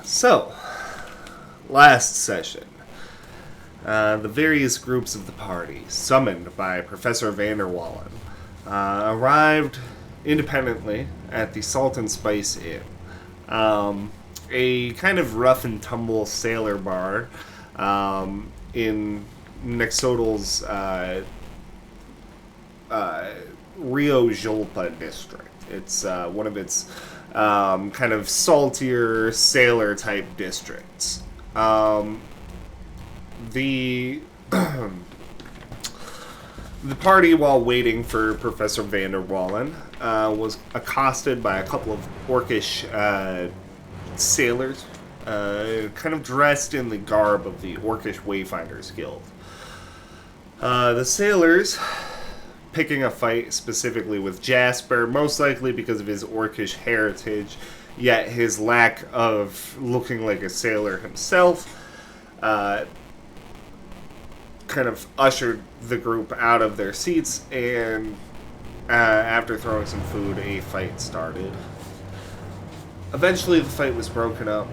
So, last session, the various groups of the party, summoned by Professor Vanderwallen, arrived independently at the Salt and Spice Inn, a kind of rough and tumble sailor bar in Nexodal's Rio Jolpa district. It's one of its kind of saltier sailor type districts. The the party, while waiting for Professor Vanderwallen, was accosted by a couple of orcish sailors, kind of dressed in the garb of the Orcish Wayfinders Guild. The sailors picking a fight specifically with Jasper, most likely because of his orcish heritage, yet his lack of looking like a sailor himself, kind of ushered the group out of their seats, and after throwing some food, a fight started. Eventually, the fight was broken up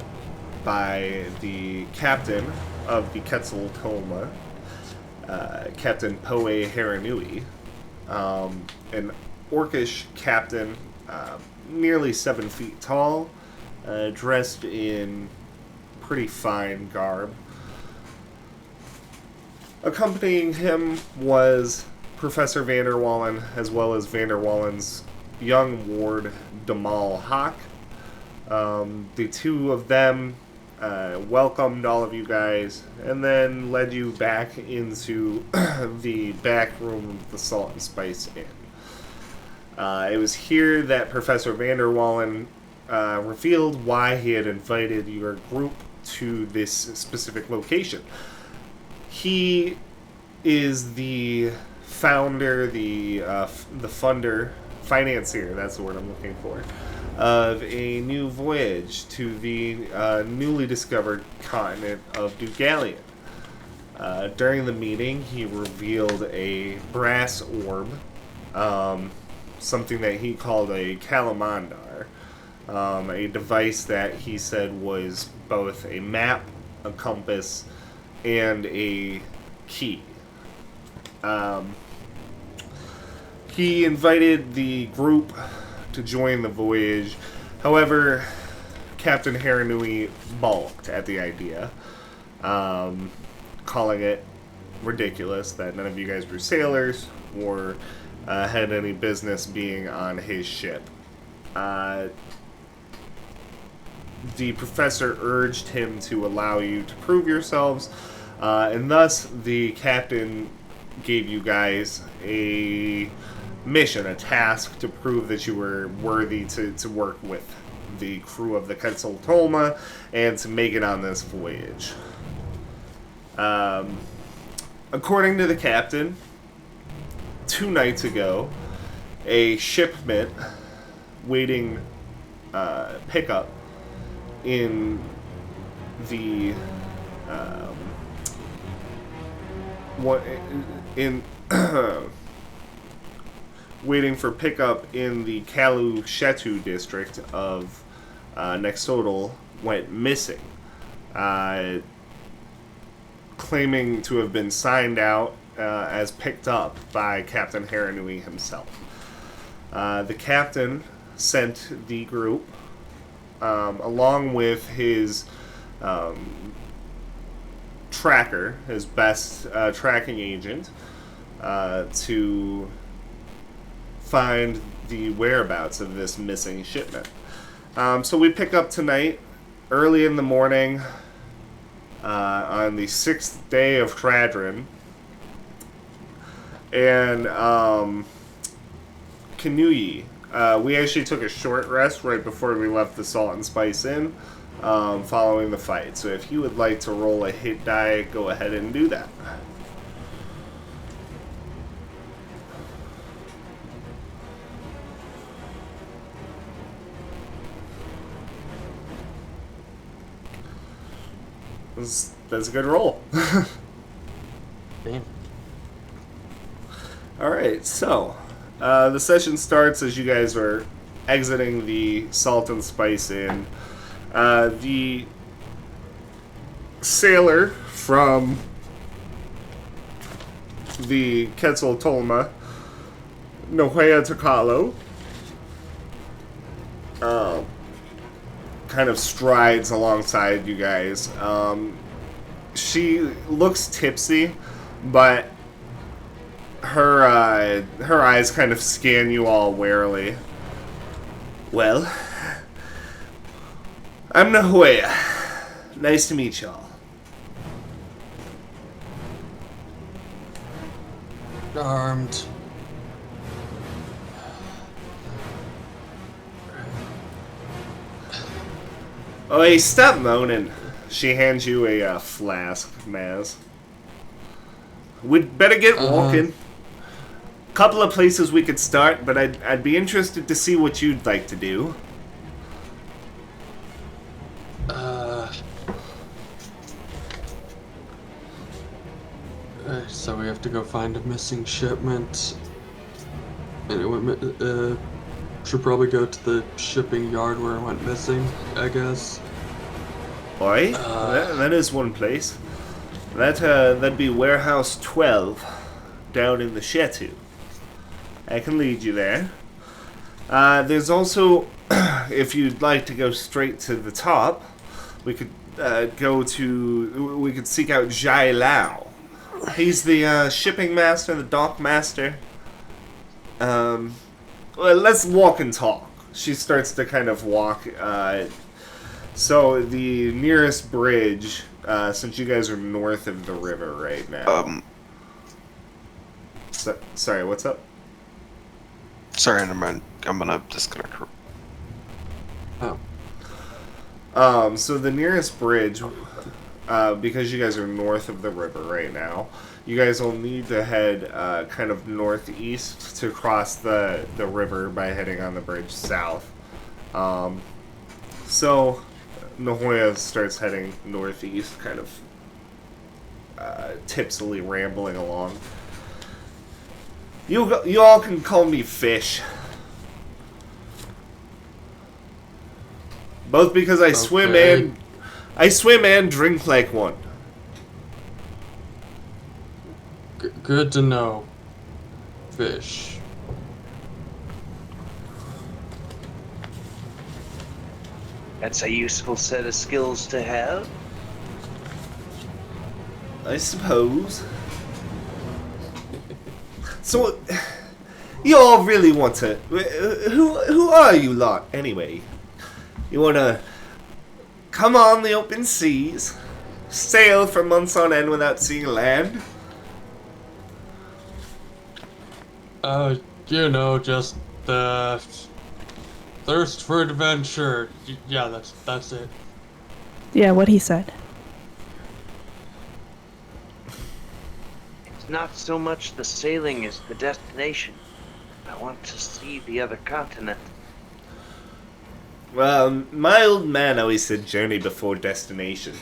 by the captain of the Quetzal Tolma, Captain Poe Haranui, an orcish captain, nearly 7 feet tall, dressed in pretty fine garb. Accompanying him was Professor Vanderwallen, as well as Vanderwallen's young ward, Damal Hawk. The two of them welcomed all of you guys, and then led you back into the back room of the Salt and Spice Inn. It was here that Professor Vanderwallen revealed why he had invited your group to this specific location. He is the founder, the funder, financier, that's the word I'm looking for, of a new voyage to the newly discovered continent of Dugalion. During the meeting, he revealed a brass orb, something that he called a calamandar, a device that he said was both a map, a compass, and a key. He invited the group to join the voyage. However, Captain Haranui balked at the idea, calling it ridiculous that none of you guys were sailors or had any business being on his ship. The professor urged him to allow you to prove yourselves, and thus the captain gave you guys a mission, a task to prove that you were worthy to work with the crew of the Quetzal Tolma and to make it on this voyage. According to the captain, 2 nights ago, a shipment waiting pickup in the waiting for pickup in the Kalu Shetu district of Nexodal went missing, claiming to have been signed out as picked up by Captain Haranui himself. The captain sent the group, along with his tracker, his best tracking agent, to find the whereabouts of this missing shipment. So we pick up tonight, early in the morning, on the 6th day of Tradrin, and Kanuyi. We actually took a short rest right before we left the Salt and Spice Inn, following the fight. So if you would like to roll a hit die, go ahead and do that. That's a good roll. Damn. Alright, so the session starts as you guys are exiting the Salt and Spice Inn. The sailor from the Quetzal Tolma, Nohea Takalo, kind of strides alongside you guys. She looks tipsy, but her eyes kind of scan you all warily. Well, I'm Nohea. Nice to meet y'all. Armed. Oh, hey, stop moaning. She hands you a flask, Maz. We'd better get walking. Couple of places we could start, but I'd be interested to see what you'd like to do. So we have to go find a missing shipment. And it went, should probably go to the shipping yard where it went missing, I guess. Oi, that is one place. That'd be Warehouse 12, down in the Chateau. I can lead you there. There's also, if you'd like to go straight to the top, we could we could seek out Jai Lao. He's the shipping master, the dock master. Well, let's walk and talk. She starts to kind of walk. So the nearest bridge, since you guys are north of the river right now. Sorry, what's up? Sorry, never mind. I'm gonna disconnect her. So the nearest bridge, because you guys are north of the river right now, you guys will need to head kind of northeast to cross the river by heading on the bridge south. So Nohea starts heading northeast, kind of tipsily rambling along. You all can call me Fish. Both because I swim and drink like one. Good to know. Fish. That's a useful set of skills to have. I suppose. So, you all really want to... Who are you lot, anyway? You want to come on the open seas, sail for months on end without seeing land? You know, just thirst for adventure. Yeah, that's it. Yeah, what he said. It's not so much the sailing as the destination. I want to see the other continent. Well, my old man always said journey before destination.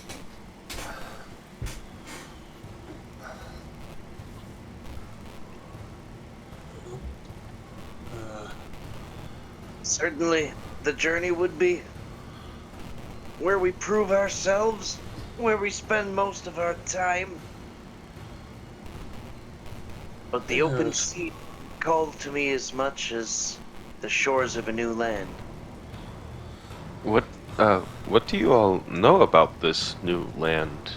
Certainly, the journey would be where we prove ourselves, where we spend most of our time. But the open sea called to me as much as the shores of a new land. What do you all know about this new land?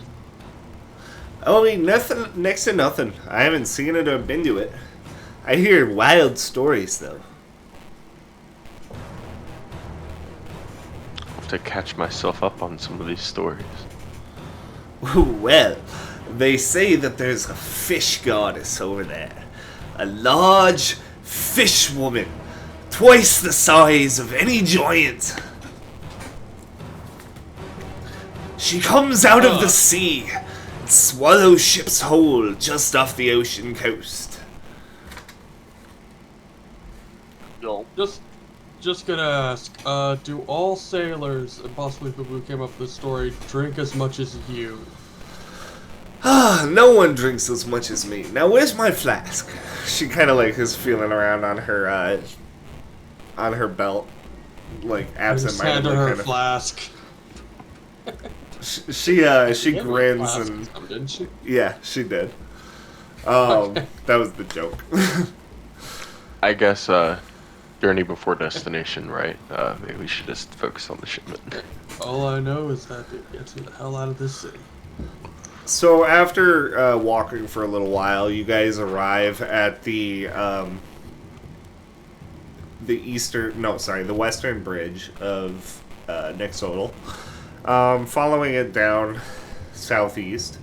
I mean, nothing, next to nothing. I haven't seen it or been to it. I hear wild stories, though. I have to catch myself up on some of these stories. Well, they say that there's a fish goddess over there. A large fish woman, twice the size of any giant. She comes out of the sea and swallows ships whole just off the ocean coast. No. Just gonna ask, do all sailors, and possibly people who came up with this story, drink as much as you? No one drinks as much as me. Now, where's my flask? She kind of like is feeling around on her belt, like Just hand absent-mindedly her her kind of. flask. She gave me a grins flask and or something, didn't she? yeah, she did. Okay. That was the joke. I guess journey before destination, right? Maybe we should just focus on the shipment. All I know is that it gets me the hell out of this city. So after walking for a little while, you guys arrive at the western bridge of Nexodal. Following it down southeast,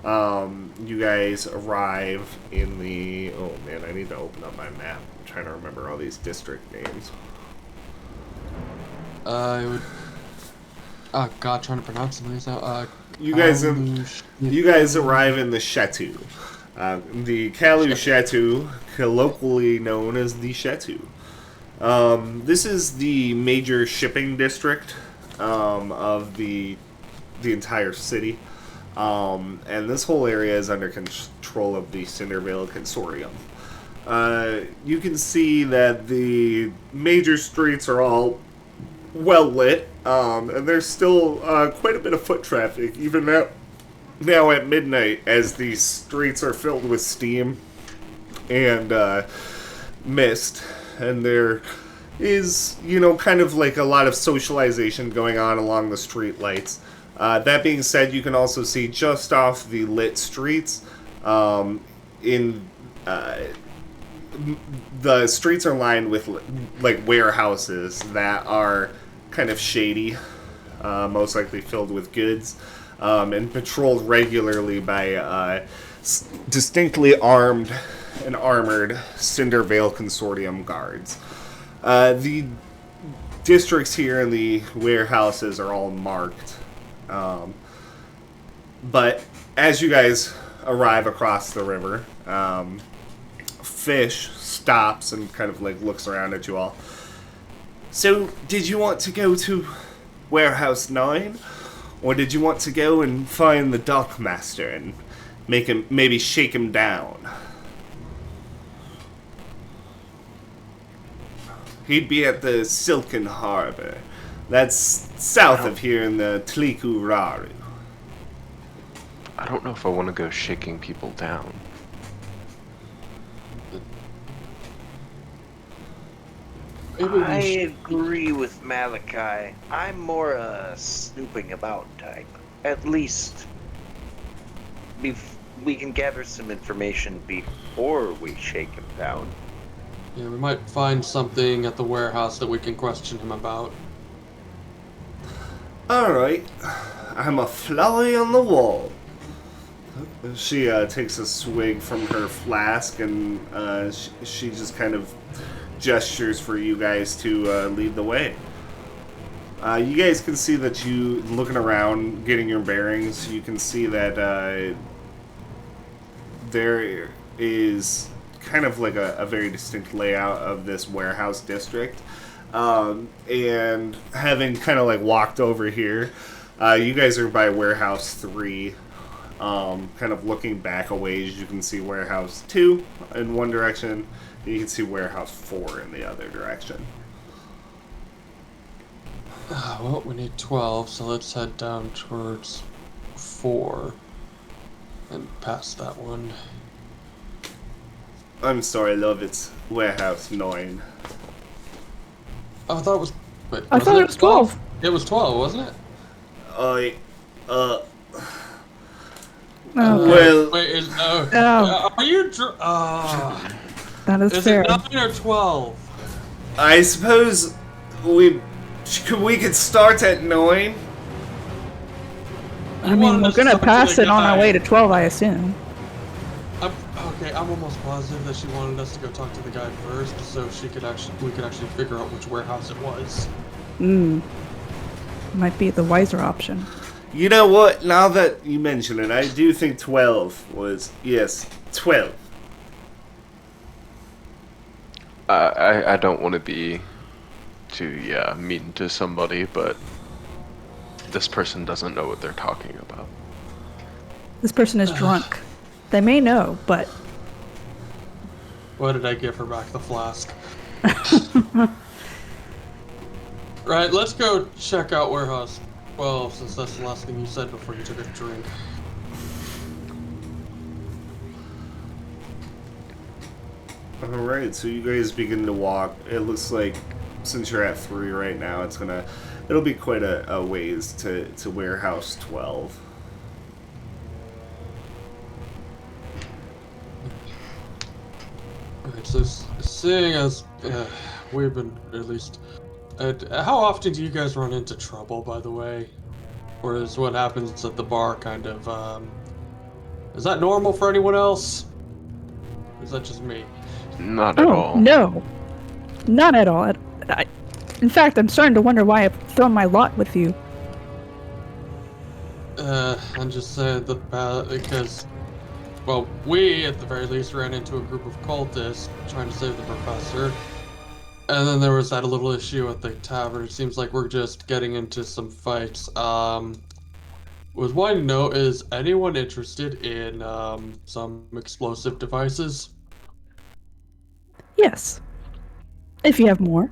you guys arrive in the... Oh man, I need to open up my map. I'm trying to remember all these district names. I would. Oh God, trying to pronounce some of these now. You guys arrive in the Chateau. The Kalu Chateau, colloquially known as the Chateau. This is the major shipping district of the entire city. And this whole area is under control of the Cindervale Consortium. You can see that the major streets are all well lit, and there's still quite a bit of foot traffic, even now at midnight, as these streets are filled with steam and mist, and there is, kind of like a lot of socialization going on along the street lights. That being said, you can also see just off the lit streets, the streets are lined with like warehouses that are kind of shady, most likely filled with goods, and patrolled regularly by distinctly armed and armored Cindervale Consortium guards. The districts here and the warehouses are all marked. But as you guys arrive across the river, Fish stops and kind of like looks around at you all. So, did you want to go to Warehouse 9? Or did you want to go and find the dockmaster and maybe shake him down? He'd be at the Silken Harbor. That's south of here in the Tliku Raru. I don't know if I want to go shaking people down. I agree with Malachi. I'm more a snooping about type. At least we can gather some information before we shake him down. Yeah, we might find something at the warehouse that we can question him about. Alright, I'm a fly on the wall. She takes a swig from her flask and she just kind of gestures for you guys to lead the way. You guys can see that looking around, getting your bearings, you can see that there is kind of like a very distinct layout of this warehouse district. And having kind of like walked over here, you guys are by Warehouse 3. Kind of looking back a ways, you can see Warehouse 2 in one direction, and you can see Warehouse 4 in the other direction. Well, we need 12, so let's head down towards 4 and past that one. I'm sorry, love, it's Warehouse 9. Oh, I thought it was... Wait, I thought it was 12. It was 12, wasn't it? Oh, Well... Wait, Oh. are you... that is Is fair. it 9 or 12? I suppose we could start at 9. I mean, we're gonna pass it on our way to 12, I assume. I'm almost positive that she wanted us to go talk to the guy first, so we could actually figure out which warehouse it was. Might be the wiser option. You know what? Now that you mention it, I do think 12 was... Yes, 12. I don't want to be too mean to somebody, but this person doesn't know what they're talking about. This person is drunk. They may know, but... What did I give her back? The flask. Right, let's go check out warehouse Well, since that's the last thing you said before you took a drink. Alright, so you guys begin to walk. It looks like since you're at 3 right now, it'll be quite a ways to warehouse 12. Alright, so seeing as we've been, at least, how often do you guys run into trouble, by the way? Or is what happens at the bar kind of, is that normal for anyone else? Or is that just me? Not at all. No, not at all. In fact, I'm starting to wonder why I've thrown my lot with you. I'm just saying because, well, we, at the very least, ran into a group of cultists trying to save the professor. And then there was that little issue at the tavern. It seems like we're just getting into some fights. Was wanting to know, is anyone interested in, some explosive devices? Yes. If you have more.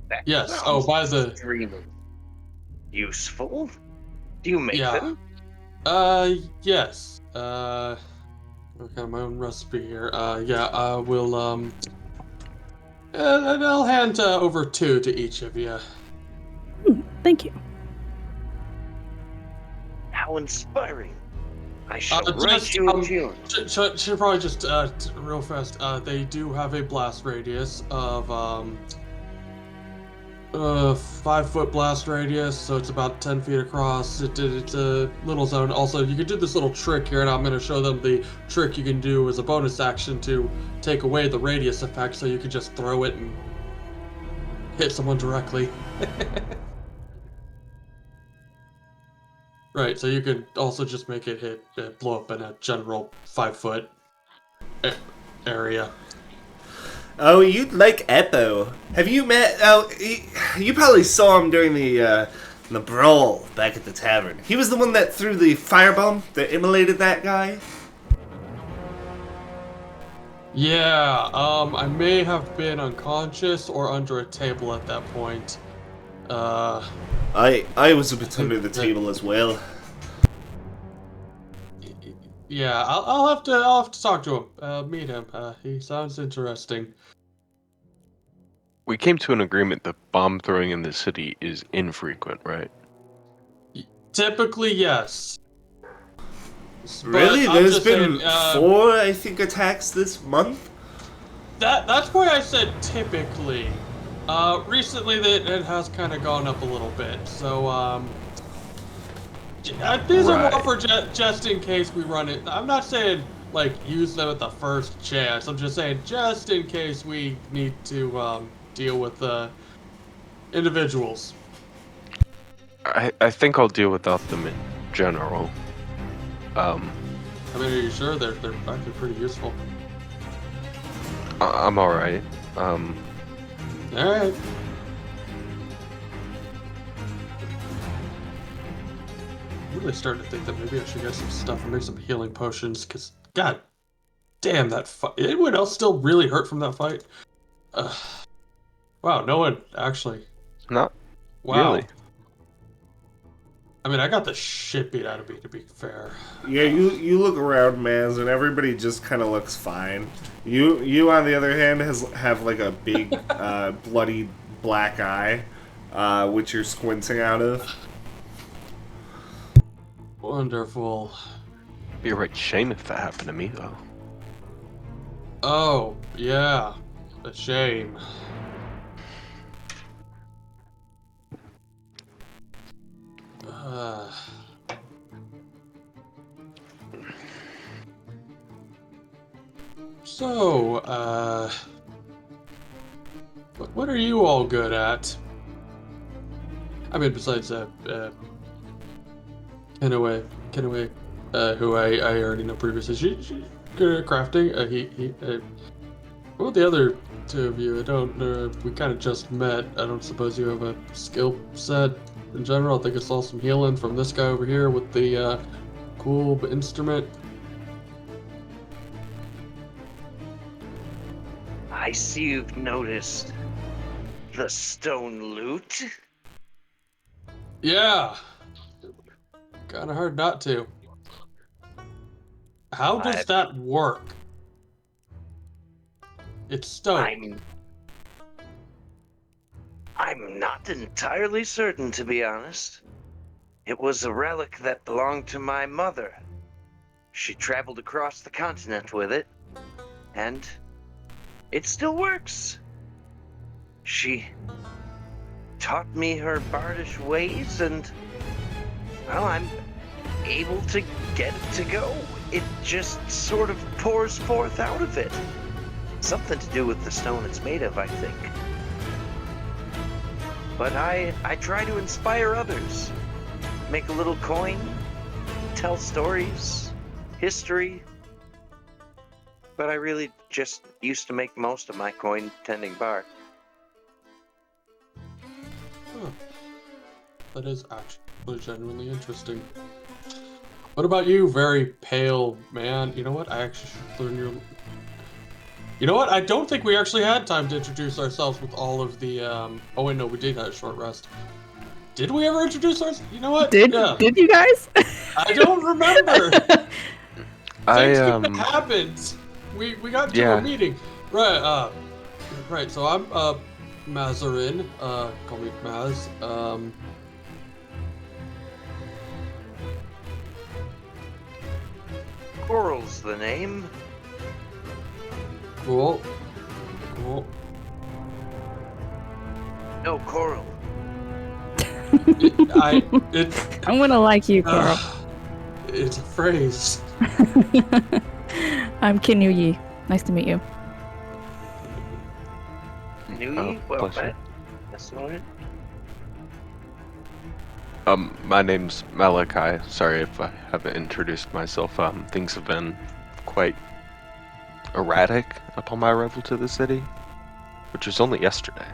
That Yes. Oh, by the... extremely useful. Do you make Yeah. them? Yes. I've got my own recipe here. Yeah, I will, I'll hand over 2 to each of you. Thank you. How inspiring. I shall Just, write you a tune. should probably just, real fast, they do have a blast radius of, 5-foot blast radius, so it's about 10 feet across. It's a little zone. Also, you can do this little trick here, and I'm going to show them the trick you can do as a bonus action to take away the radius effect, so you can just throw it and hit someone directly. Right, so you could also just make it blow up in a general 5-foot area. Oh, you'd like Eppo. Have you met... Oh, you probably saw him during the brawl back at the tavern. He was the one that threw the firebomb that immolated that guy. Yeah, I may have been unconscious or under a table at that point. I was a bit under the table as well. Yeah, I'll have to talk to him. Meet him. He sounds interesting. We came to an agreement that bomb throwing in the city is infrequent, right? Typically, yes. Really? But I'm There's just been saying, 4, I think, attacks this month? That's why I said typically. Recently it has kind of gone up a little bit, so these are more for just in case we run it. I'm not saying like use them at the first chance. I'm just saying just in case we need to deal with individuals. I think I'll deal without them in general. I mean, are you sure they're actually pretty useful? I'm alright. All right. I'm really starting to think that maybe I should get some stuff and make some healing potions, because god damn, that fight. Anyone else still really hurt from that fight? Wow, no one actually. Not Wow. really. I mean, I got the shit beat out of me, to be fair. Yeah, you look around, Maz, and everybody just kind of looks fine. You on the other hand have like a big bloody black eye, which you're squinting out of. Wonderful. Be a right shame if that happened to me, though. Oh, yeah. A shame. So, what are you all good at? I mean, besides, Kenaway, who I already know previously. She good at crafting. What about the other 2 of you? I don't know. We kind of just met. I don't suppose you have a skill set in general. I think I saw some healing from this guy over here with the cool instrument. I see you've noticed the stone loot. Yeah. Kind of hard not to. How does I, that work? It's stone. I'm not entirely certain, to be honest. It was a relic that belonged to my mother. She traveled across the continent with it, and it still works. She taught me her bardish ways, and, well, I'm able to get it to go. It just sort of pours forth out of it. Something to do with the stone it's made of, I think. But I try to inspire others. Make a little coin, tell stories, history. But I really just used to make most of my coin tending bar. Huh. That is actually genuinely interesting. What about you, very pale man? You know what? I actually should learn your... You know what? I don't think we actually had time to introduce ourselves with all of the, Oh wait, no, we did have a short rest. Did we ever introduce ourselves? You know what? Did you guys? I don't remember! Things I happened! We got to Yeah. a meeting. Right, right, so I'm, Mazarin, call me Maz, Coral's the name. cool. No, Coral. I'm gonna like you, Carl. It's a phrase. I'm Kinyu Yi. Nice to meet you. Nui? Well, pleasure. that's all right. My name's Malachi. Sorry if I haven't introduced myself. Things have been quite erratic upon my arrival to the city, which was only yesterday.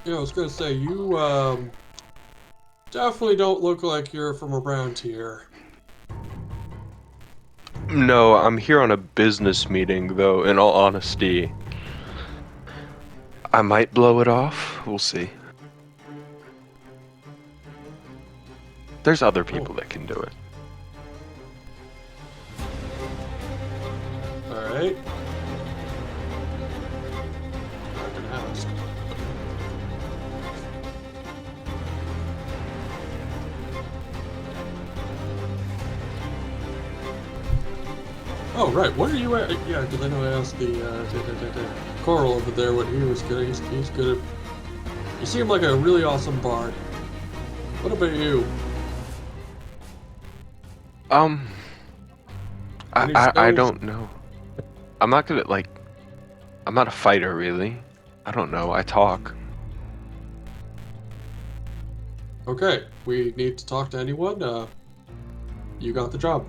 Yeah, I was gonna say, you, definitely don't look like you're from around here. No, I'm here on a business meeting, though. In all honesty, I might blow it off. We'll see. There's other people that can do it. Alright. I can ask. Oh, right, what are you at? Yeah, because I know I asked the, Coral over there what he was good at. He's good at... You seem like a really awesome bard. What about you? Any I spells? don't know. I'm not good at, like... I'm not a fighter, really. I don't know. I talk. Okay, we need to talk to anyone. You got the job.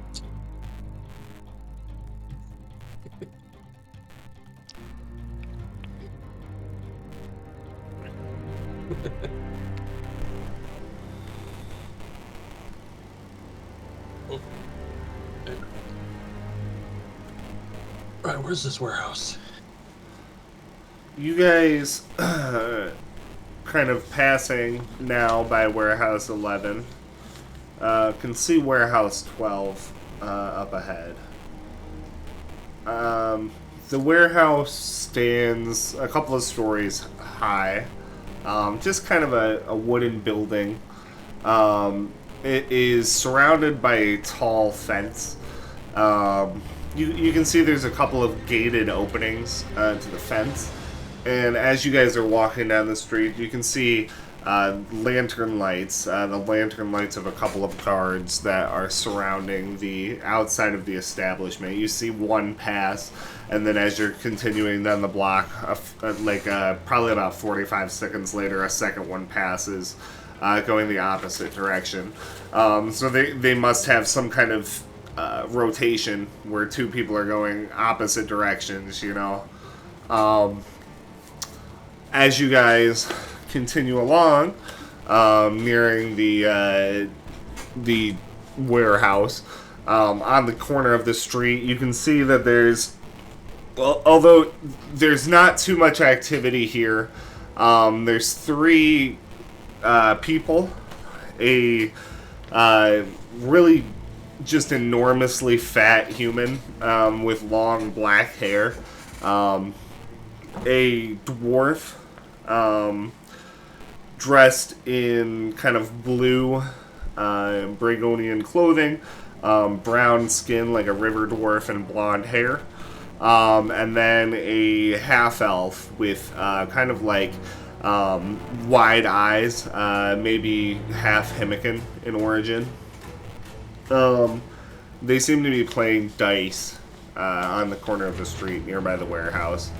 Oh. Hey. Right, where's this warehouse? You guys kind of passing now by Warehouse 11 can see Warehouse 12 up ahead. The warehouse stands a couple of stories high, just kind of a wooden building. It is surrounded by a tall fence. You can see there's a couple of gated openings to the fence. And as you guys are walking down the street, you can see lantern lights, the lantern lights of a couple of guards that are surrounding the outside of the establishment. You see one pass, and then as you're continuing down the block, probably about 45 seconds later, a second one passes, going the opposite direction. So they must have some kind of rotation where two people are going opposite directions, you know. As you guys continue along, nearing the warehouse, on the corner of the street, you can see that there's, well, although there's not too much activity here, There's 3 people, a really just enormously fat human with long black hair, a dwarf dressed in kind of blue Bragonian clothing, brown skin like a river dwarf, and blonde hair. And then a half-elf with kind of like wide eyes, maybe half Himmican in origin. They seem to be playing dice on the corner of the street nearby the warehouse.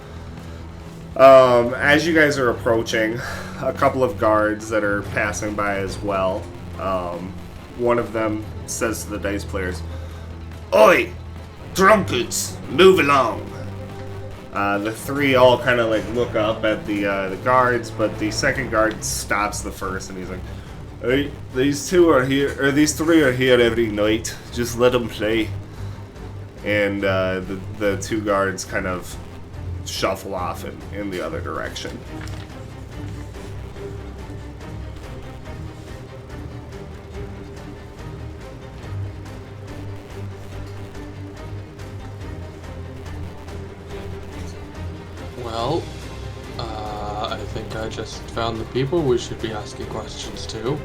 As you guys are approaching, a couple of guards that are passing by as well. One of them says to the dice players, "Oi! Drunkards, move along." The 3 all kind of like look up at the guards, but the second guard stops the first, and he's like, "Hey, these 3 are here every night. Just let them play." And the 2 guards kind of shuffle off in the other direction. Well, I think I just found the people we should be asking questions to.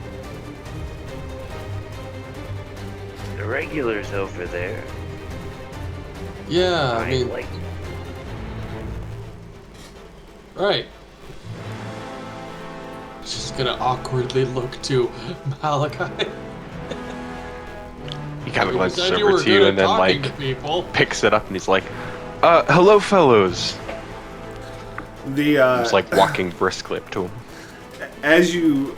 The regulars over there. Yeah, I mean, like right. Just gonna awkwardly look to Malachi. He kind of You looks said you over were to you good and at then talking like to people. picks it up and he's like, hello fellows. The He's like walking briskly up to him. as you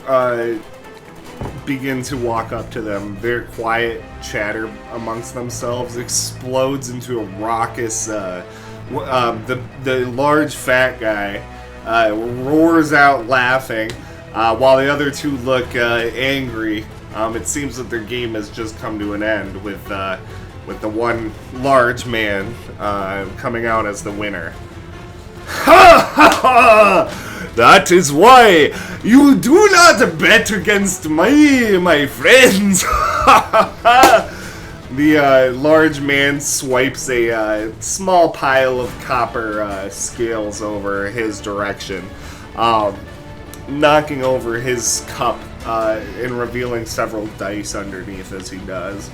begin to walk up to them, their quiet chatter amongst themselves explodes into a raucous. The large fat guy roars out laughing, while the other 2 look angry. It seems that their game has just come to an end with the one large man coming out as the winner. Ha ha ha! That is why you do not bet against my friends. The large man swipes a small pile of copper scales over his direction, knocking over his cup and revealing several dice underneath as he does.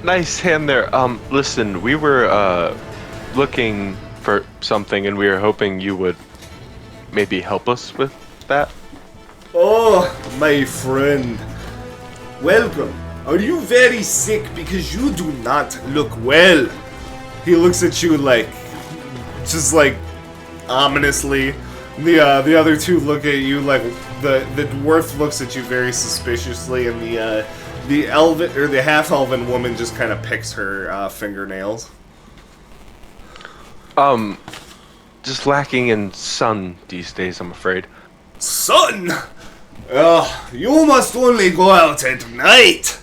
Nice hand there. Listen, we were looking for something and we were hoping you would maybe help us with that. Oh, my friend. Welcome. Are you very sick? Because you do not look well. He looks at you like, just like, ominously. The other 2 look at you like, the dwarf looks at you very suspiciously, and the elven, or the half-elven woman just kind of picks her fingernails. Just lacking in sun these days, I'm afraid. Sun? You must only go out at night.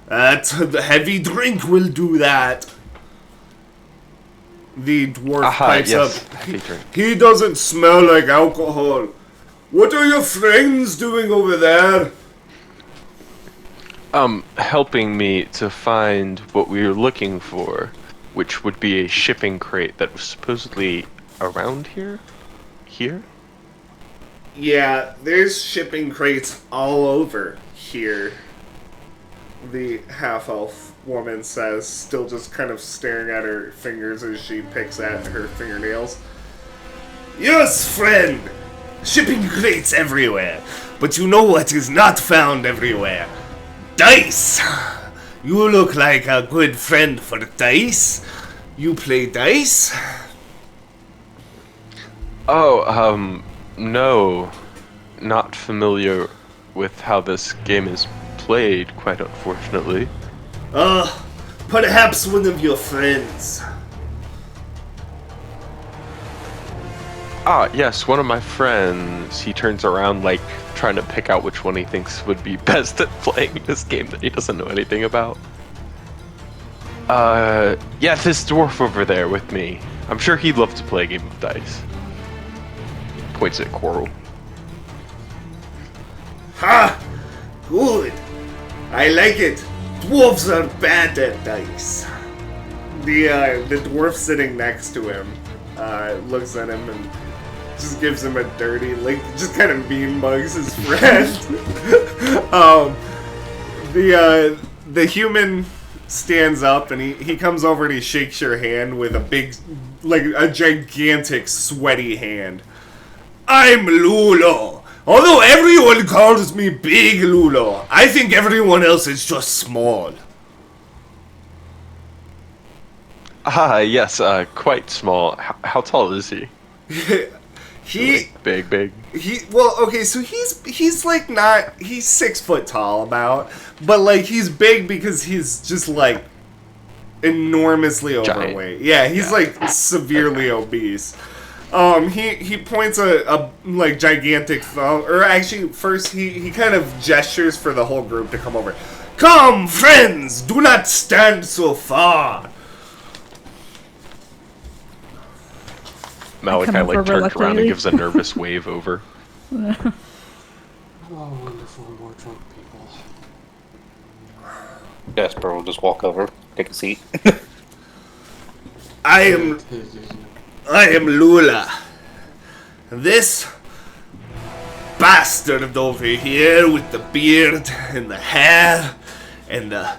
The heavy drink will do that. The dwarf pipes yes, up. heavy drink. He doesn't smell like alcohol. What are your friends doing over there? Helping me to find what we were looking for, which would be a shipping crate that was supposedly around here? Here? Yeah, there's shipping crates all over here. The half-elf woman says, still just kind of staring at her fingers as she picks at her fingernails. Yes, friend! Shipping crates everywhere. But you know what is not found everywhere? Dice! You look like a good friend for dice. You play dice? Oh, no. Not familiar with how this game is played, quite unfortunately. Perhaps one of your friends. Ah, yes, one of my friends. He turns around, like, trying to pick out which one he thinks would be best at playing this game that he doesn't know anything about. Yeah, this dwarf over there with me. I'm sure he'd love to play a game of dice. Points at Coral. Ha! Good. I like it. Dwarves are bad at dice. The dwarf sitting next to him looks at him and just gives him a dirty, like, just kind of mean mugs his friend. The human stands up and he comes over and he shakes your hand with a big, like a gigantic sweaty hand. I'm Lulo. Although everyone calls me Big Lulo, I think everyone else is just small. Ah, yes, quite small. How tall is he? He Big. well, okay, so he's like not, he's 6 foot tall about, but like he's big because he's just like enormously overweight. Yeah, he's like severely obese. He points a like gigantic thumb, or actually first he kind of gestures for the whole group to come over. Come, friends, do not stand so far. Malachi come like over turns around and reluctantly. gives a nervous wave over. Oh, wonderful, more drunk people. Jasper will just walk over, take a seat. I am Lula. This bastard over here with the beard and the hair and the,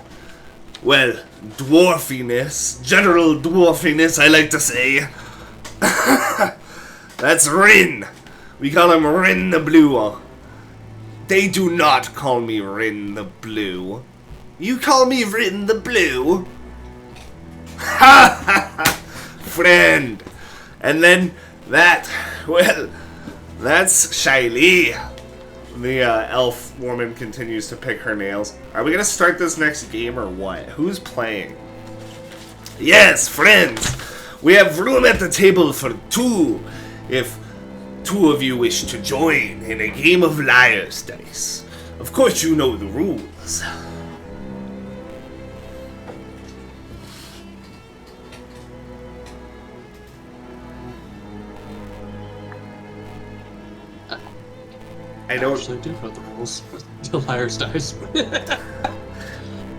well, dwarfiness, general dwarfiness, I like to say. That's Rin. We call him Rin the Blue. They do not call me Rin the Blue. You call me Rin the Blue? Ha ha ha! Friend. And then that, well, that's Shiley. The elf woman continues to pick her nails. Are we gonna start this next game or what? Who's playing? Yes, friends! We have room at the table for 2, if 2 of you wish to join in a game of liar's dice. Of course you know the rules. I don't Actually, do know the rules. The liar's dice.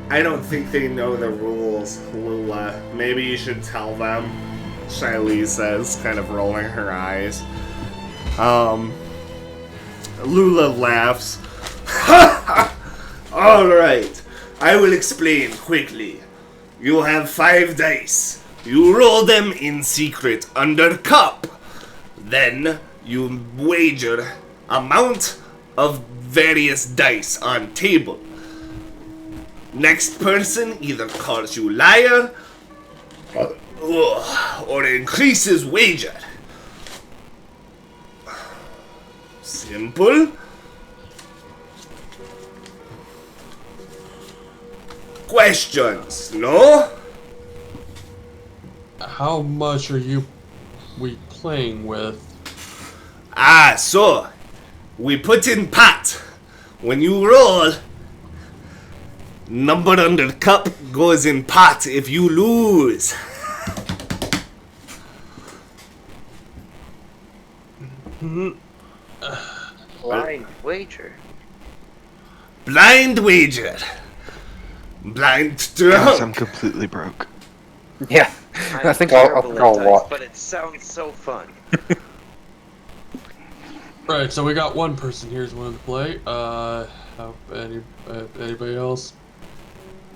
I don't think they know the rules, Lula. Maybe you should tell them, Shiley says, kind of rolling her eyes. Lula laughs. Alright, I will explain quickly. You have 5 dice. You roll them in secret under cup. Then you wager amount of various dice on table. Next person either calls you liar or increases wager. Simple. Questions, no? How much are we playing with? Ah, so we put in pot. When you roll, number under cup goes in pot if you lose. Blind wager. Blind wager. Blind Guys, drunk. I'm completely broke. Yeah, I'm I think I'll terrible I'll at dice, watch. but it sounds so fun. Right, so we got one person here who's willing to play. Anybody else?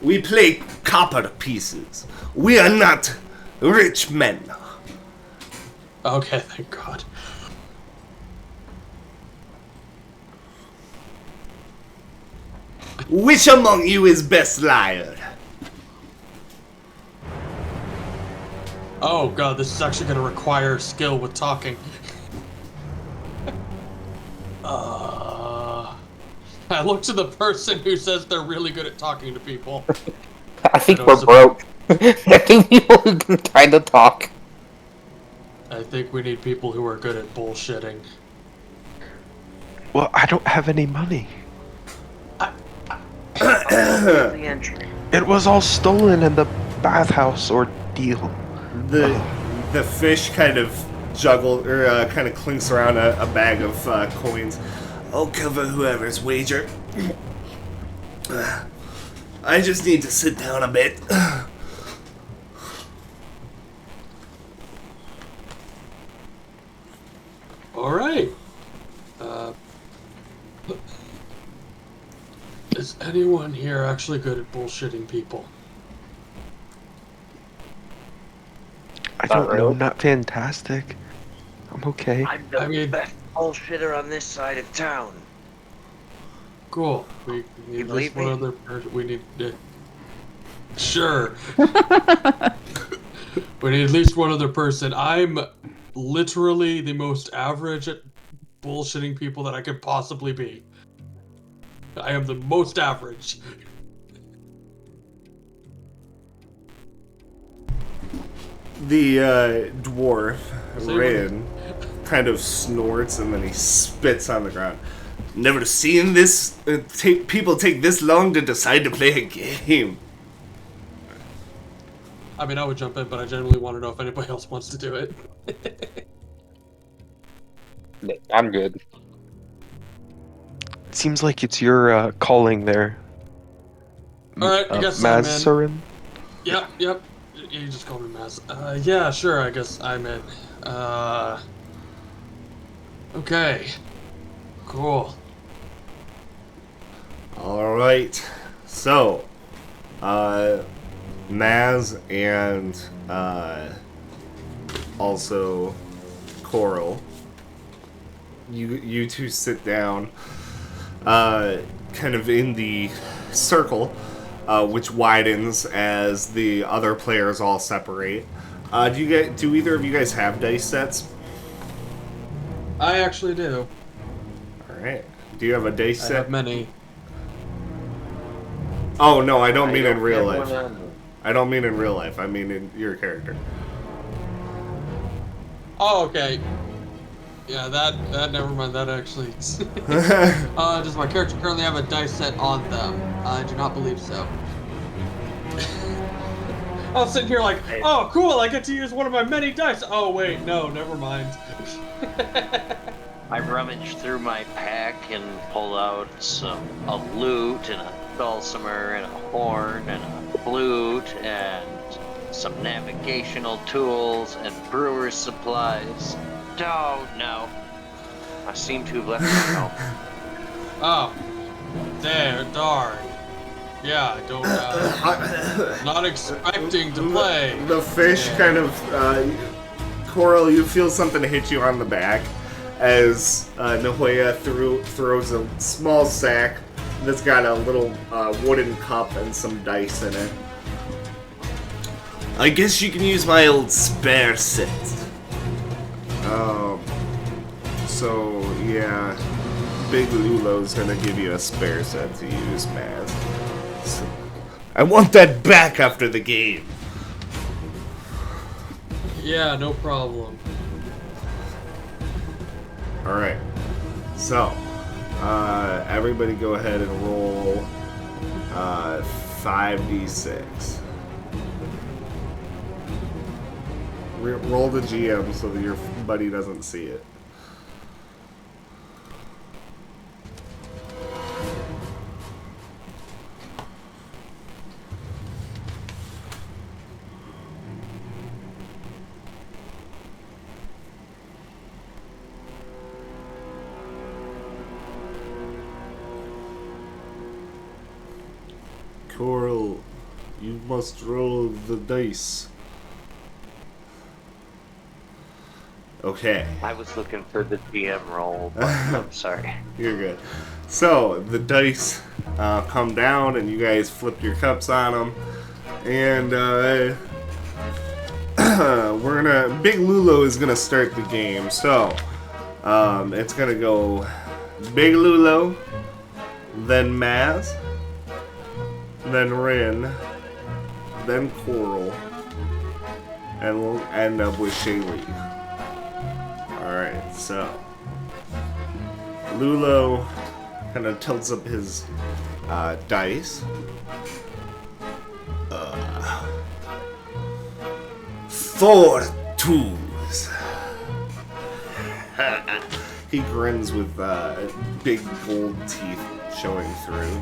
We play copper pieces. We are not rich men. Okay, thank God. Which among you is best liar? Oh God, this is actually going to require skill with talking. I look to the person who says they're really good at talking to people. I think I we're don't broke. I think people who can kind of talk. I think we need people who are good at bullshitting. Well, I don't have any money. The entry. It was all stolen in the bathhouse ordeal. The fish kind of kind of clinks around a bag of coins. I'll cover whoever's wager. I just need to sit down a bit. All right. Is anyone here actually good at bullshitting people? I don't know, really. not fantastic. I'm okay. I'm the I mean- best bullshitter on this side of town. Cool. We need You at believe least one me? other person. We need. Sure. We need at least one other person. I'm literally the most average at bullshitting people that I could possibly be. I am the most average. The dwarf, Say Rin, kind of snorts and then he spits on the ground. Never seen this. People take this long to decide to play a game. I mean, I would jump in, but I genuinely want to know if anybody else wants to do it. I'm good. It seems like it's your calling there. Alright, I guess I'm in. Mazarin? Yep. You just call me Maz. Yeah, sure, I guess I'm in. Okay. Cool. Alright. So, Maz and also Coral. You two sit down, kind of in the circle, which widens as the other players all separate. Do either of you guys have dice sets? I actually do. All right. Do you have a dice I set? have many. Oh no, I don't mean in real have life. one on me. I don't mean in real life. I mean in your character. Oh, okay. Yeah, that never mind. That actually. Does my character currently have a dice set on them? I do not believe so. I was sitting here like, oh, cool! I get to use one of my many dice. Oh wait, no, never mind. I rummaged through my pack and pulled out a lute and a dulcimer and a horn and a flute and some navigational tools and brewer's supplies. Oh no, I seem to have left my home. Oh, there, darn. Yeah, I don't. Not expecting to play. The fish Yeah. kind of, Coral, you feel something hit you on the back as Nahoya throws a small sack that's got a little wooden cup and some dice in it. I guess you can use my old spare set. So yeah, Big Lulo's gonna give you a spare set to use, Maz. So, I want that back after the game. Yeah, no problem. Alright. So, everybody go ahead and roll 5d6. Roll the GM so that your buddy doesn't see it. Coral, you must roll the dice. Okay. I was looking for the DM roll, but I'm sorry. You're good. So, the dice come down, and you guys flip your cups on them. And, Big Lulo is gonna start the game. So, it's gonna go Big Lulo, then Maz, then Rin, then Coral, and we'll end up with Shaylee. Alright, so Lulo kind of tilts up his dice. 4 2s. He grins with big gold teeth showing through.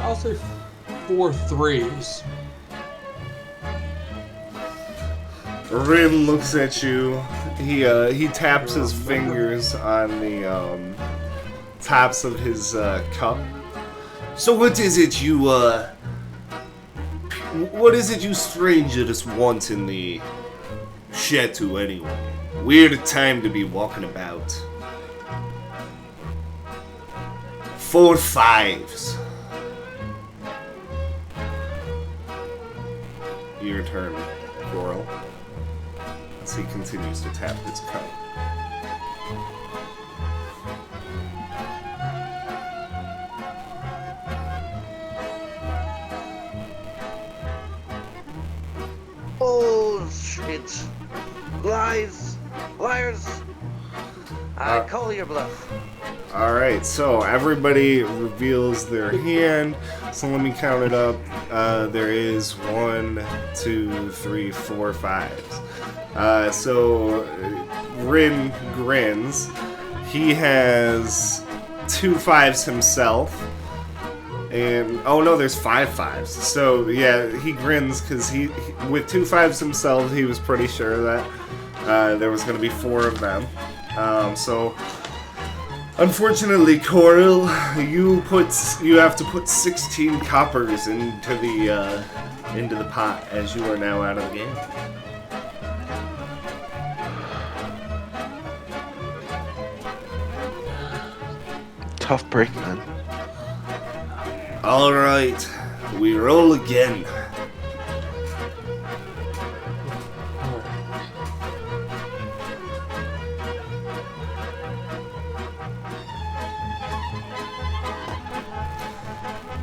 I'll say 4 3s. Rin looks at you. He taps his fingers on the tops of his cup. So what is it you strangers want in the chateau anyway? Weird time to be walking about. 4 5s. Your turn, Goral. As he continues to tap his cup. Bullshit. Lies. Liars. I call your bluff. Alright, so everybody reveals their hand. So let me count it up. There is 1, 2, 3, 4, 5s. So Rin grins. He has 2 5s himself. And oh no, there's 5 5s. So yeah, he grins because he with 2 5s himself, he was pretty sure that there was going to be 4 of them. So unfortunately, Coral, you have to put 16 coppers into the pot, as you are now out of the game. Tough break, man. All right, we roll again.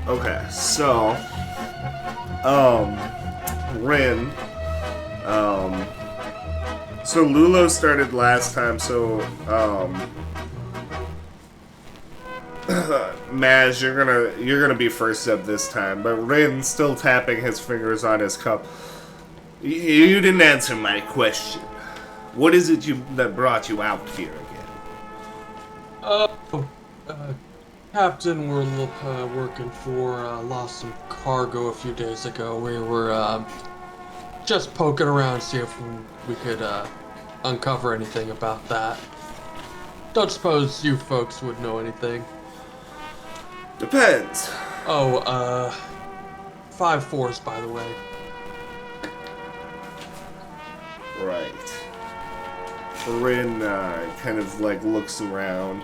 Okay, so, Rin, so Lulo started last time, so, Maz, you're gonna be first up this time, but Rin still tapping his fingers on his cup. You didn't answer my question. What is it that brought you out here again? Captain, we're working for, lost some cargo a few days ago. We were, just poking around to see if we could, uncover anything about that. Don't suppose you folks would know anything. Depends. Oh, 5 4s, by the way. Right. Rin, kind of, like, looks around,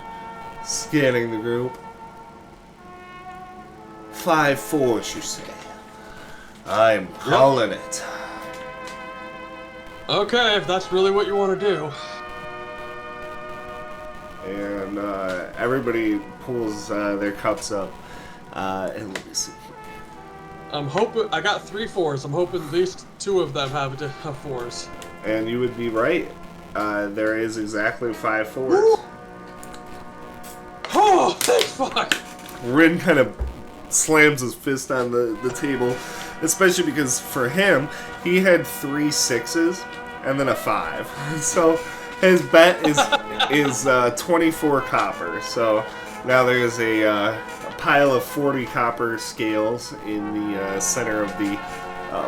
scanning the group. 5 4s, you say? I'm calling it. Okay, if that's really what you want to do. And everybody pulls their cups up. And let me see. I'm hoping I got 3 4s. I'm hoping at least 2 of them have 4s. And you would be right. There is exactly 5 4s. Oh, thank fuck! Rin kind of slams his fist on the table, especially because for him, he had 3 6s and then a 5. So his bet is 24 copper. So now there's a pile of 40 copper scales in the center of the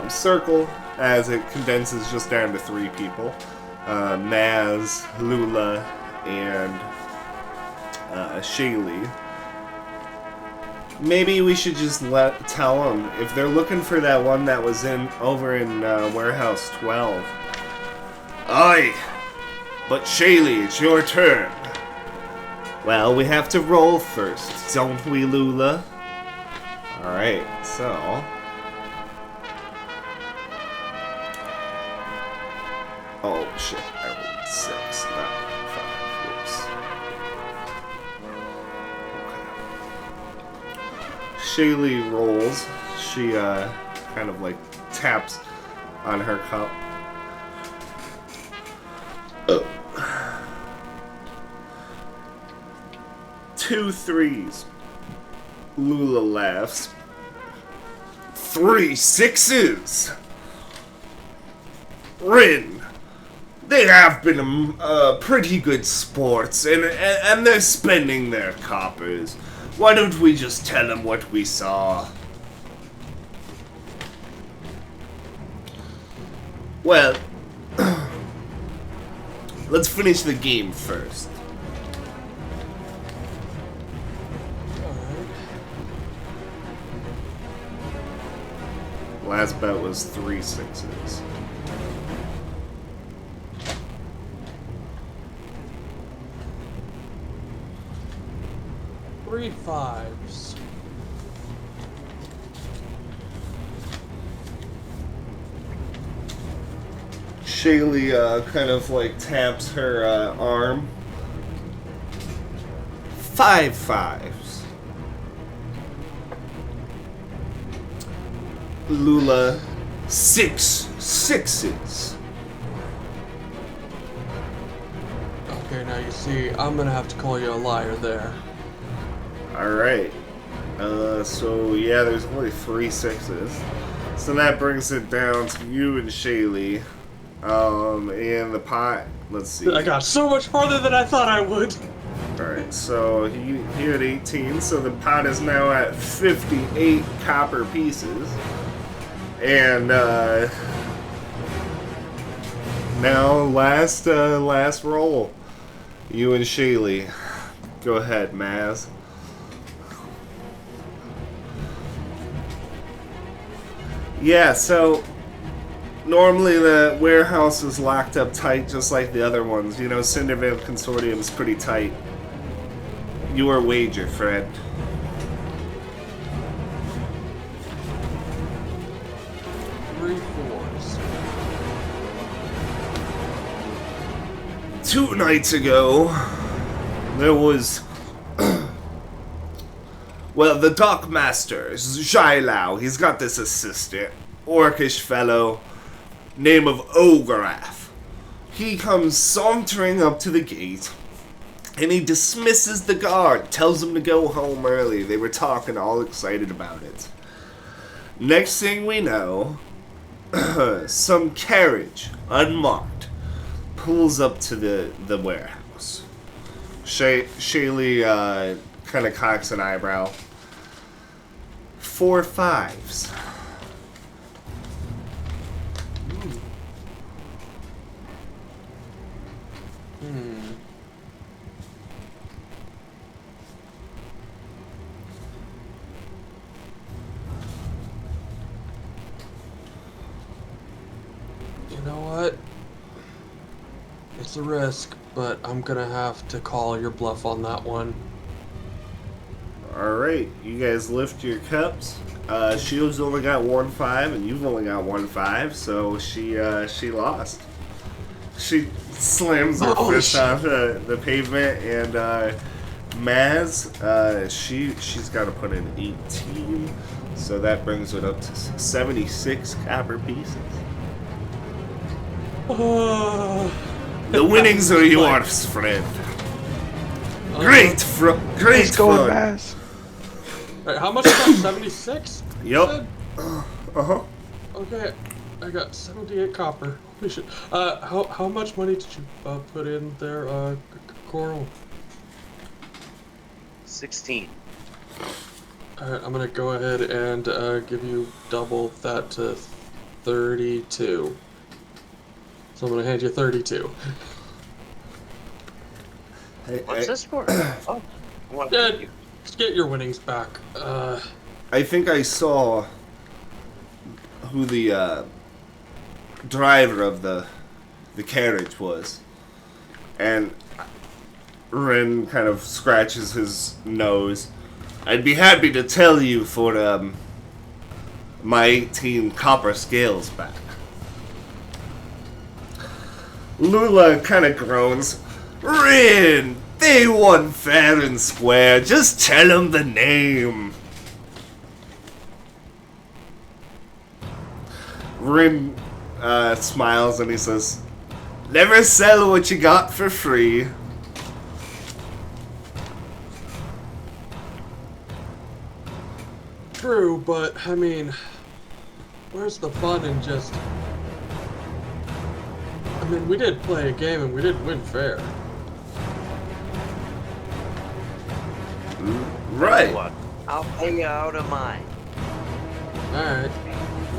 circle as it condenses just down to 3 people. Maz, Lula, and Shaylee. Maybe we should just tell them if they're looking for that one that was over in warehouse 12. Aye, but Shaylee, it's your turn. Well, we have to roll first, don't we, Lula? All right, so oh shit, I rolled 6, not 5. Whoops. Okay. Shaylee rolls. She kind of like taps on her cup. 2 threes. Lula laughs. 3 sixes. Rin, they have been pretty good sports, and they're spending their coppers. Why don't we just tell them what we saw? Well, let's finish the game first. Last bet was 3 sixes. Three fives. Shaylee kind of like taps her arm. 5 fives. Lula, 6 sixes. Okay, now you see, I'm gonna have to call you a liar there. Alright. So yeah, there's only 3 sixes. So that brings it down to you and Shaylee. And the pot, let's see. I got so much farther than I thought I would. Alright, so he had 18, so the pot is now at 58 copper pieces. And now last roll. You and Shaylee. Go ahead, Maz. Yeah, so normally the warehouse is locked up tight just like the other ones. You know, Cindervale Consortium is pretty tight. Your wager, Fred. Three fours. 2 nights ago, there was... well, the Dockmaster, Zhai Lao, he's got this assistant, orcish fellow, name of Ogarath. He comes sauntering up to the gate, and he dismisses the guard, tells him to go home early. They were talking all excited about it. Next thing we know, some carriage, unmarked, pulls up to the warehouse. Shaylee kind of cocks an eyebrow. 4 fives. You know what? It's a risk, but I'm gonna have to call your bluff on that one. Alright, you guys lift your cups. Shield's only got 1 5, and you've only got 1 5, so she lost. She slams her fist off the pavement, and Maz, she's got to put in 18, so that brings it up to 76 copper pieces. The winnings are yours, friend. Great fun. Maz. Alright, how much is that? 76? Yep. Okay, I got 78 copper. Holy shit. How much money did you put in there, Coral? 16. Alright, I'm gonna go ahead and give you double that to 32. So I'm gonna hand you 32. What's this for? Oh, what? Yeah, just get your winnings back. I think I saw who the driver of the carriage was, and Ren kind of scratches his nose. I'd be happy to tell you for my 18 copper scales back. Lula kind of groans. Rin, they won fair and square. Just tell him the name. Rin smiles and he says, "Never sell what you got for free." true, but I mean, where's the fun in just... I mean, we did play a game and we didn't win fair. Right. What? I'll pay you out of mine. Alright.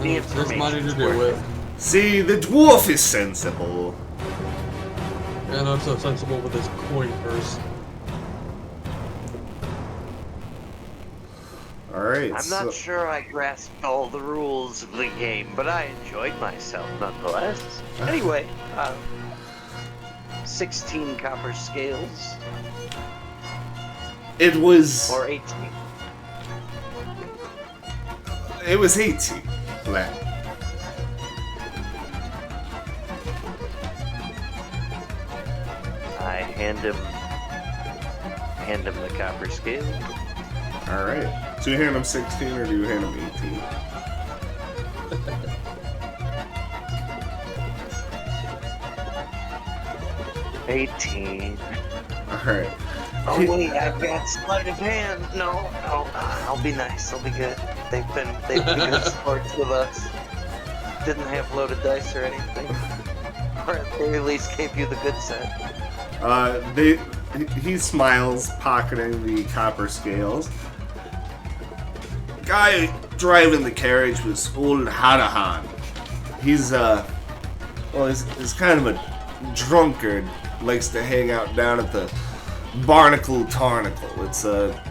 The There's money to information's do worth with. See, the dwarf is sensible. And I'm so sensible with this coin purse. Alright, I'm not sure I grasped all the rules of the game, but I enjoyed myself nonetheless. Anyway, 16 copper scales, it was... or 18. It was 18. Black. I hand him the copper scale. Alright. So you hand him 16 or do you hand him 18? 18. Alright. Oh wait, I've got sleight of hand. No, I'll be nice. I'll be good. They've been good sports with us. Didn't have loaded dice or anything, or at the very least gave you the good set. He smiles, pocketing the copper scales. Guy driving the carriage was old Hanahan. He's kind of a drunkard. Likes to hang out down at the Barnacle Tarnacle. It's a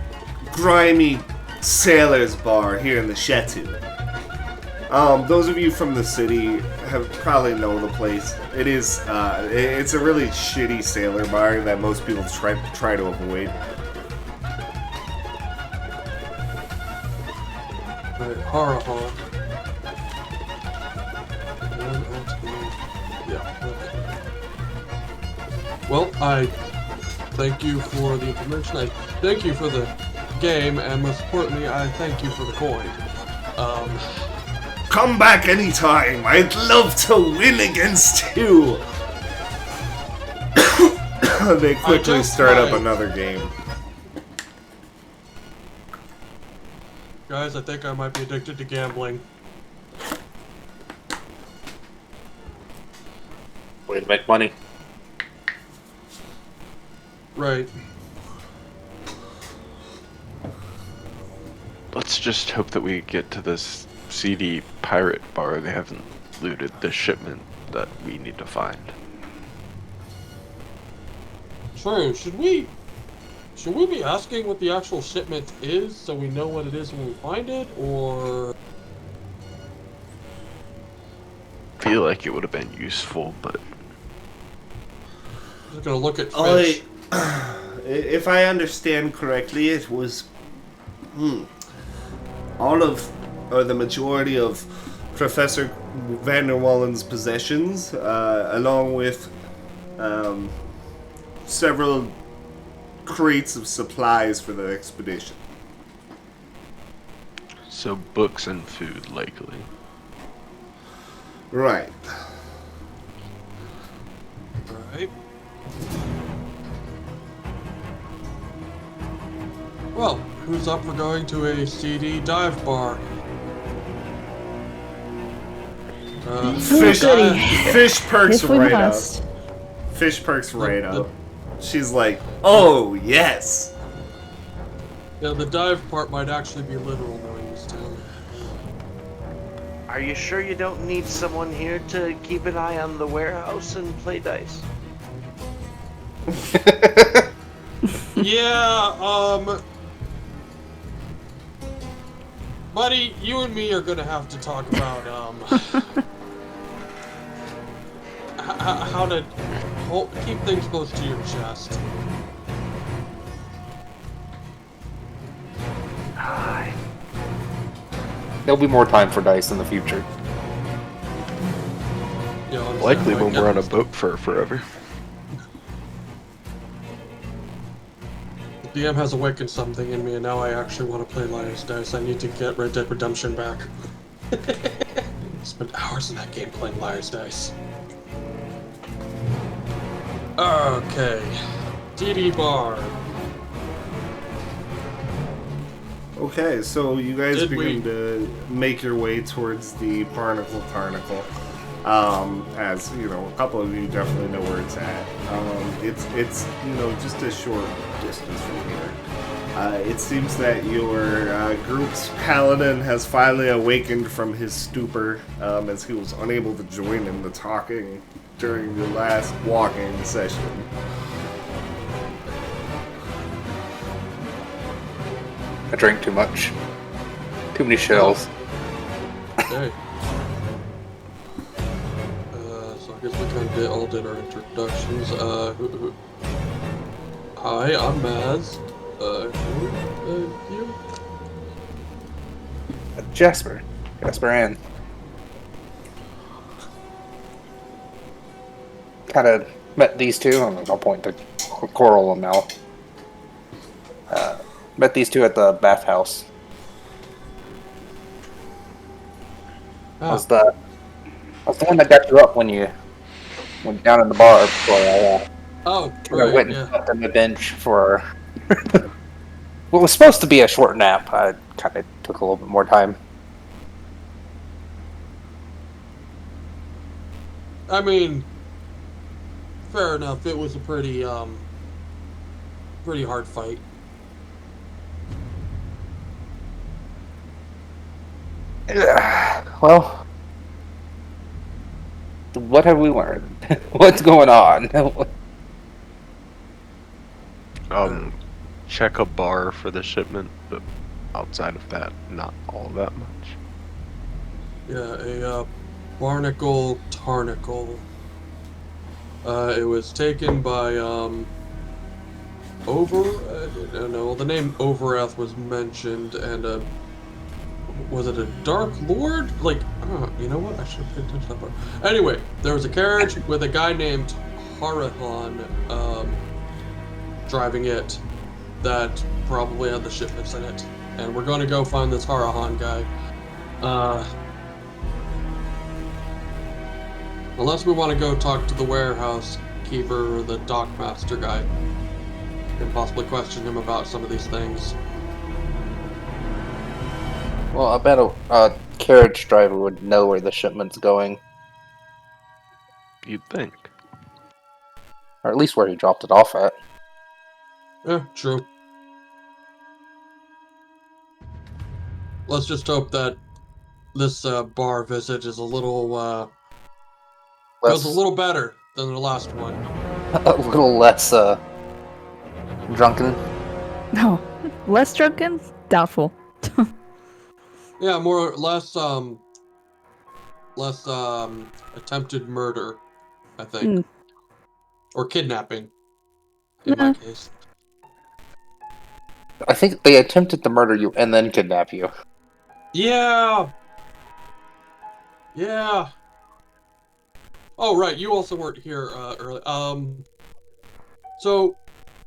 grimy sailor's bar here in the Chateau. Those of you from the city have probably know the place. It is, it's a really shitty sailor bar that most people try to avoid. Right, horror. Yeah, okay. Well, I thank you for the information. I thank you for the game, and most importantly, I thank you for the coin. Come back anytime. I'd love to win against you. They quickly start up another game. Guys, I think I might be addicted to gambling. Way to make money. Right. Let's just hope that we get to this seedy pirate bar. They haven't looted the shipment that we need to find. True. Should we be asking what the actual shipment is so we know what it is when we find it, or... I feel like it would have been useful, but... I'm just gonna look at fish. If I understand correctly, it was all of, or the majority of Professor Van der Wallen's possessions, along with several crates of supplies for the expedition. So books and food, likely. Right. Right. Well, who's up for going to a CD dive bar? Fish perks If we right up. must. Fish perks right up. She's like, oh, yes. Yeah, the dive part might actually be literal knowing this town. Are you sure you don't need someone here to keep an eye on the warehouse and play dice? Yeah, buddy, you and me are gonna have to talk about, how to keep things close to your chest. There'll be more time for dice in the future. Yeah, honestly, Likely like, when we're on a boat for forever. The DM has awakened something in me, and now I actually want to play Liar's Dice. I need to get Red Dead Redemption back. Spent hours in that game playing Liar's Dice. Okay. DD Bar. Okay, so you guys Did begin we? to make your way towards the Barnacle Tarnacle. As you know, a couple of you definitely know where it's at. It's just a short distance from here. It seems that your group's paladin has finally awakened from his stupor, as he was unable to join in the talking during the last walking session. I drank too much. Too many shells. Okay. So I guess we kind of all did our introductions. Hi, I'm Maz. You? Jasper. Jasper Ann. Kind of met these two. I'll point to Coral and Mel. Met these two at the bathhouse. I was the one that got you up when you went down in the bar before I Oh, kind of right, went and yeah. slept on the bench for what was supposed to be a short nap. I kind of took a little bit more time. I mean, fair enough. It was a pretty hard fight. Well, what have we learned? What's going on? Check a bar for the shipment, but outside of that, not all that much. Yeah, a barnacle tarnacle. It was taken by no, the name Overath was mentioned, and was it a Dark Lord? Like, you know what? I should have paid attention to that part. Anyway, there was a carriage with a guy named Harahan driving it that probably had the shipments in it. And we're going to go find this Harahan guy. Unless we want to go talk to the warehouse keeper or the dockmaster guy. And possibly question him about some of these things. Well, I bet a carriage driver would know where the shipment's going, You'd think. or at least where he dropped it off at. Yeah, true. Let's just hope that this bar visit is a little goes a little better than the last one. A little less drunken. No, less drunken? Doubtful. Yeah, more or less attempted murder, I think. Or kidnapping, in my case. I think they attempted to murder you and then kidnap you. Yeah! Yeah! Oh, right, you also weren't here early. So,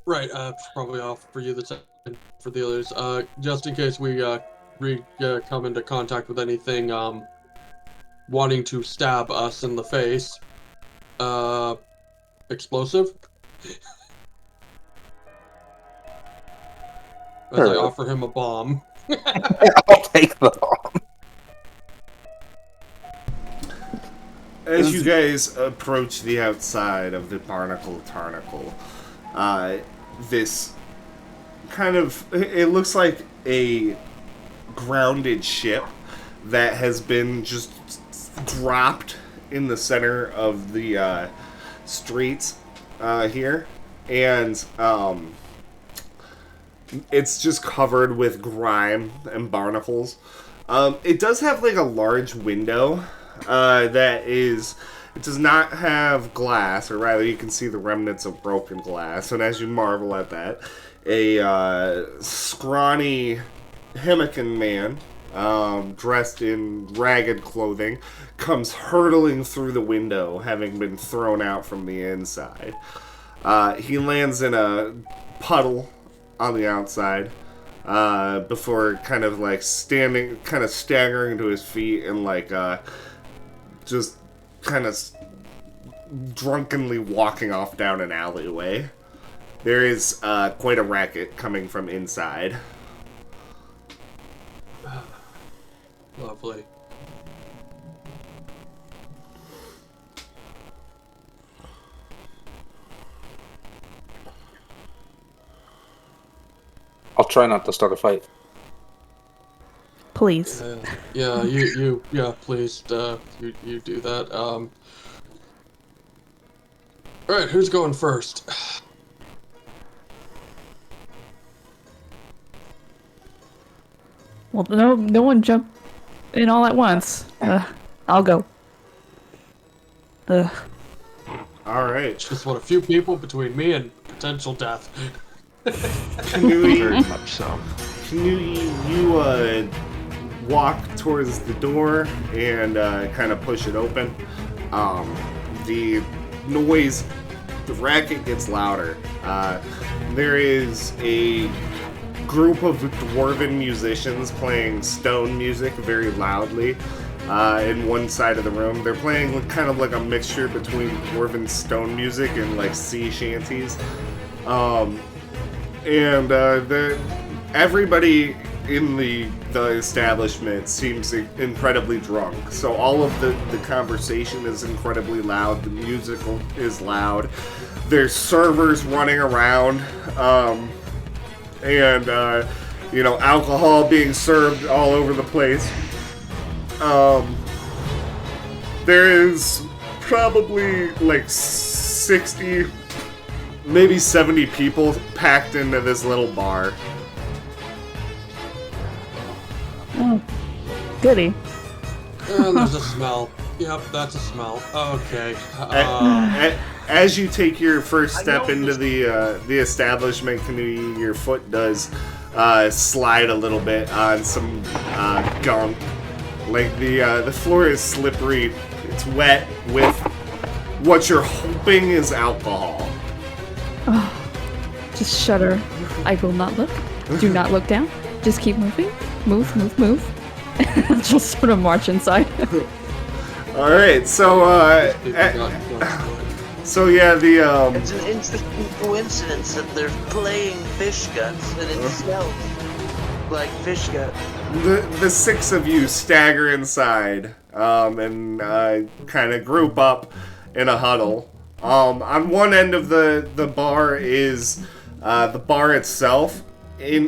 right, probably off for you, for the others. Just in case we come into contact with anything wanting to stab us in the face. Explosive? As I Sure. offer him a bomb. I'll take them. As you guys approach the outside of the Barnacle Tarnacle, this kind of, it looks like a grounded ship that has been just dropped in the center of the streets here, and it's just covered with grime and barnacles. It does have like a large window that is, it does not have glass, or rather you can see the remnants of broken glass, and as you marvel at that, a scrawny Himmican man, dressed in ragged clothing, comes hurtling through the window, having been thrown out from the inside. He lands in a puddle on the outside, before kind of like staggering to his feet and like just kind of drunkenly walking off down an alleyway. There is quite a racket coming from inside. Lovely. I'll try not to start a fight. Please. Yeah, please, you do that. Alright, who's going first? Well, no one jump in all at once. I'll go. All right. Just want a few people between me and potential death. Kanui, Very much so. you walk towards the door and kind of push it open. The noise, the racket gets louder. There is a group of dwarven musicians playing stone music very loudly in one side of the room. They're playing kind of like a mixture between dwarven stone music and like sea shanties. Everybody in the establishment seems incredibly drunk. So all of the conversation is incredibly loud. The music is loud. There's servers running around, alcohol being served all over the place. There is probably like 60, maybe 70 people packed into this little bar. Oh, goody. And there's a smell. Yep, that's a smell. Okay. As you take your first step into the establishment, Kanui, your foot does slide a little bit on some gunk. Like the floor is slippery. It's wet with what you're hoping is alcohol. Just shudder. I will not look. Do not look down. Just keep moving. Move. Just sort of march inside. All right, so It's an interesting coincidence that they're playing fish guts and it smells like fish guts. the six of you stagger inside and kind of group up in a huddle. On one end of the bar is the bar itself.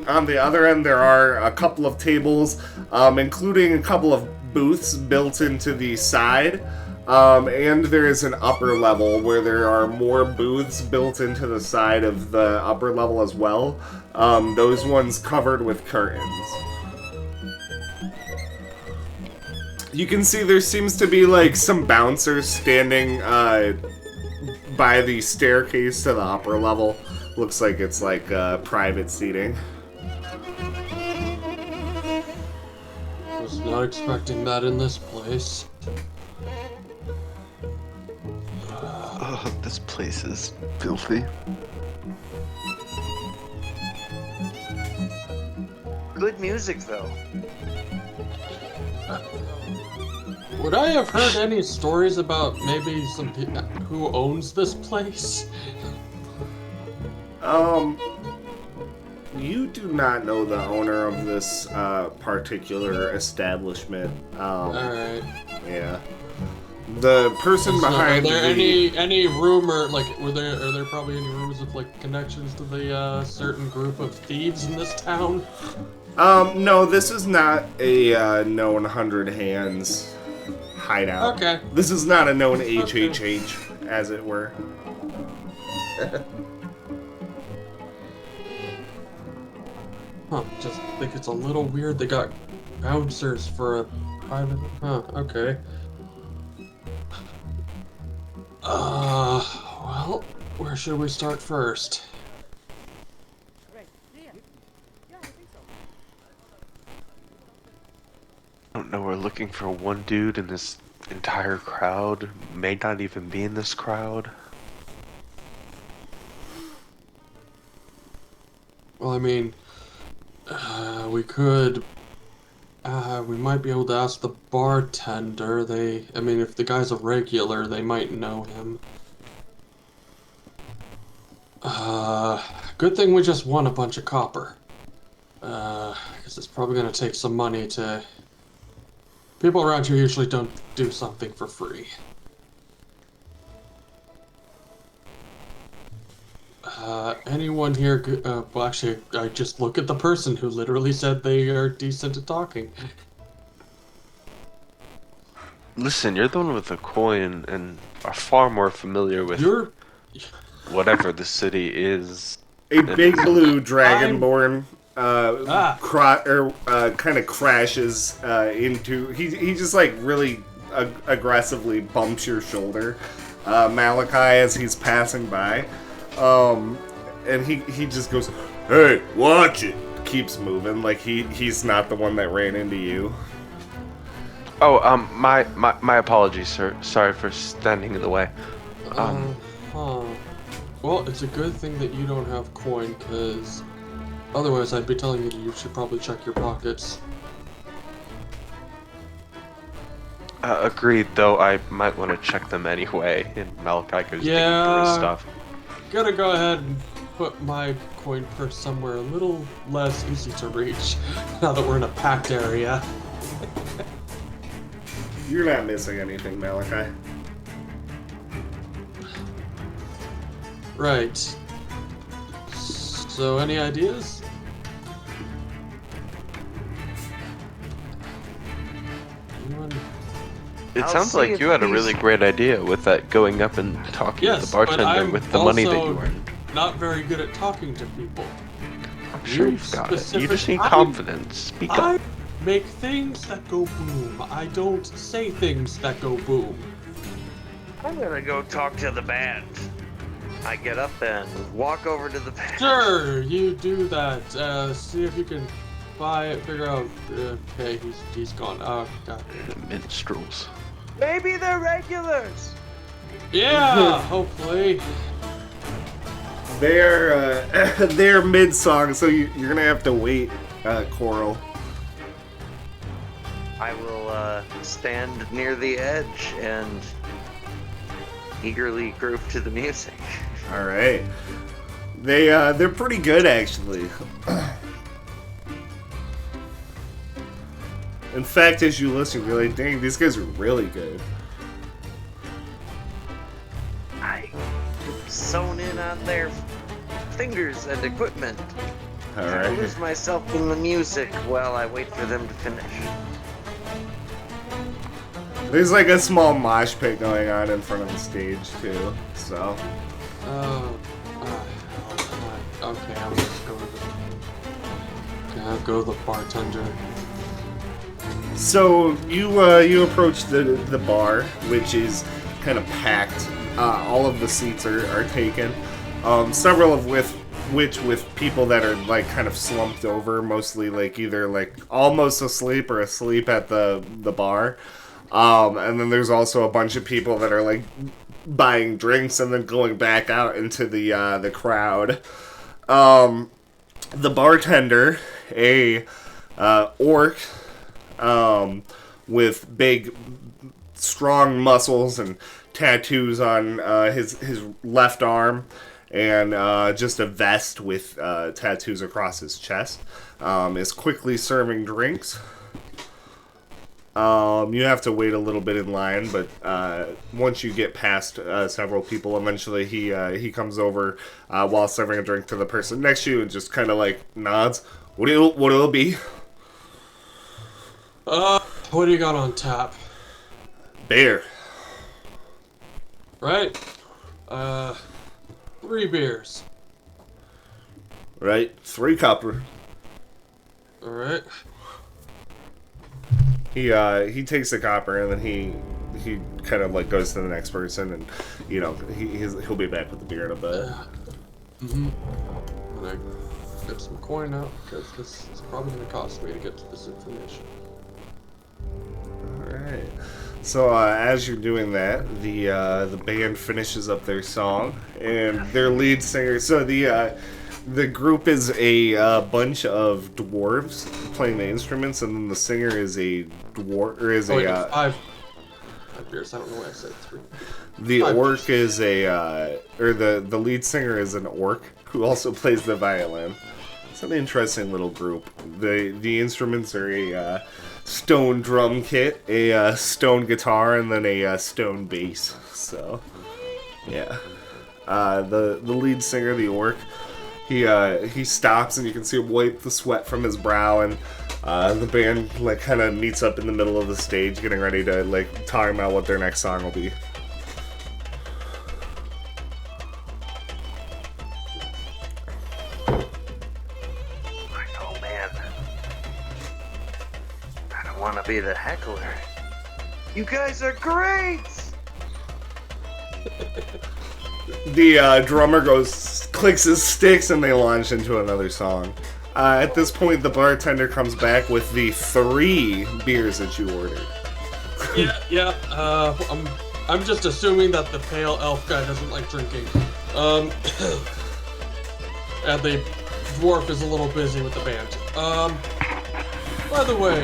On the other end, there are a couple of tables, including a couple of booths built into the side. And there is an upper level where there are more booths built into the side of the upper level as well. Those ones covered with curtains. You can see there seems to be like some bouncers standing by the staircase to the upper level. Looks like it's like private seating. Was not expecting that in this place. Oh, this place is filthy. Good music, though. Would I have heard any stories about maybe some who owns this place? You do not know the owner of this particular establishment. Alright. Yeah. The person So behind are there the... any rumor, like, are there probably any rumors of, like, connections to the, certain group of thieves in this town? No, this is not a known 100 Hands hideout. Okay. This is not a known Okay. HHH, as it were. Huh, just think it's a little weird they got bouncers for a private... Huh, okay. Well, where should we start first? I don't know, we're looking for one dude in this entire crowd. May not even be in this crowd. Well, I mean, we could... we might be able to ask the bartender. I mean, if the guy's a regular, they might know him. Good thing we just won a bunch of copper. Because it's probably gonna take some money to People around here usually don't do something for free. Anyone here? Well, actually, I just look at the person who literally said they are decent at talking. Listen, you're the one with the coin and are far more familiar with You're. whatever the city is. A big blue dragonborn kind of crashes into. He just like really aggressively bumps your shoulder, Malachi, as he's passing by, and he just goes, "Hey, watch it!" Keeps moving like he's not the one that ran into you. Oh, my apologies, sir. Sorry for standing in the way. Well, it's a good thing that you don't have coin, because otherwise I'd be telling you that you should probably check your pockets. Agreed, though I might want to check them anyway. And Malachi goes digging through his stuff. Gotta go ahead and put my coin purse somewhere a little less easy to reach, now that we're in a packed area. You're not missing anything, Malachi. Right. So, any ideas? Anyone? It I'll sounds see like if you had a these- really great idea with that going up and talking Yes, to the bartender but I'm with the money that also you earned. not very good at talking to people. I'm sure you you've got it. You just specific- need I- confidence. Speak I up. make things that go boom. I don't say things that go boom. I'm gonna go talk to the band. I get up and walk over to the band. Sure, you do that. See if you can buy it. Figure out. Okay, he's gone. Oh god. The minstrels. Maybe they're regulars. Yeah, hopefully. They're mid song, so you're gonna have to wait, Coral. I will stand near the edge and eagerly groove to the music. All right, they're pretty good actually. In fact, as you listen, you're like, dang, these guys are really good. I sewn in on their fingers and equipment. All I right. lose myself in the music while I wait for them to finish. There's like a small mosh pit going on in front of the stage too. So Okay, I'm gonna go to the bartender. So you approach the bar, which is kind of packed. All of the seats are taken. Several of which with people that are like kind of slumped over, mostly like either like almost asleep or asleep at the bar. And then there's also a bunch of people that are like buying drinks and then going back out into the crowd. The bartender, a orc, with big, strong muscles and tattoos on his left arm, and just a vest with tattoos across his chest, is quickly serving drinks. You have to wait a little bit in line, but once you get past several people, eventually he comes over while serving a drink to the person next to you and just kind of like nods. What'll it be? What do you got on tap? Beer. Right? 3 beers. Right? 3 copper. Alright. He takes the copper and then he kind of like goes to the next person, and you know he'll be back with the beer in a bit. And I get some coin out, because this is probably going to cost me to get to this information. Alright. So as you're doing that, the band finishes up their song, and their lead singer. So the group is a bunch of dwarves playing the instruments, and then the singer is a dwarf, or is five beers. I don't know why I said 3. the 5 orc is the lead singer is an orc who also plays the violin. It's an interesting little group. The instruments are a stone drum kit, a stone guitar, and then a stone bass. So, yeah. The lead singer, the orc, he stops and you can see him wipe the sweat from his brow, and the band like kind of meets up in the middle of the stage, getting ready to like talk about what their next song will be. Oh man, I don't want to be the heckler. You guys are great. The drummer clicks his sticks, and they launch into another song. At this point, the bartender comes back with the 3 beers that you ordered. Yeah. I'm just assuming that the pale elf guy doesn't like drinking. And the dwarf is a little busy with the band. By the way,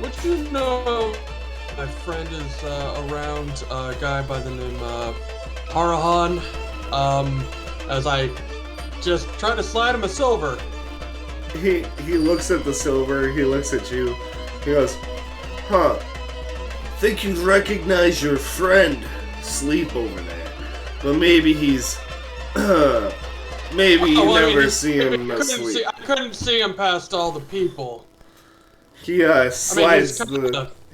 would you know my friend is around a guy by the name of Harahan? As I just try to slide him a silver. He looks at the silver, he looks at you, he goes, huh, think you'd recognize your friend asleep over there, but maybe he's, maybe you never see him asleep. I couldn't see him past all the people. He slides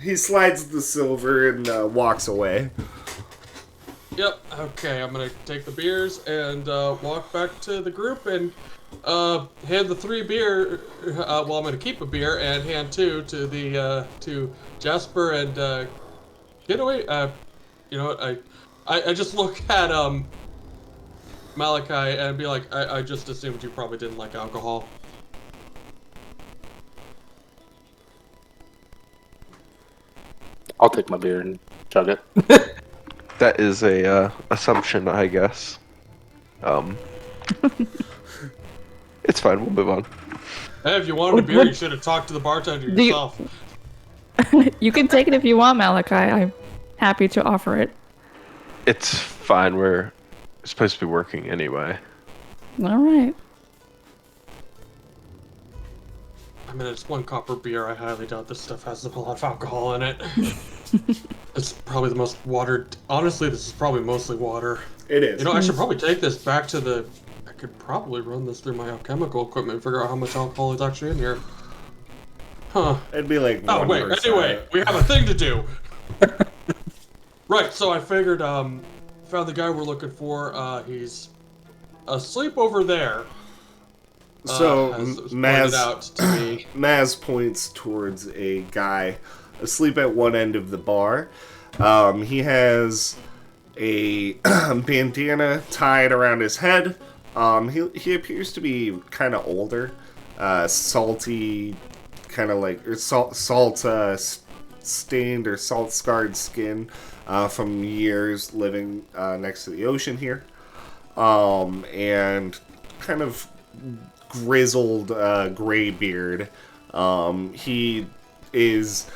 he slides the silver and walks away. Yep, okay, I'm gonna take the beers and walk back to the group and hand the 3 beer, well, I'm gonna keep a beer and hand 2 to the, to Jasper and, get away, you know what, I just look at, Malachi and be like, I just assumed you probably didn't like alcohol. I'll take my beer and chug it. That is a assumption, I guess. It's fine. We'll move on. Hey, if you wanted a beer, you should have talked to the bartender yourself. You can take it if you want, Malachi. I'm happy to offer it. It's fine. We're supposed to be working anyway. All right. I mean, it's 1 copper beer. I highly doubt this stuff has a lot of alcohol in it. It's probably the most watered. Honestly, this is probably mostly water. It is. You know, I should probably take this back to the. I could probably run this through my alchemical equipment and figure out how much alcohol is actually in here. Huh. It'd be like. Oh wait. 1%. Anyway, we have a thing to do. Right. So I figured. Found the guy we're looking for. He's asleep over there. So Maz out to me. Maz points towards a guy asleep at one end of the bar. He has a bandana tied around his head. He appears to be kind of older, salty, kind of like salt stained or salt scarred skin from years living next to the ocean here, and kind of grizzled gray beard. He is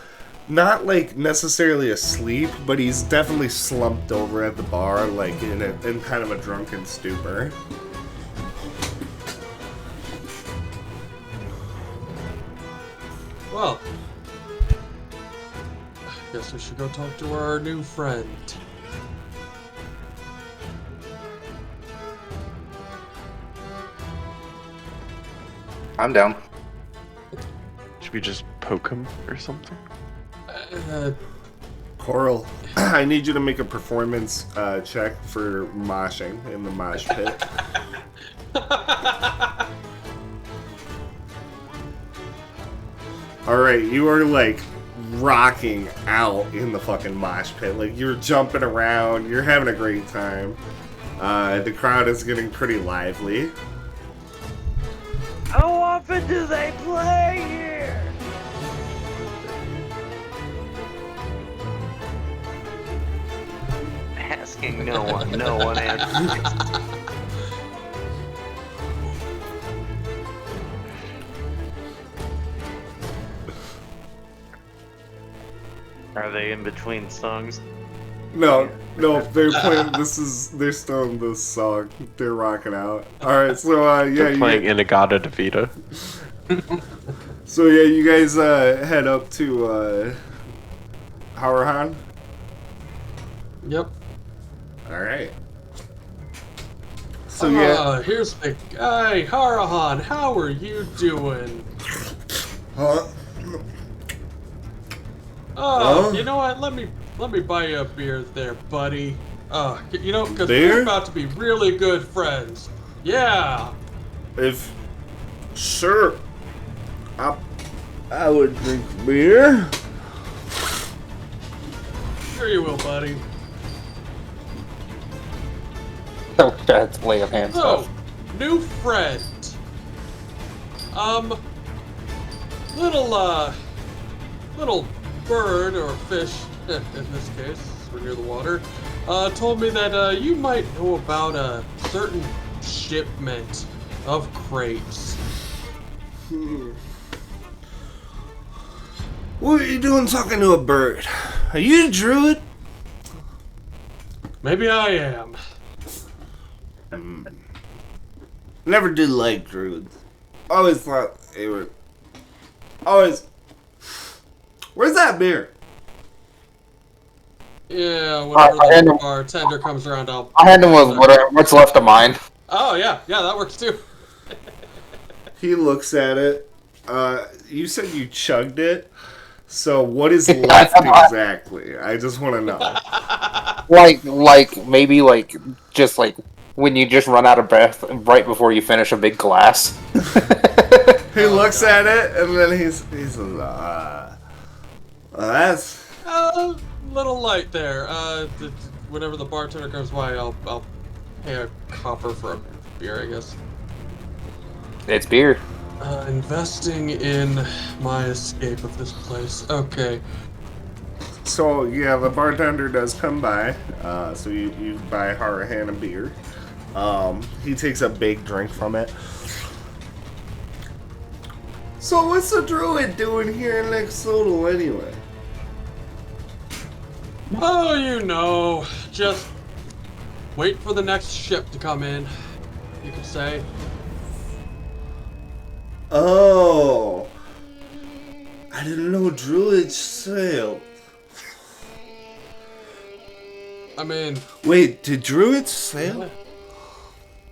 not like necessarily asleep, but he's definitely slumped over at the bar, like in kind of a drunken stupor. Well, I guess we should go talk to our new friend. I'm down. Should we just poke him or something? Coral, I need you to make a performance check for moshing in the mosh pit. Alright, you are like rocking out in the fucking mosh pit. Like you're jumping around, you're having a great time. The crowd is getting pretty lively. How often do they play here? Asking no one answers. Are they in between songs? No, they're playing. They're still in this song. They're rocking out. All right, so yeah, They're playing Inagata Devita. So yeah, you guys head up to Harahan. Yep. All right. So yeah. Here's the guy, Harahan. How are you doing? Huh? Oh, Huh? you know what? Let me buy you a beer there, buddy. You know, because Beer? we're about to be really good friends. Yeah. If sure, I would drink beer. Sure you will, buddy. Oh, that's lay of hand So, stuff. new friend. Little bird or fish, in this case, we're near the water, told me that you might know about a certain shipment of crates. What are you doing talking to a bird? Are you a druid? Maybe I am. Never did like druids. Always thought they were. Always. Where's that beer? Yeah, whenever I the know. bartender comes around, I'll... I had him with what's left of mine. Oh, yeah, that works too. He looks at it. You said you chugged it. So what is left exactly? I just want to know. Maybe just when you just run out of breath right before you finish a big glass. He looks at it and then he says, that's. Little light there. Whenever the bartender comes by, I'll pay a copper for a beer, I guess. It's beer. Investing in my escape of this place. Okay. So yeah, the bartender does come by. So you buy Harahan a beer. He takes a big drink from it. So what's the druid doing here in Lexodal anyway? Oh, you know, just wait for the next ship to come in, you could say. Oh, I didn't know druids sailed. I mean... Wait, did druids sail?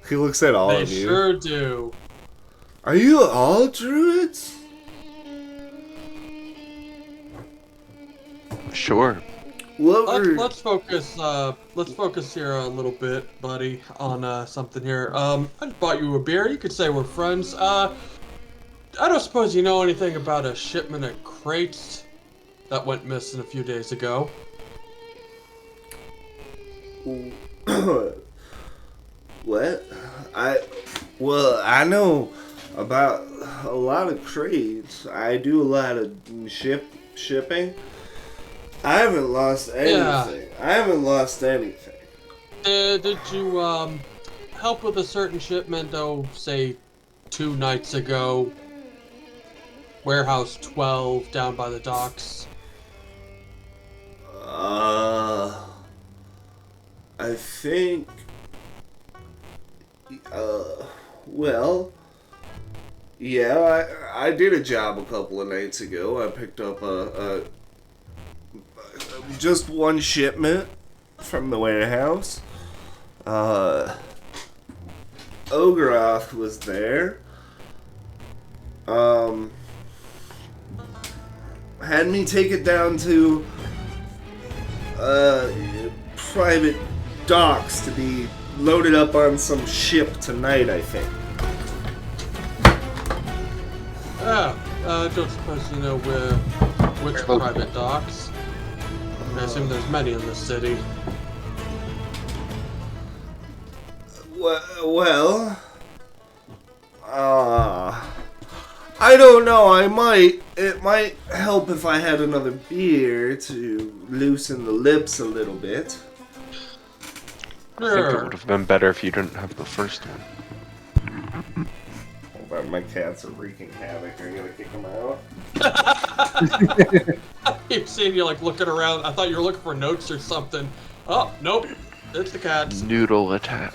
He looks at all they of you. sure do. Are you all druids? Sure. Let's focus here a little bit, buddy, on something here. I just bought you a beer. You could say we're friends. I don't suppose you know anything about a shipment of crates that went missing a few days ago. What? I know about a lot of crates. I do a lot of shipping. I haven't lost anything. Yeah. I haven't lost anything. Did you help with a certain shipment, say 2 nights ago? Warehouse 12 down by the docks. I think. Well. Yeah, I did a job a couple of nights ago. I picked up just one shipment from the warehouse. Ogroth was there. Had me take it down to private docks to be loaded up on some ship tonight, I think. I don't suppose you know which private docks. I assume there's many in the city. Well, I don't know. It might help if I had another beer to loosen the lips a little bit. I think it would have been better if you didn't have the first one. Hold on, my cats are wreaking havoc. I gotta kick them out. I keep seeing you looking around. I thought you were looking for notes or something. Oh, nope. It's the cats. Noodle attack.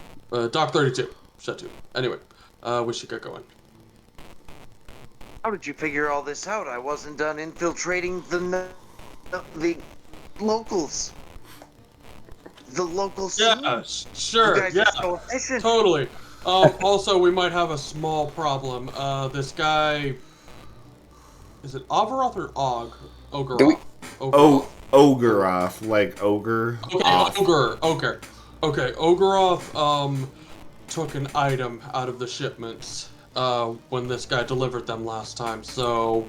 Dock 32. Shut 2. Anyway, we should get going. How did you figure all this out? I wasn't done infiltrating the locals. The local scene. Yeah, sure. You guys Yeah, are so efficient. totally. Also, we might have a small problem. This guy... Is it Overoth or Og? Ogeroth. Ogeroth, like ogre. Okay, Ogre. Okay, Ogeroth, took an item out of the shipments, when this guy delivered them last time, so,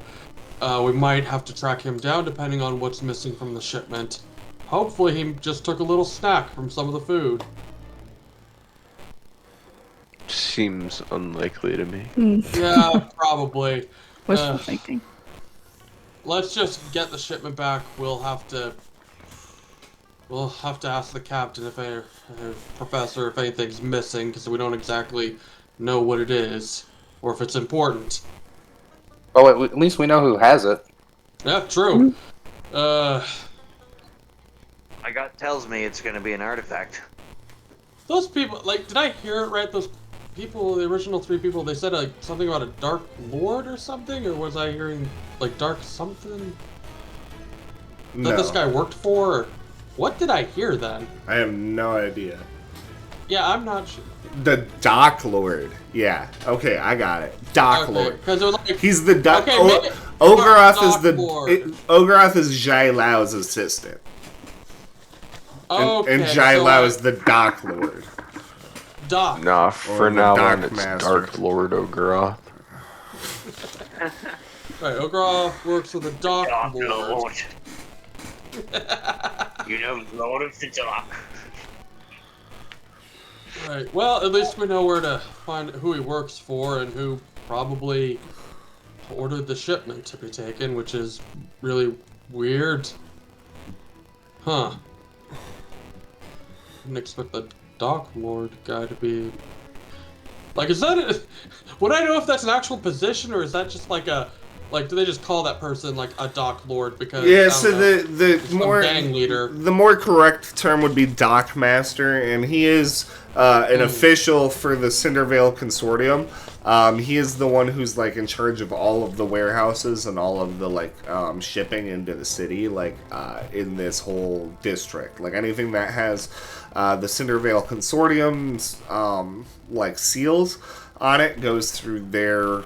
we might have to track him down depending on what's missing from the shipment. Hopefully he just took a little snack from some of the food. Seems unlikely to me. Yeah, probably. Wishful thinking. Let's just get the shipment back. We'll have to ask the captain professor if anything's missing, because we don't exactly know what it is, or if it's important. Oh, at least we know who has it. Yeah, true. My gut tells me it's gonna be an artifact. Those people, like, did I hear it right? Those people, the original 3 people, they said something about a Dark Lord or something? Or was I hearing, like, Dark something? No. That this guy worked for? Or what did I hear then? I have no idea. Yeah, I'm not sure. The Dock Lord. Yeah. Okay, I got it. Dock Lord. Because it was like... He's the Dock... Okay, maybe... Ogeroth is the... Lord. Ogeroth is Jai Lao's assistant. Okay, and Jai so Lao is the Dock Lord. Doc. Nah, Or for the now Dark on it's Master. Dark Lord Ogeroth. Right, Ogeroth works with the Dock Dark Lord. Lord. You know, Lord of the Dark. Right, well, at least we know where to find who he works for and who probably ordered the shipment to be taken, which is really weird. Huh. Didn't expect the Dock Lord guy to be... Like, is that would I know if that's an actual position, or is that just like a... Like, do they just call that person, like, a Dock Lord because... Yeah, so the more... gang leader. The more correct term would be Dock Master, and he is an official for the Cindervale Consortium. He is the one who's, like, in charge of all of the warehouses and all of the, like, shipping into the city, like, in this whole district. Like, anything that has the Cindervale Consortium's, like, seals on it goes through their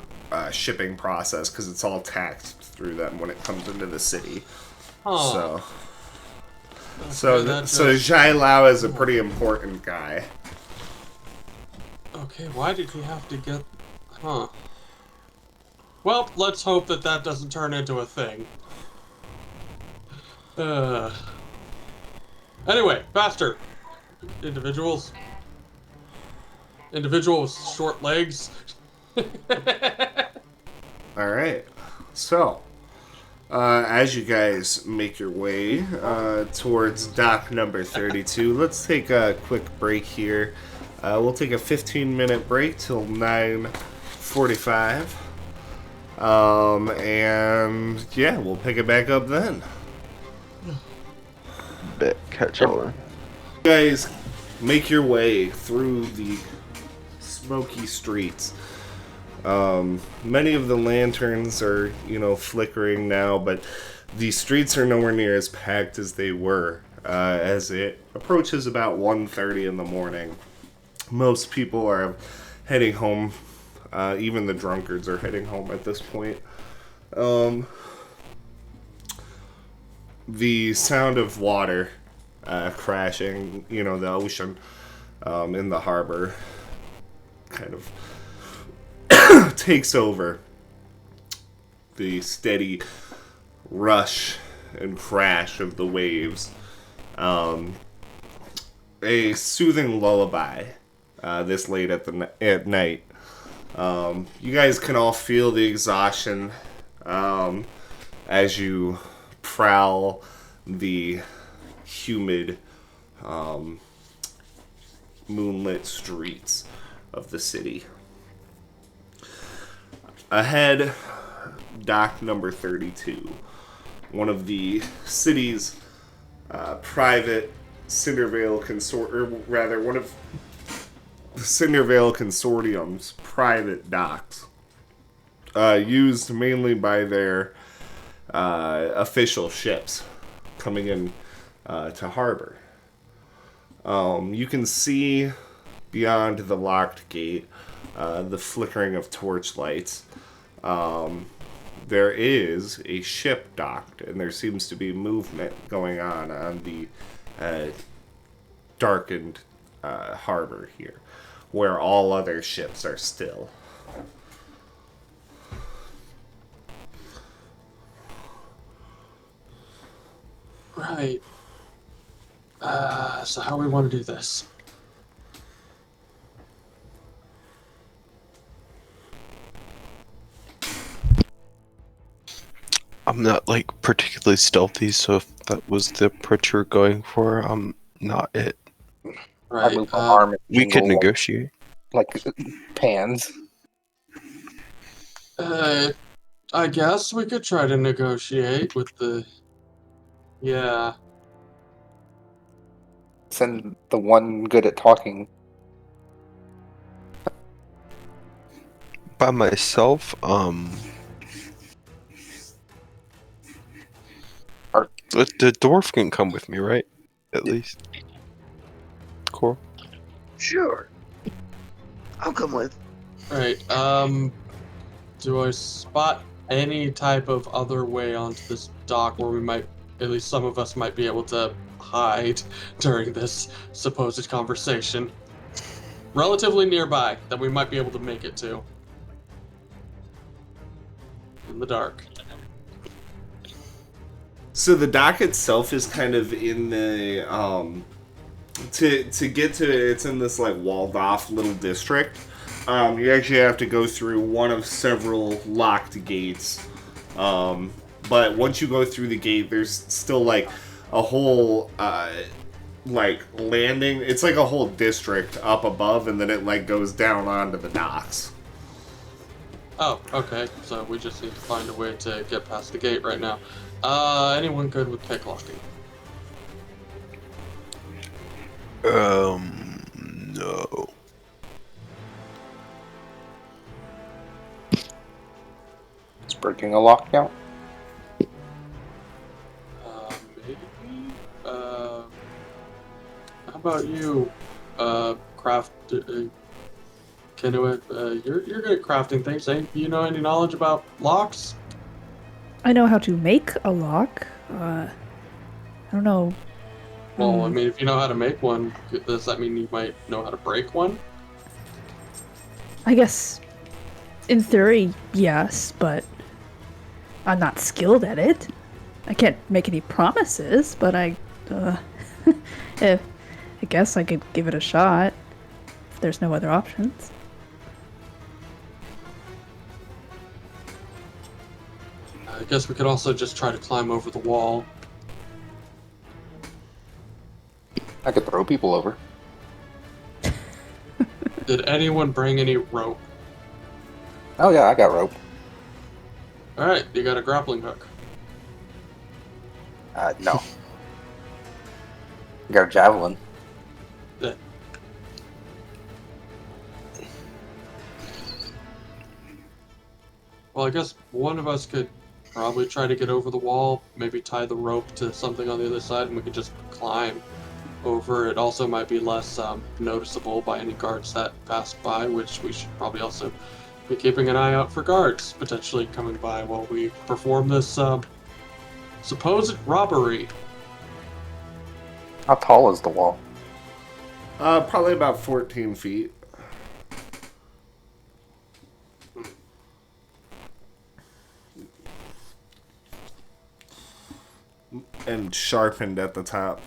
shipping process, because it's all taxed through them when it comes into the city. Huh. So Jai Lao is a pretty important guy. Okay, why did he have to get... Huh. Well, let's hope that that doesn't turn into a thing. Anyway, faster. Individuals. Individual with short legs. Alright. So, as you guys make your way towards dock number 32, let's take a quick break here. We'll take a 15-minute break till 9:45. And yeah, we'll pick it back up then. Bet. Catch y'all. You guys make your way through the smoky streets. Many of the lanterns are, flickering now, but the streets are nowhere near as packed as they were as it approaches about 1:30 in the morning. Most people are heading home. Even the drunkards are heading home at this point. The sound of water crashing, the ocean in the harbor kind of takes over. The steady rush and crash of the waves. A soothing lullaby this late at night. You guys can all feel the exhaustion as you prowl the humid, moonlit streets of the city. Ahead, dock number 32, one of the city's private Cindervale one of Cindervale Consortium's private docks, used mainly by their official ships coming in to harbor. You can see beyond the locked gate the flickering of torchlights. There is a ship docked, and there seems to be movement going on the darkened harbor here, where all other ships are still. Right. So how we want to do this? I'm not like particularly stealthy, so if that was the approach you're going for, I'm not it. I Right. move my arm and We could jingle negotiate. like pans. I guess we could try to negotiate with the. Yeah. Send the one good at talking. By myself, the dwarf can come with me, right? At least. Cool. Sure. I'll come with. Right. Do I spot any type of other way onto this dock where we might, at least some of us might be able to hide during this supposed conversation? Relatively nearby, that we might be able to make it to. In the dark. So the dock itself is kind of in the to get to it, it's in this like walled off little district. You actually have to go through one of several locked gates. But once you go through the gate, there's still like a whole like landing. It's like a whole district up above, and then it like goes down onto the docks. Oh, okay. So we just need to find a way to get past the gate right now. Anyone good with picklocking? No. It's breaking a lock count. Maybe. How about you, craft? Kennewick, you're good at crafting things. Eh? You know any knowledge about locks? I know how to make a lock. I don't know. Well, I mean, if you know how to make one, does that mean you might know how to break one? I guess, in theory, yes, but I'm not skilled at it. I can't make any promises, but I guess I could give it a shot if there's no other options. I guess we could also just try to climb over the wall. I could throw people over. Did anyone bring any rope? Oh yeah, I got rope. Alright, you got a grappling hook. No. I got a javelin. Yeah. Well, I guess one of us could probably try to get over the wall, maybe tie the rope to something on the other side, and we could just climb over. It also might be less noticeable by any guards that pass by, which we should probably also be keeping an eye out for guards potentially coming by while we perform this supposed robbery. How tall is the wall? Probably about 14 feet. And sharpened at the top.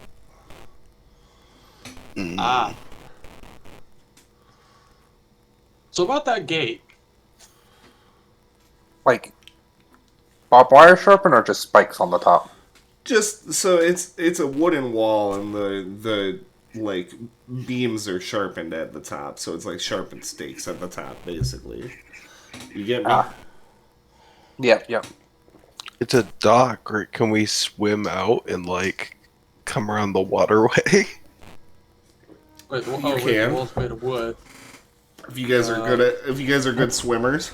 Ah. So about that gate. Like barbed wire sharpened or just spikes on the top? Just so it's a wooden wall, and the like beams are sharpened at the top, so it's like sharpened stakes at the top, basically. You get me? Yep. It's a dock, or can we swim out and like come around the waterway? Wait, the can. wall's made of wood. If you guys are good swimmers.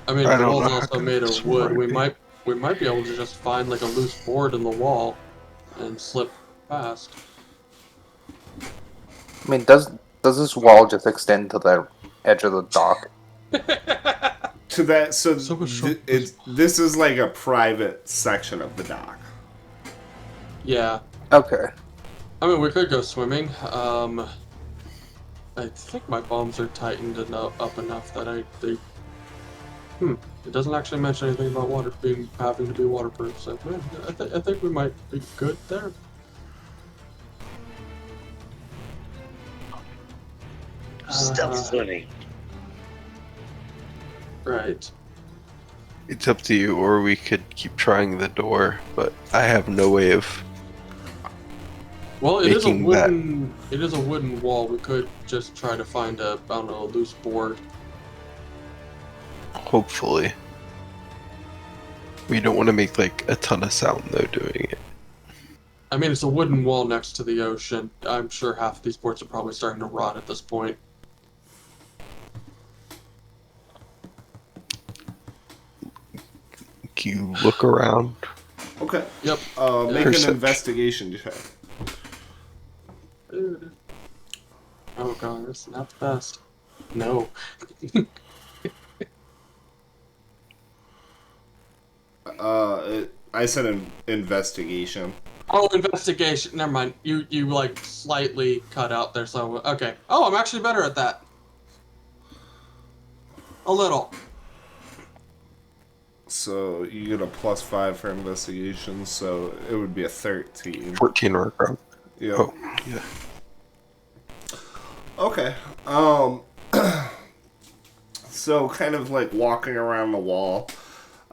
I mean, I the don't wall's know how also good made this of wood. might We be. might be able to just find like a loose board in the wall and slip past. I mean, does this wall just extend to the edge of the dock? To that, so So much short- this is like a private section of the dock. Yeah. Okay. I mean, we could go swimming. I think my bombs are tightened up enough that it doesn't actually mention anything about water having to be waterproof. So man, I think we might be good there. Stealth swimming. Right. It's up to you, or we could keep trying the door, but I have no way of. Well, it is a Making that- wooden. It is a wooden wall. We could just try to find a, I don't know, a loose board. Hopefully. We don't want to make like a ton of sound though doing it. I mean, it's a wooden wall next to the ocean. I'm sure half of these boards are probably starting to rot at this point. Can you look around? Okay. Yep. Make an Perception. investigation check. Oh god, that's not the best. No. I said an investigation. Oh, investigation. Never mind. You like slightly cut out there. So okay. Oh, I'm actually better at that. A little. So you get a +5 for investigation, so it would be a 13. 14 or around. Yeah. Oh, yeah. Okay. So kind of like walking around the wall.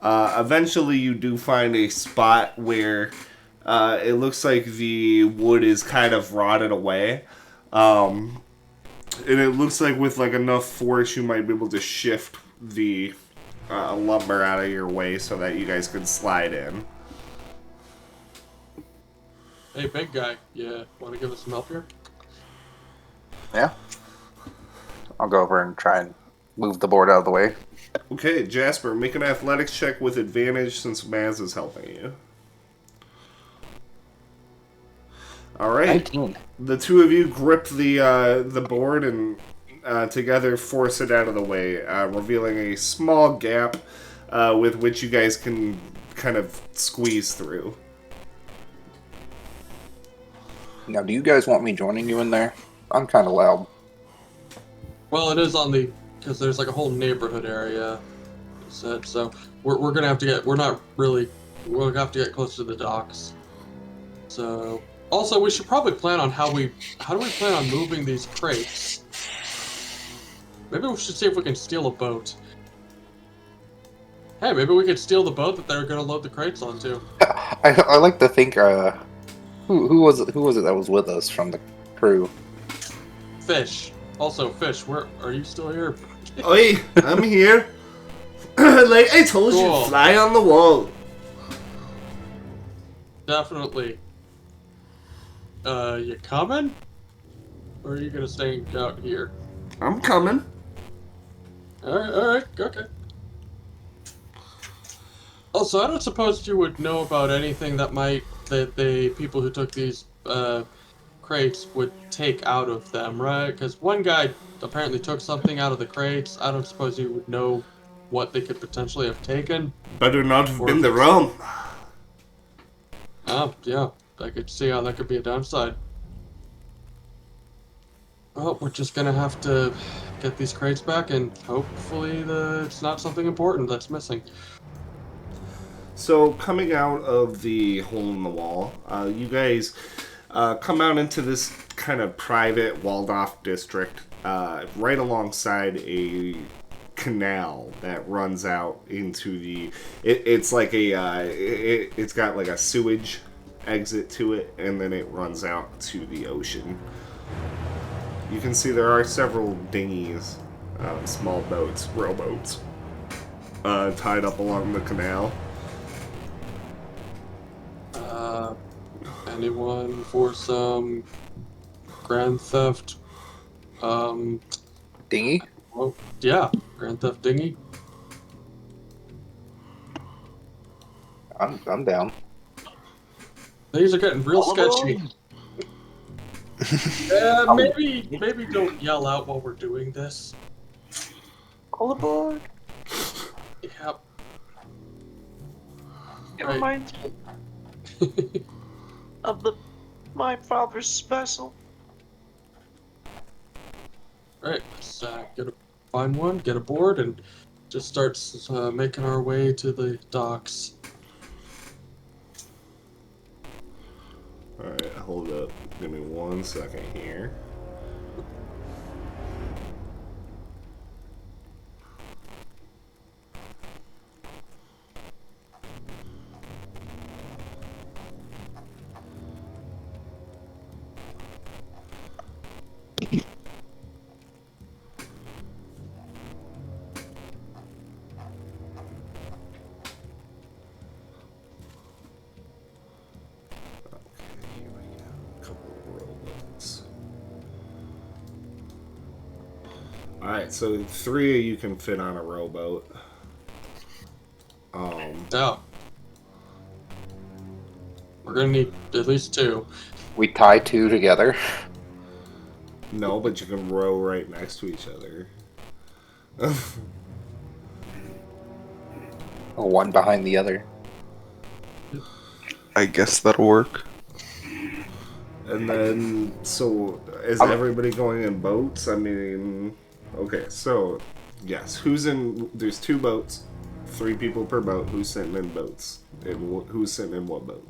Eventually you do find a spot where it looks like the wood is kind of rotted away. And it looks like with like enough force you might be able to shift the lumber out of your way so that you guys can slide in. Hey, big guy. Yeah, want to give us some help here? Yeah. I'll go over and try and move the board out of the way. Okay, Jasper, make an athletics check with advantage since Maz is helping you. Alright. 19. The two of you grip the board and together force it out of the way, revealing a small gap with which you guys can kind of squeeze through. Now, do you guys want me joining you in there? I'm kind of loud. Well, it is on the because there's like a whole neighborhood area. So we're gonna have to get. We're not really. We're gonna have to get close to the docks. So also we should probably plan on how do we plan on moving these crates? Maybe we should see if we can steal a boat. Hey, maybe we could steal the boat that they're gonna load the crates onto. I like to think, who was it that was with us from the crew? Fish. Also, Fish, where are you still here? Oi, I'm here. Like I told Cool. you, fly on the wall. Definitely. You coming? Or are you gonna stay out here? I'm coming. Alright, okay. Also, I don't suppose you would know about anything that the people who took these crates would take out of them, right? Because one guy apparently took something out of the crates. I don't suppose you would know what they could potentially have taken. Better not have Or been if the it's- realm. Oh, yeah. I could see how that could be a downside. Well, we're just gonna have to get these crates back and hopefully it's not something important that's missing. So, coming out of the hole in the wall, you guys come out into this kind of private, walled-off district right alongside a canal that runs out into the... It's like it's got like a sewage exit to it, and then it runs out to the ocean. You can see there are several dinghies, small boats, rowboats, tied up along the canal. Anyone for some Grand Theft. Dingy? Well, yeah, Grand Theft Dinghy. I'm down. Things are getting real sketchy. Maybe don't yell out while we're doing this. All aboard. Yep. It Right. reminds me of my father's vessel. Right, let's find one, get aboard, and just start making our way to the docks. Alright, hold up. Give me 1 second here. Here we go. A couple of rowboats. Alright, so 3 of you can fit on a rowboat. Yeah. We're gonna need at least 2. We tie 2 together. No, but you can row right next to each other. One behind the other. I guess that'll work. And then, so, is everybody going in boats? I mean, okay, so, yes, there's 2 boats, 3 people per boat. Who's sitting in boats? And who's sitting in what boat?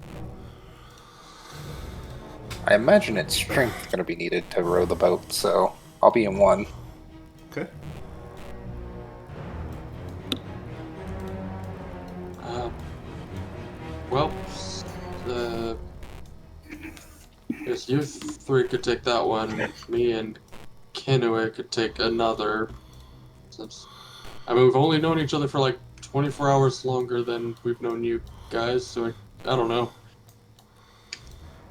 I imagine it's strength going to be needed to row the boat, so I'll be in one. Okay. Well, guess you 3 could take that one, and me and Kenue could take another. Since, I mean, we've only known each other for like 24 hours longer than we've known you guys, so I don't know.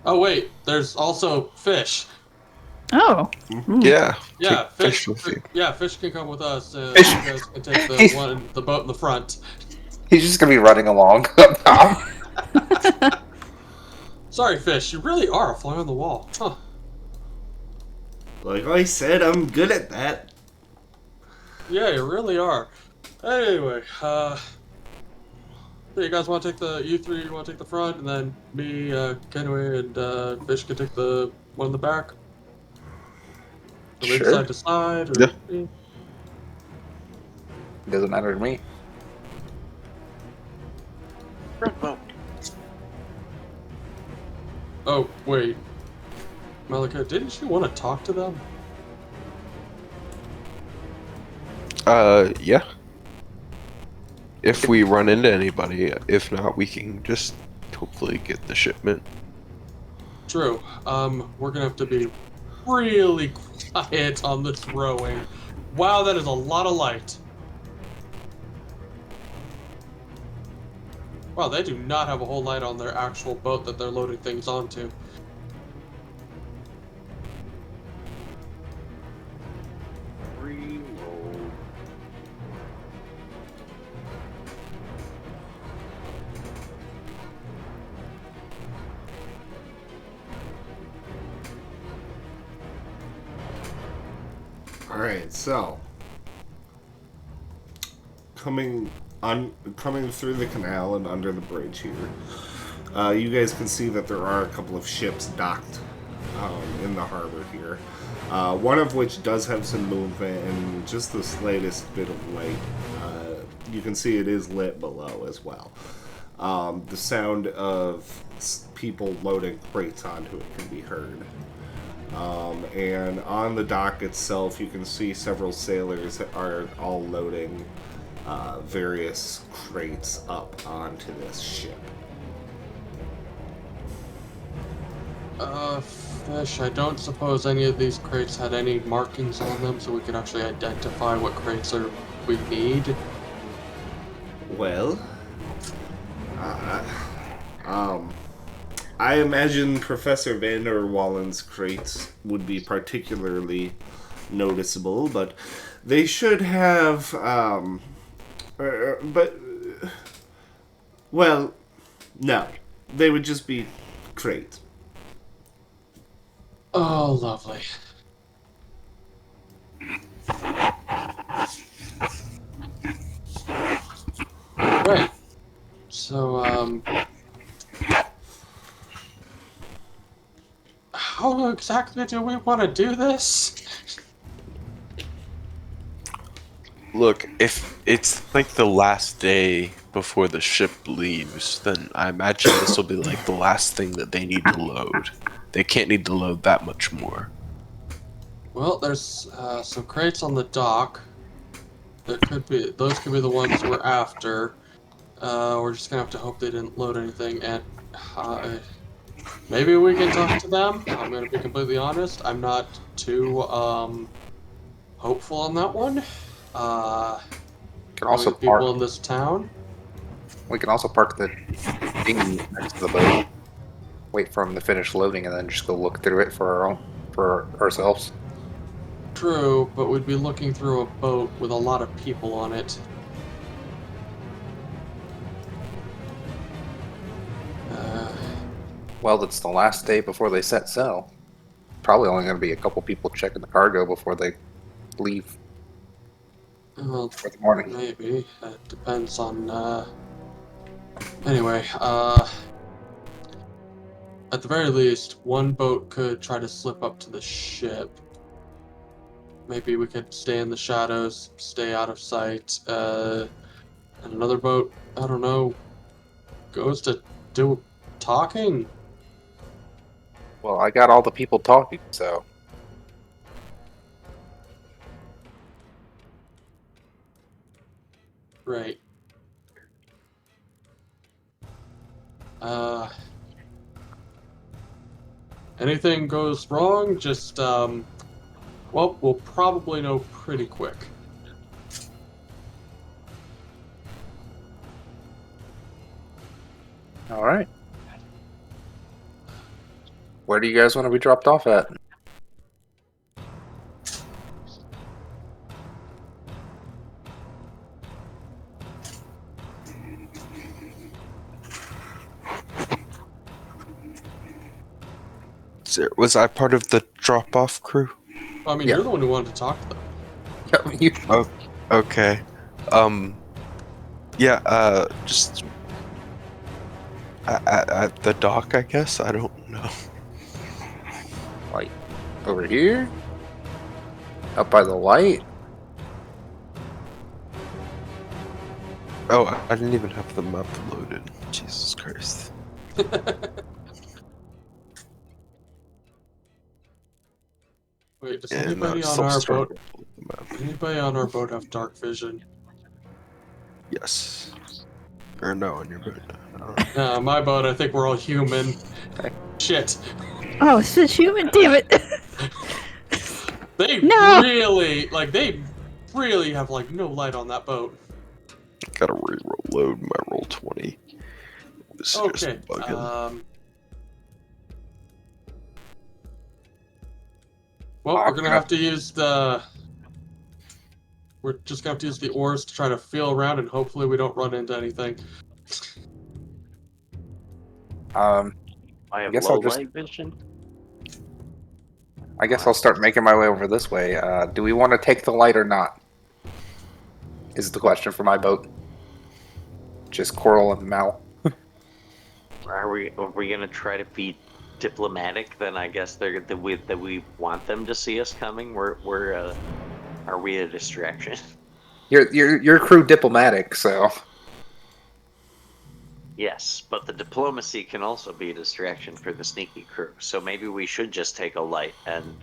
Oh wait, there's also Fish. Oh. Yeah. Yeah, take Fish. with you. Yeah, Fish can come with us. You Fish- guys can take the boat in the front. He's just going to be running along. Sorry, Fish. You really are a fly on the wall, huh? Like I said, I'm good at that. Yeah, you really are. Anyway, so you guys want to take you 3 want to take the front, and then me, Kenway, and Fish can take the one in the back. Maybe Sure. side to side, or Yeah. Doesn't matter to me. Red boat. Oh wait, Malika, didn't you want to talk to them? Yeah. If we run into anybody, if not, we can just hopefully get the shipment. True. We're gonna have to be really quiet on this rowing. Wow, that is a lot of light. Wow, they do not have a whole light on their actual boat that they're loading things onto. Alright, so coming through the canal and under the bridge here, you guys can see that there are a couple of ships docked in the harbor here. One of which does have some movement and just the slightest bit of light. You can see it is lit below as well. The sound of people loading crates onto it can be heard. And on the dock itself, you can see several sailors that are all loading various crates up onto this ship. Fish, I don't suppose any of these crates had any markings on them so we can actually identify what crates we need. I imagine Professor Vander Wallen's crates would be particularly noticeable, but they should have, well, no. They would just be crates. Oh, lovely. Right. So, how exactly do we want to do this? Look, if it's like the last day before the ship leaves, then I imagine this will be like the last thing that they need to load. They can't need to load that much more. Well, there's some crates on the dock. Those could be the ones we're after. We're just gonna have to hope they didn't load anything, and maybe we can talk to them. I'm gonna be completely honest. I'm not too hopeful on that one. Can also people park. in this town. We can also park the dinghy next to the boat. Wait for them to finish loading, and then just go look through it for ourselves. True, but we'd be looking through a boat with a lot of people on it. Well, it's the last day before they set sail. Probably only going to be a couple people checking the cargo before they leave Well, for the morning. maybe. It depends on, Anyway, at the very least, one boat could try to slip up to the ship. Maybe we could stay in the shadows, stay out of sight, and another boat, I don't know, goes to do talking? Well, I got all the people talking, so Right. Anything goes wrong, just, well, we'll probably know pretty quick. all right. Where do you guys want to be dropped off at? Was I part of the drop-off crew? I mean, Yeah. you're the one who wanted to talk to them. You Okay. Yeah, just at the dock, I guess? I don't know. like over here, up by the light. Oh, I didn't even have the map loaded. Jesus Christ. Wait, does Yeah, no, anybody it's on still our struggling boat? with the map. Anybody on our boat have dark vision? Yes. Or no, on your boat. My boat. I think we're all human. Shit. Oh, it's just human, damn it! They No! they really have like no light on that boat. Gotta reload my roll 20. This is Okay. just bugging. Well, we're gonna have to use the. We're just gonna have to use the oars to try to feel around, and hopefully we don't run into anything. I have guess low I'll just- light vision. I guess I'll start making my way over this way. Do we want to take the light or not? Is the question for my boat. Just Coral and Mal. Are we gonna try to be diplomatic? Then I guess that we want them to see us coming. Are we a distraction? Your crew diplomatic, so Yes, but the diplomacy can also be a distraction for the sneaky crew. So maybe we should just take a light and.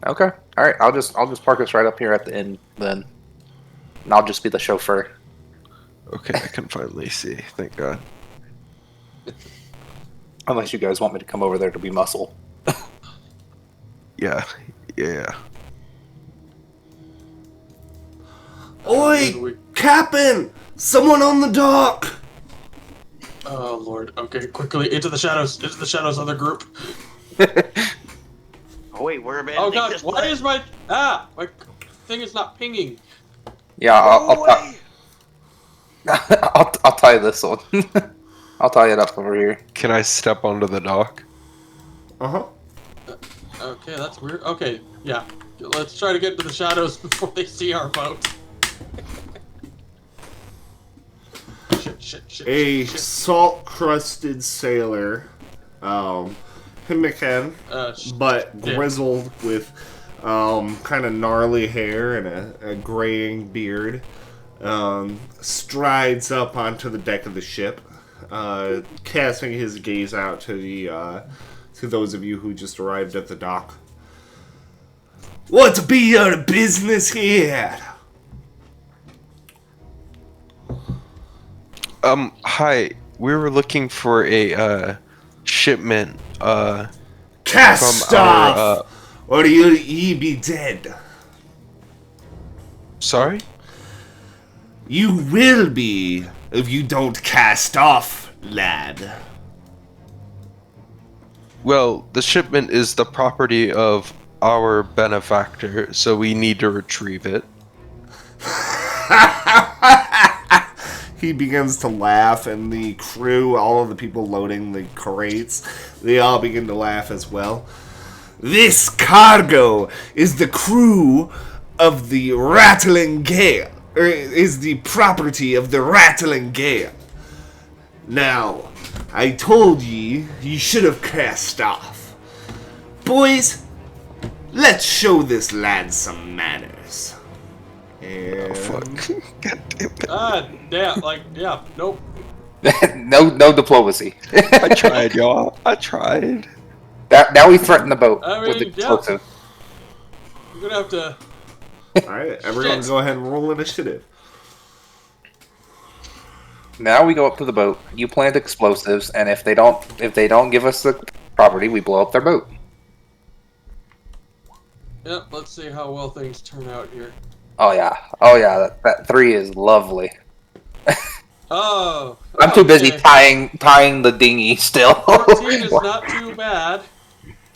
okay. All right, I'll just park us right up here at the inn then, and I'll just be the chauffeur. Okay, I can finally see. Thank God. Unless you guys want me to come over there to be muscle. Yeah. Oi! Captain! Someone on the dock! Oh lord. Okay, quickly into the shadows. Into the shadows, other group. Oh wait, we're Oh abandoning god, this why place. is my thing is not pinging? Yeah, Go away. I'll tie this one. I'll tie it up over here. Can I step onto the dock? Uh-huh. Okay, that's weird. Okay, yeah. Let's try to get into the shadows before they see our boat. Shit. A salt-crusted sailor, him but grizzled with kind of gnarly hair and a graying beard, strides up onto the deck of the ship, casting his gaze out to those of you who just arrived at the dock. What be your business here? Hi. We were looking for a shipment Cast from off, our or ye be dead. sorry? You will be if you don't cast off, lad. Well, the shipment is the property of our benefactor, so we need to retrieve it. He begins to laugh, and the crew, all of the people loading the crates, they all begin to laugh as well. This cargo is the crew of the Rattling Gale, or is the property of the Rattling Gale. Now, I told ye should have cast off. Boys, let's show this lad some manners. And God damn it. Nope. no diplomacy. I tried, y'all. I tried. Now we threaten the boat I with the mean, yeah. explosive. You're gonna have to. alright, everyone go ahead and roll initiative. Now we go up to the boat. You plant explosives, and if they don't give us the property, we blow up their boat. Yep, let's see how well things turn out here. Oh yeah. That 3 is lovely. Oh. I'm too busy okay. tying the dinghy still. 14 is not too bad.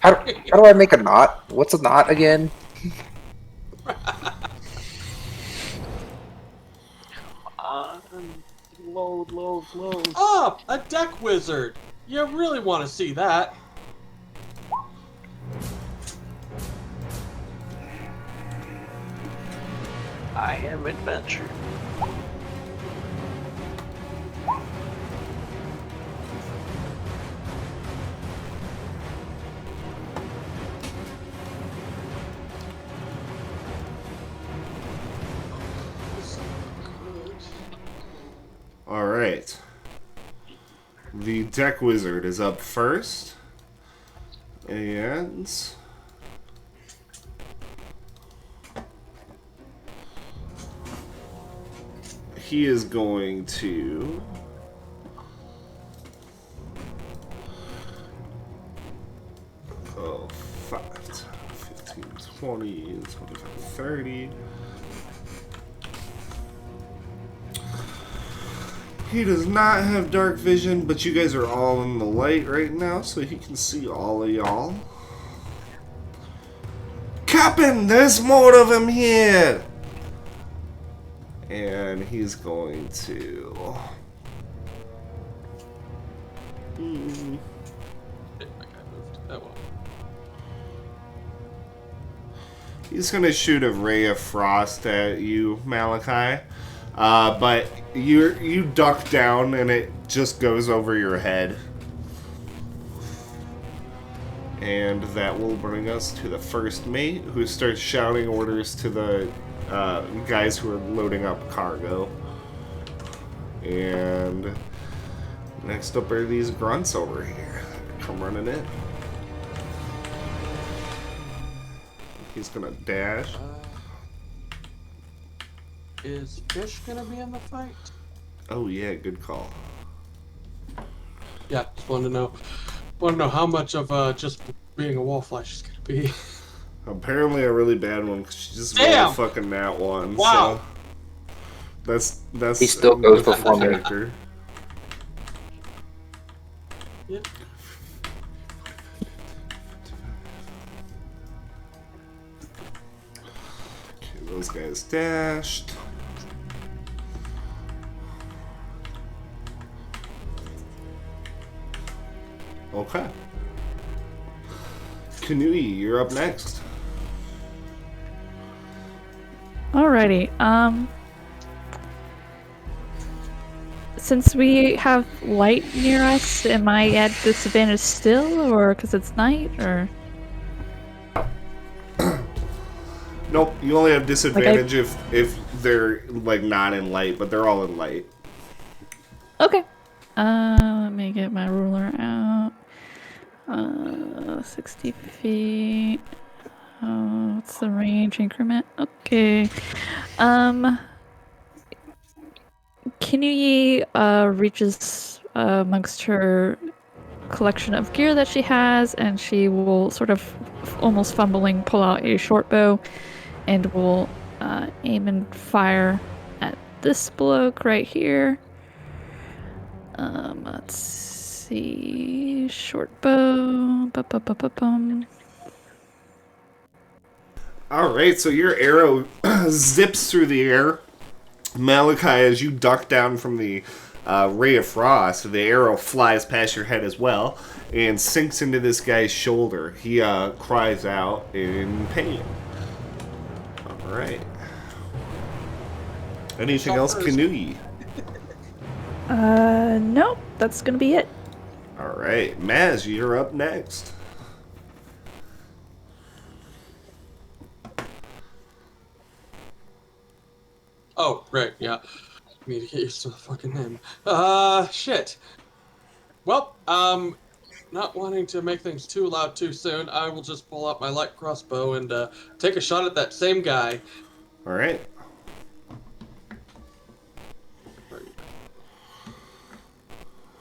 how do I make a knot? What's a knot again? Load. Oh, a deck wizard. You really want to see that? I am adventure. Alright. The deck wizard is up first. And he is going to oh 5, 10, 15, 20, 25, 30. He does not have dark vision, but you guys are all in the light right now, so he can see all of y'all. Captain, there's more of him here! And he's going to... He's going to shoot a ray of frost at you, Malachi. But you duck down and it just goes over your head. And that will bring us to the first mate, who starts shouting orders to the guys who are loading up cargo. And next up are these grunts over here. Come running in. He's gonna dash. Is Fish gonna be in the fight? Oh yeah, good call. Yeah, just wanted to know how much of just being a wallfly she's gonna be. Apparently a really bad one, 'cause she just Damn! rolled a fucking nat one. Wow. So that's He still goes for different 4 character. Yeah. Okay, those guys dashed. Okay. Kanui, you're up next. Alrighty. Since we have light near us, am I at disadvantage still, or because it's night, or? Nope, you only have disadvantage if they're like not in light, but they're all in light. Okay. Let me get my ruler out. 60 feet. What's the range increment? Okay. Kinui reaches amongst her collection of gear that she has, and she will sort of almost fumbling pull out a short bow and will aim and fire at this bloke right here. Let's see. Short bow. Ba-ba-ba-ba-bum. Alright, so your arrow zips through the air. Malachi, as you duck down from the ray of frost, the arrow flies past your head as well and sinks into this guy's shoulder. He cries out in pain. Alright. Anything else, Kanui? Nope. That's gonna be it. Alright, Maz, you're up next. Oh, right, yeah. Need to get used to the fucking name. Shit. Well, not wanting to make things too loud too soon, I will just pull out my light crossbow and take a shot at that same guy. Alright.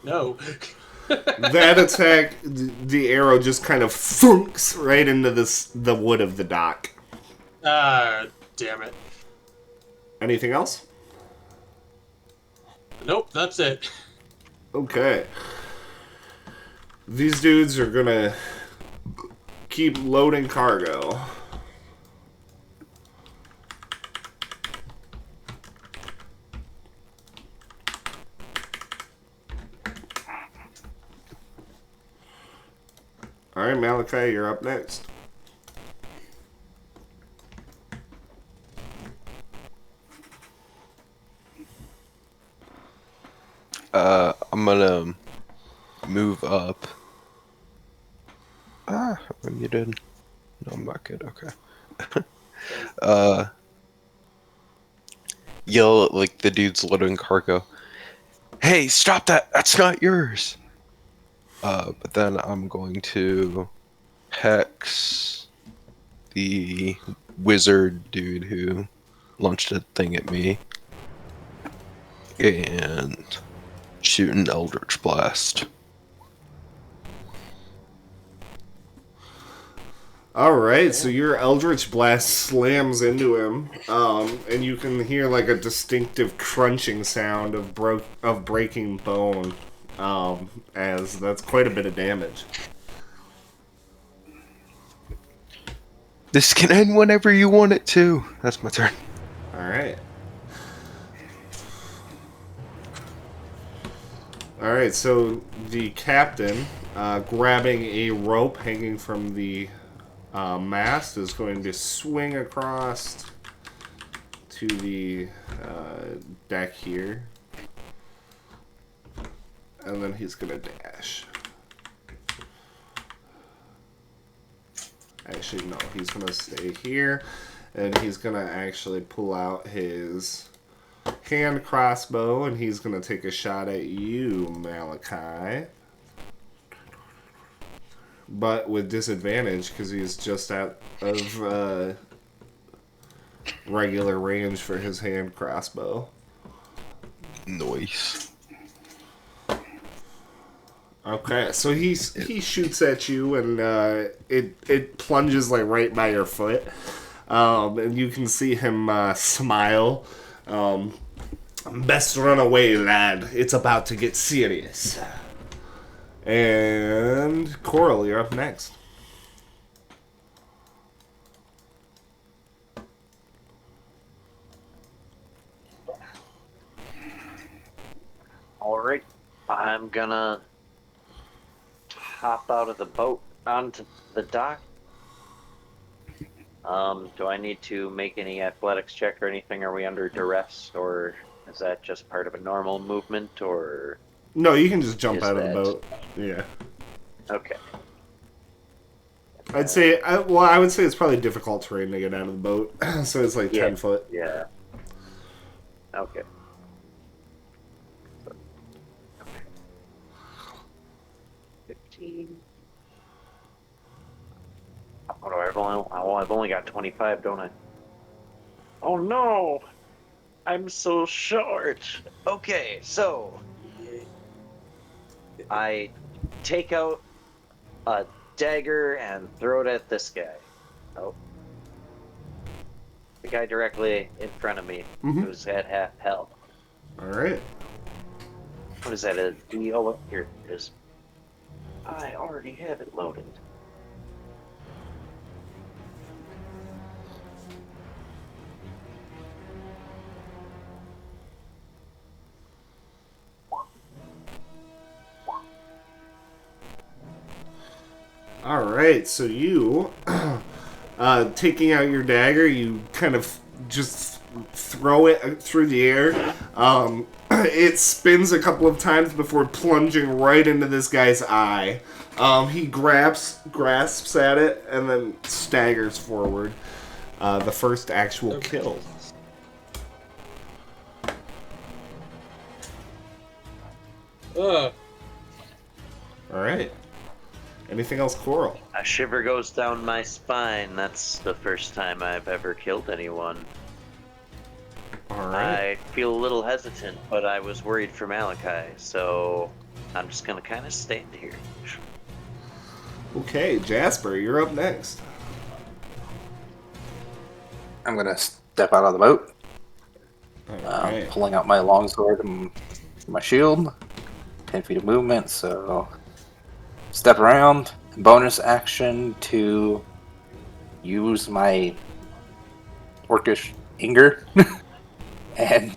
No. That attack, the arrow just kind of thunks right into the wood of the dock. Ah, damn it. Anything else? Nope, that's it. Okay. These dudes are gonna keep loading cargo. Alright, Malachi, you're up next. I'm gonna move up. I'm muted. No, I'm not good. Okay. Yell at like the dude's loading cargo. Hey, stop that! That's not yours. But then I'm going to hex the wizard dude who launched a thing at me and shoot an eldritch blast. Alright, so your Eldritch Blast slams into him, and you can hear like a distinctive crunching sound of breaking bone, as that's quite a bit of damage. This can end whenever you want it to. That's my turn. Alright. Alright, so the captain, grabbing a rope hanging from the mast, is going to swing across to the deck here. And then he's going to dash. Actually, no, he's going to stay here. And he's going to actually pull out his hand crossbow, and he's going to take a shot at you, Malachi. But with disadvantage, because he's just out of regular range for his hand crossbow. Nice. Okay, so he shoots at you, and it plunges like right by your foot, and you can see him smile. Best run away, lad. It's about to get serious. And Coral, you're up next. All right, I'm gonna hop out of the boat onto the dock. Do I need to make any athletics check or anything? Are we under duress, or is that just part of a normal movement, or No, you can just jump is out of the that boat. Yeah. okay? I'd say, I would say it's probably difficult terrain to get out of the boat. So it's like 10 foot. Yeah. Okay. 15. What do I have? I've only got 25, don't I? Oh no! I'm so short. Okay, so I take out a dagger and throw it at this guy. Oh. The guy directly in front of me who's at half health. Alright. What is that? A D? Oh, here it is. I already have it loaded. Alright, so you, taking out your dagger, you kind of just throw it through the air. It spins a couple of times before plunging right into this guy's eye. He grasps at it, and then staggers forward. The first actual kill. Alright. Anything else, Coral? A shiver goes down my spine. That's the first time I've ever killed anyone. Alright. I feel a little hesitant, but I was worried for Malachi, so I'm just gonna kind of stand here. Okay, Jasper, you're up next. I'm gonna step out of the boat, Alright. pulling out my longsword and my shield. 10 feet of movement, so step around. Bonus action to use my orcish anger and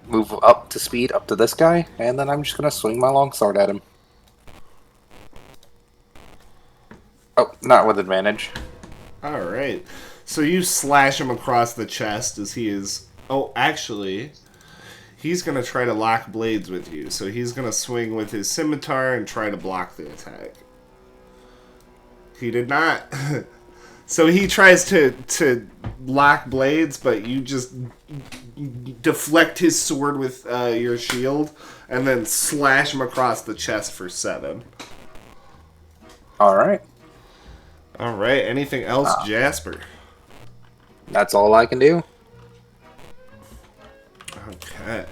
move up to speed up to this guy, and then I'm just gonna swing my longsword at him. Oh, not with advantage. Alright. So you slash him across the chest as he is... Oh, actually, he's going to try to lock blades with you. So he's going to swing with his scimitar and try to block the attack. He did not. So he tries to lock blades, but you just deflect his sword with your shield and then slash him across the chest for 7. Alright. Alright, anything else, Jasper? That's all I can do. Okay.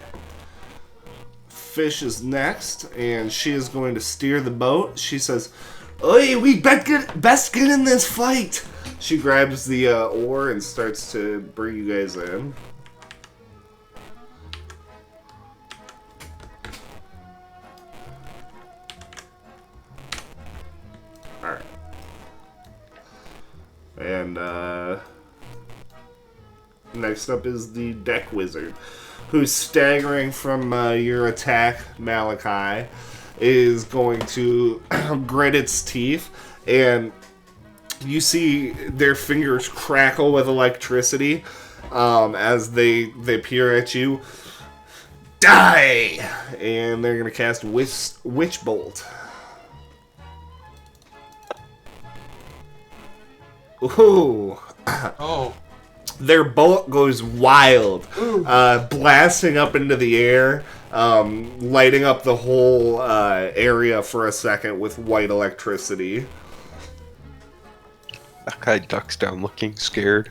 Fish is next, and she is going to steer the boat. She says, "Oi, we best get in this fight!" She grabs the oar and starts to bring you guys in. Alright. And, next up is the deck wizard, who's staggering from your attack, Malachi, is going to grit its teeth, and you see their fingers crackle with electricity as they peer at you. Die! And they're going to cast Witch Bolt. Ooh. Oh. Their bolt goes wild, blasting up into the air, lighting up the whole area for a second with white electricity. That guy ducks down looking scared.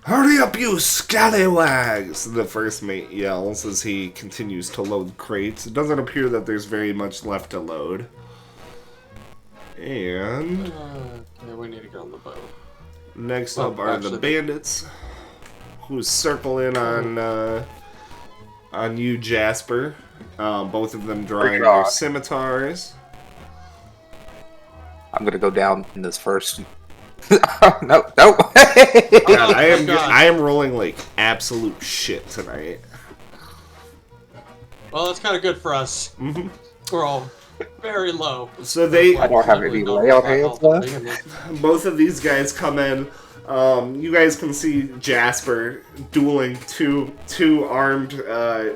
"Hurry up, you scallywags!" the first mate yells as he continues to load crates. It doesn't appear that there's very much left to load. And Yeah, we need to get on the boat. next up are the bandits, who circle in on on you, Jasper. Both of them drawing Draw. their scimitars. I'm gonna go down in this first. No. God, my God. I am rolling like absolute shit tonight. Well, that's kind of good for us. Mhm. We're all very low. So they, I don't have any lay on hands left. both of these guys come in. You guys can see Jasper dueling two armed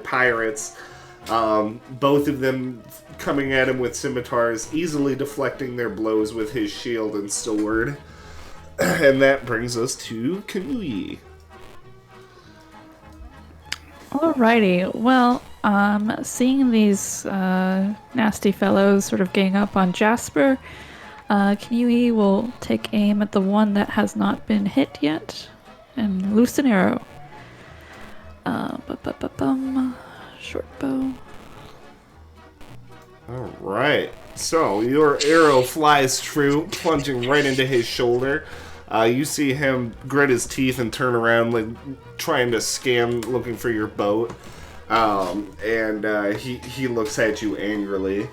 pirates. Both of them coming at him with scimitars, easily deflecting their blows with his shield and sword. And that brings us to Kanui. Alrighty, well, seeing these nasty fellows sort of gang up on Jasper, Kinui will take aim at the one that has not been hit yet and loose an arrow. Short bow. Alright, so your arrow flies true, plunging right into his shoulder. You see him grit his teeth and turn around, like trying to scan, looking for your boat. He looks at you angrily.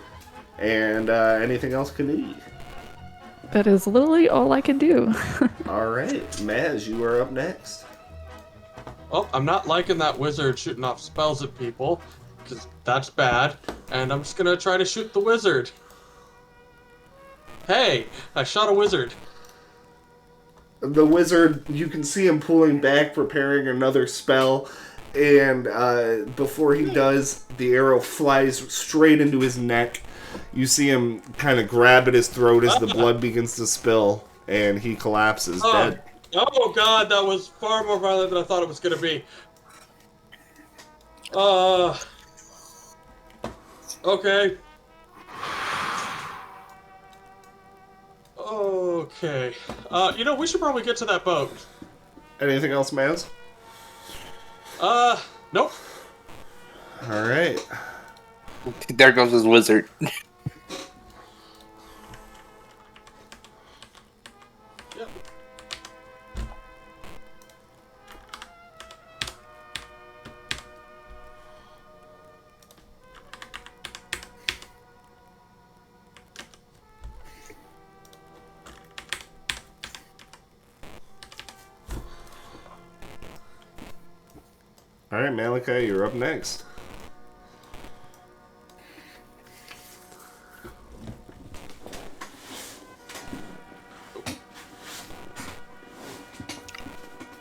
And anything else, Kanui? That is literally all I can do. Alright, Maz, you are up next. Oh, I'm not liking that wizard shooting off spells at people, because that's bad. And I'm just gonna try to shoot the wizard. Hey, I shot a wizard. The wizard, you can see him pulling back, preparing another spell, and before he does, the arrow flies straight into his neck. You see him kind of grab at his throat as the blood begins to spill, and he collapses dead. Oh god, that was far more violent than I thought it was gonna be. Okay. Okay. We should probably get to that boat. Anything else, Maz? Nope. Alright. There goes his wizard. Yep. Alright, Malachi, you're up next.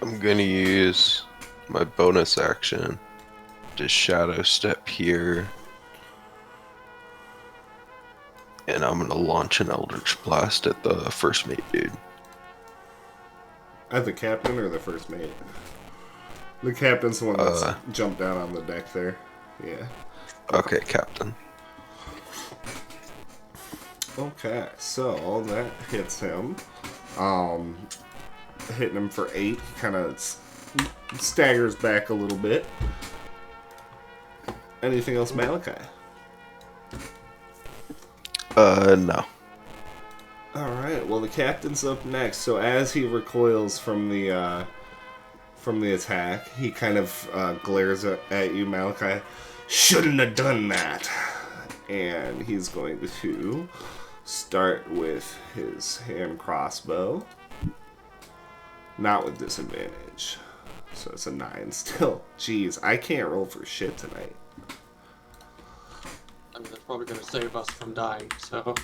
I'm gonna use my bonus action to shadow step here. And I'm gonna launch an Eldritch Blast at the first mate dude. At the captain or the first mate? The captain's the one that's jumped down on the deck there. Yeah. Okay, Captain. Okay, so that hits him. Hitting him for 8. He kind of staggers back a little bit. Anything else, Malachi? No. Alright, well the captain's up next. So as he recoils from the attack, he kind of glares at you, Malachi. Shouldn't have done that. And he's going to start with his hand crossbow. Not with disadvantage. So it's a 9 still. Jeez, I can't roll for shit tonight. I mean, that's probably gonna save us from dying, so...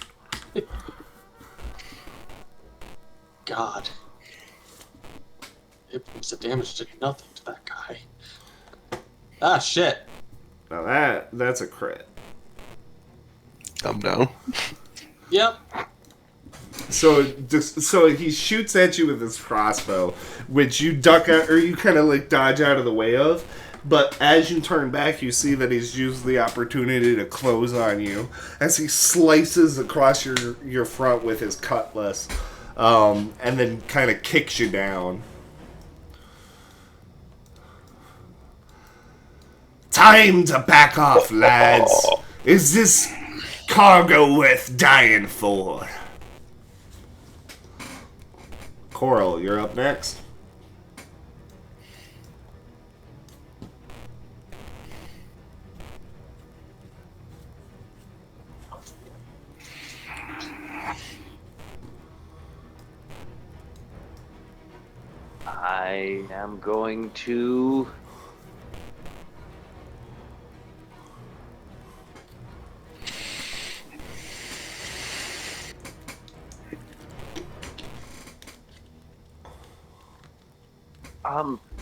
God. 8 points of damage did nothing to that guy. Ah, shit. Now that's a crit. I'm down. Yep. So he shoots at you with his crossbow, which you duck out, or you kind of like dodge out of the way of. But as you turn back, you see that he's used the opportunity to close on you as he slices across your front with his cutlass, and then kind of kicks you down. Time to back off, lads. Is this cargo worth dying for? Coral, you're up next. I am going to...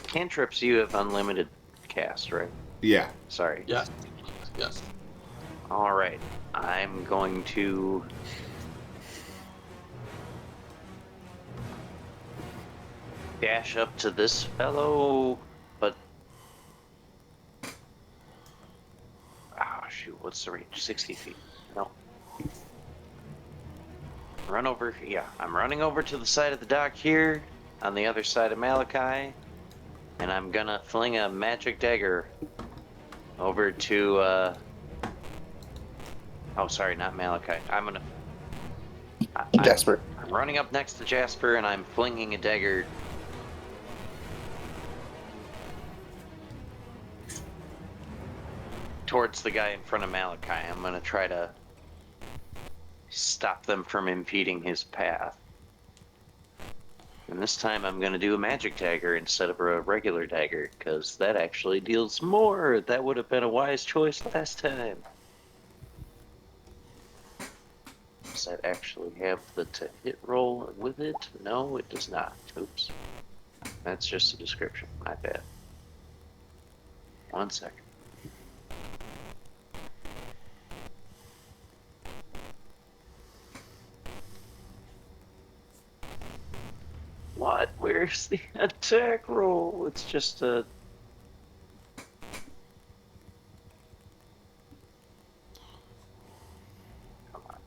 Cantrips, you have unlimited cast, right? Yeah. Sorry. Yes. Yes. Alright. I'm going to... dash up to this fellow, but... Oh, shoot, what's the range? 60 feet. No. Run over, yeah, I'm running over to the side of the dock here, on the other side of Malachi, and I'm gonna fling a magic dagger over to, oh, sorry, not Malachi. I'm Jasper. I'm running up next to Jasper, and I'm flinging a dagger towards the guy in front of Malachi. I'm gonna try to stop them from impeding his path. And this time I'm gonna do a magic dagger instead of a regular dagger, because that actually deals more. That would have been a wise choice last time. Does that actually have the to hit roll with it? No, it does not. Oops. That's just a description. My bad. 1 second. What? Where's the attack roll? It's just a... Come on.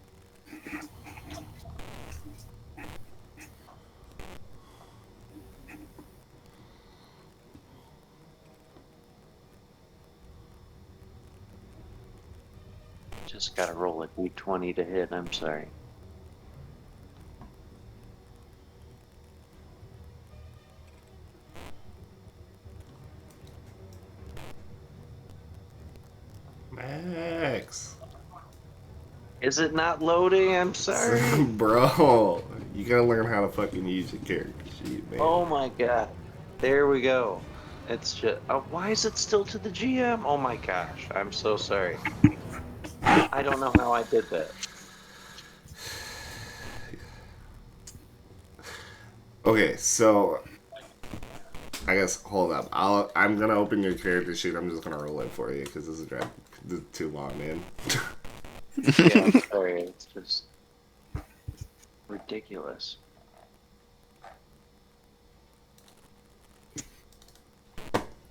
Just gotta roll a d20 to hit, I'm sorry. Max. Is it not loading? I'm sorry. Bro, you gotta learn how to fucking use your character sheet, man. Oh my god. There we go. It's just... why is it still to the GM? Oh my gosh. I'm so sorry. I don't know how I did that. Okay, so I guess hold up. I'm gonna open your character sheet. I'm just gonna roll it for you because this is too long, man. Yeah, I'm sorry. It's just ridiculous.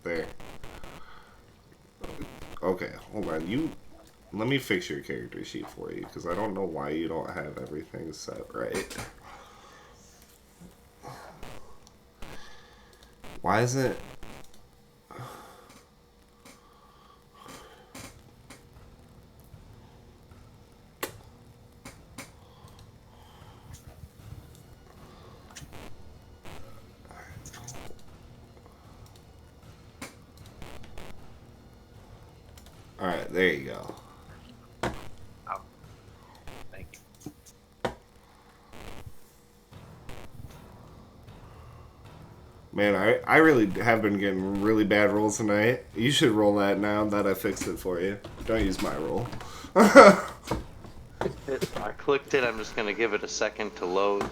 There. Okay, hold on. Let me fix your character sheet for you because I don't know why you don't have everything set right. Why is it? Alright, there you go. Oh, thank you. Man, I really have been getting really bad rolls tonight. You should roll that now that I fixed it for you. Don't use my roll. I clicked it. I'm just going to give it a second to load.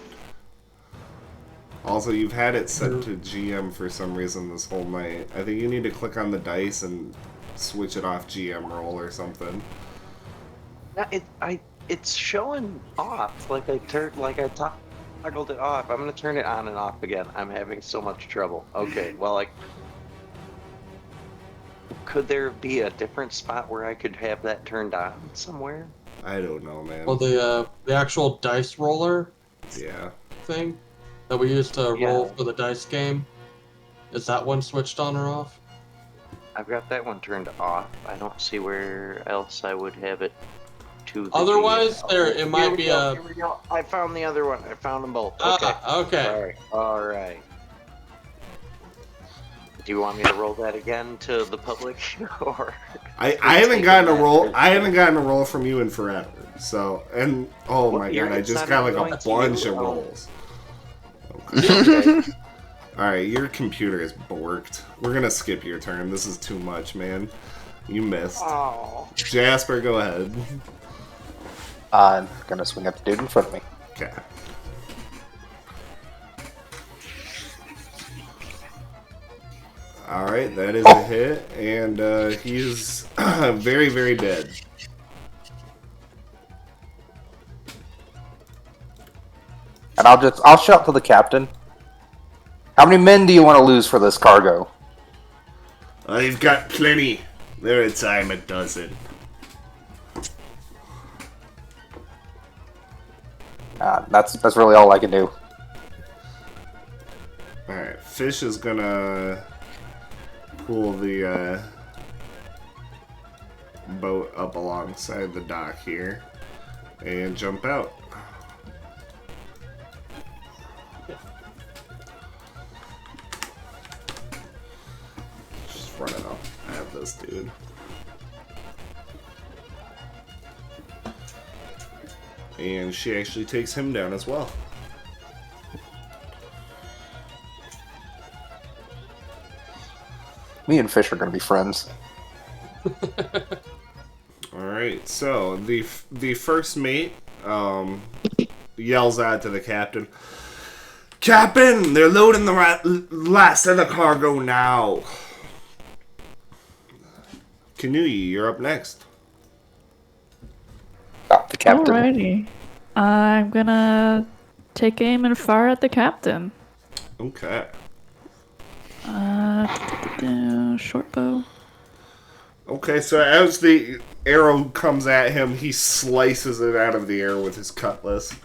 Also, you've had it set to GM for some reason this whole night. I think you need to click on the dice and switch it off GM roll or something. It's showing off. Like I toggled it off. I'm gonna turn it on and off again. I'm having so much trouble. Okay, well, could there be a different spot where I could have that turned on somewhere? I don't know, man. Well, the actual dice roller Yeah. thing that we used to roll for the dice game, is that one switched on or off? I've got that one turned off. I don't see where else I would have it to the Otherwise, GM. it might be Here we go. I found the other one. I found them both. Okay. Okay. All right. Do you want me to roll that again to the public, or? I haven't gotten a roll. I haven't gotten a roll from you in forever. So, and oh What my year? god, I It's just not got even like a going to bunch you. of Oh. rolls. Okay. Alright, your computer is borked. We're gonna skip your turn. This is too much, man. You missed. Oh. Jasper, go ahead. I'm gonna swing at the dude in front of me. Okay. Alright, that is a hit, and he's very, very dead. And I'll shout to the captain. How many men do you want to lose for this cargo? I've got plenty. There are time a dozen. That's really all I can do. Alright, Fish is gonna pull the boat up alongside the dock here and jump out. Just running up at this dude. And she actually takes him down as well. Me and Fish are gonna be friends. Alright, so the first mate yells out to the captain, "Captain, they're loading the last of the cargo now." Kanui, you're up next. The captain. Alrighty. I'm gonna take aim and fire at the captain. Okay. Short bow. Okay, so as the arrow comes at him, he slices it out of the air with his cutlass.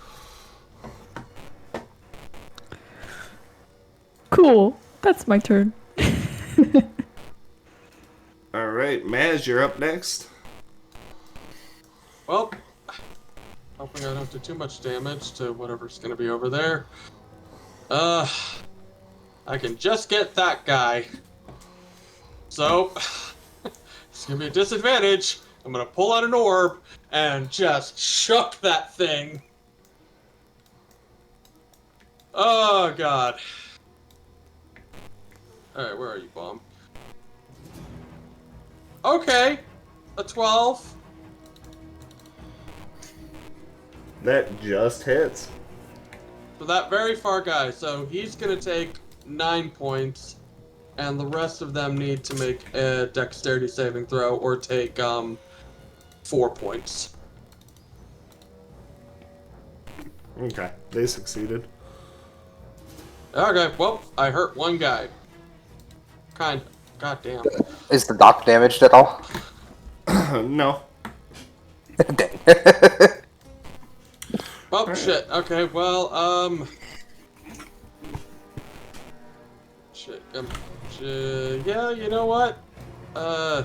Cool. That's my turn. Alright, Maz, you're up next. Well, hoping I don't do too much damage to whatever's gonna be over there. I can just get that guy. So, it's gonna be a disadvantage. I'm gonna pull out an orb and just chuck that thing. Oh, God. Alright, where are you, bomb? Okay, a 12. That just hits. So that very far guy, so he's gonna take 9 points, and the rest of them need to make a dexterity saving throw or take 4 points. Okay, they succeeded. Okay, well, I hurt one guy. Kind of. God damn. Is the dock damaged at all? No. Dang. Oh, Alright. shit. Okay, well, shit. Yeah, you know what? Yeah,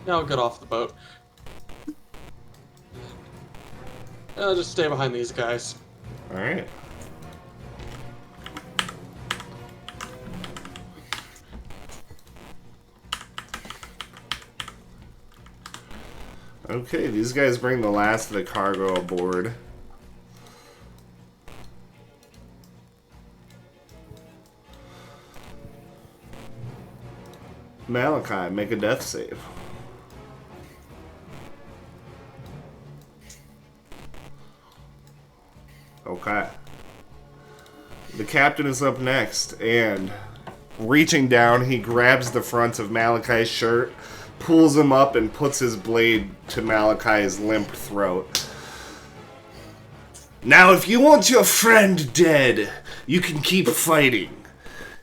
I'll get off the boat. I'll just stay behind these guys. Alright. Okay, these guys bring the last of the cargo aboard. Malachi, make a death save. Okay. The captain is up next, and reaching down, he grabs the front of Malachi's shirt, pulls him up, and puts his blade to Malachi's limp throat. Now, if you want your friend dead, you can keep fighting.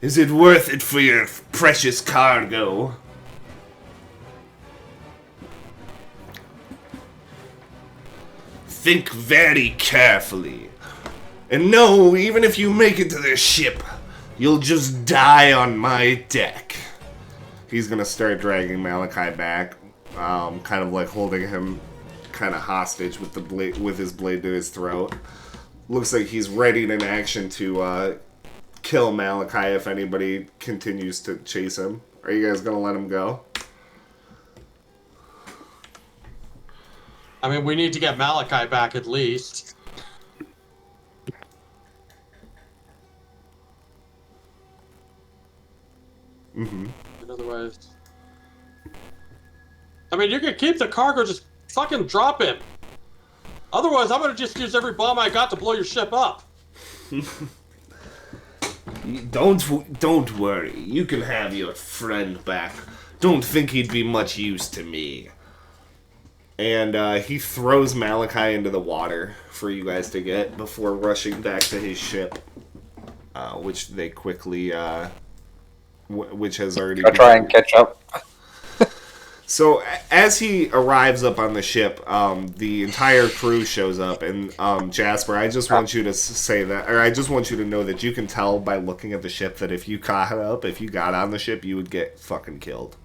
Is it worth it for your precious cargo? Think very carefully. And know, even if you make it to their ship, you'll just die on my deck. He's gonna start dragging Malachi back, kind of like holding him kind of hostage with the blade, with his blade to his throat. Looks like he's ready in action to kill Malachi if anybody continues to chase him. Are you guys gonna let him go? I mean, we need to get Malachi back at least. Mm-hmm. And otherwise, I mean, you can keep the cargo. Just fucking drop him. Otherwise, I'm gonna just use every bomb I got to blow your ship up. Don't worry. You can have your friend back. Don't think he'd be much use to me. And he throws Malachi into the water for you guys to get before rushing back to his ship, which they quickly, which has already. I'll try and catch up. So as he arrives up on the ship, the entire crew shows up, and Jasper, I just want you to say that, or I just want you to know that you can tell by looking at the ship that if you got on the ship, you would get fucking killed,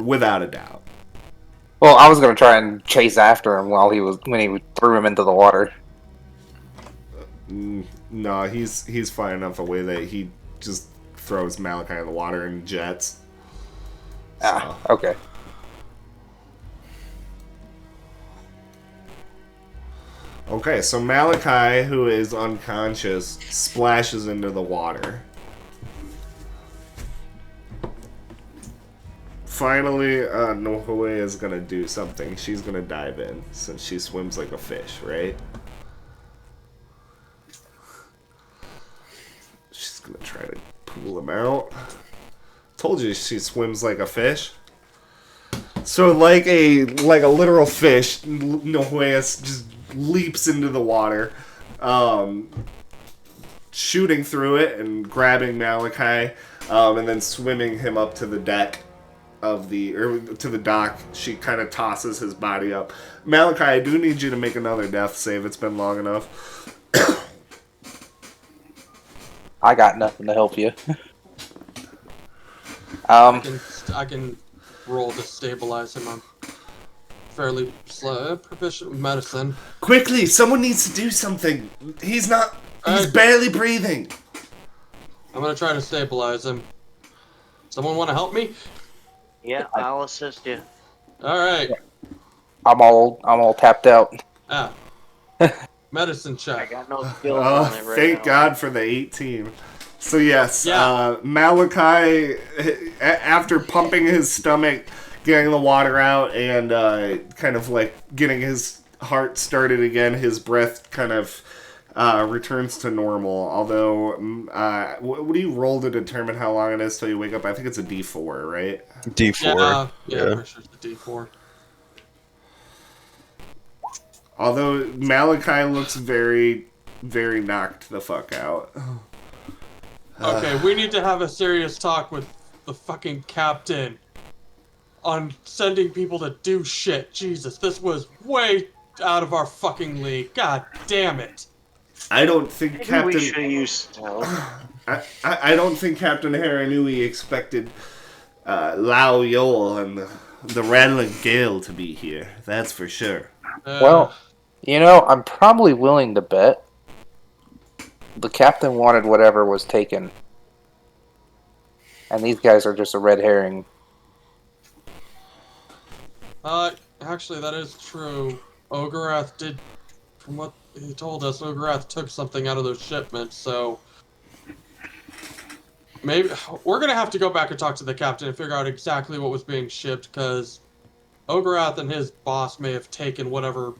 without a doubt. Well, I was gonna try and chase after him when he threw him into the water. No, he's far enough away that he just throws Malachi in the water and jets. Okay. Okay, so Malachi, who is unconscious, splashes into the water. Finally, Nohue is gonna do something. She's gonna dive in, since she swims like a fish, right? She's gonna try to pull him out. Told you she swims like a fish. So like a literal fish, Nohueas just leaps into the water, shooting through it and grabbing Malachi, and then swimming him up to the deck to the dock. She kind of tosses his body up. Malachi, I do need you to make another death save. It's been long enough. I got nothing to help you. I can roll to stabilize him. I'm fairly slow, proficient with medicine. Quickly, someone needs to do something. He's barely breathing. I'm gonna try to stabilize him. Someone want to help me? Yeah, I'll assist you. All right. I'm all tapped out. Medicine I check. got no skills on it right Thank now. God for the 18. So yes, Yeah. Malachi, after pumping his stomach, getting the water out, and kind of like getting his heart started again, his breath kind of returns to normal. Although, what do you roll to determine how long it is till you wake up? I think it's a D4, right? D4. Yeah, I'm pretty sure it's the D4. Although Malachi looks very, very knocked the fuck out. Okay, we need to have a serious talk with the fucking captain on sending people to do shit. Jesus, this was way out of our fucking league. God damn it. I don't think Maybe Captain. we should use stealth. I don't think Captain Haranui expected Lao Yol and the Rattling Gale to be here. That's for sure. Well, I'm probably willing to bet the captain wanted whatever was taken, and these guys are just a red herring. Actually, that is true. Ogarath did, from what he told us, Ogarath took something out of those shipments, so maybe we're gonna have to go back and talk to the captain and figure out exactly what was being shipped, because Ogarath and his boss may have taken whatever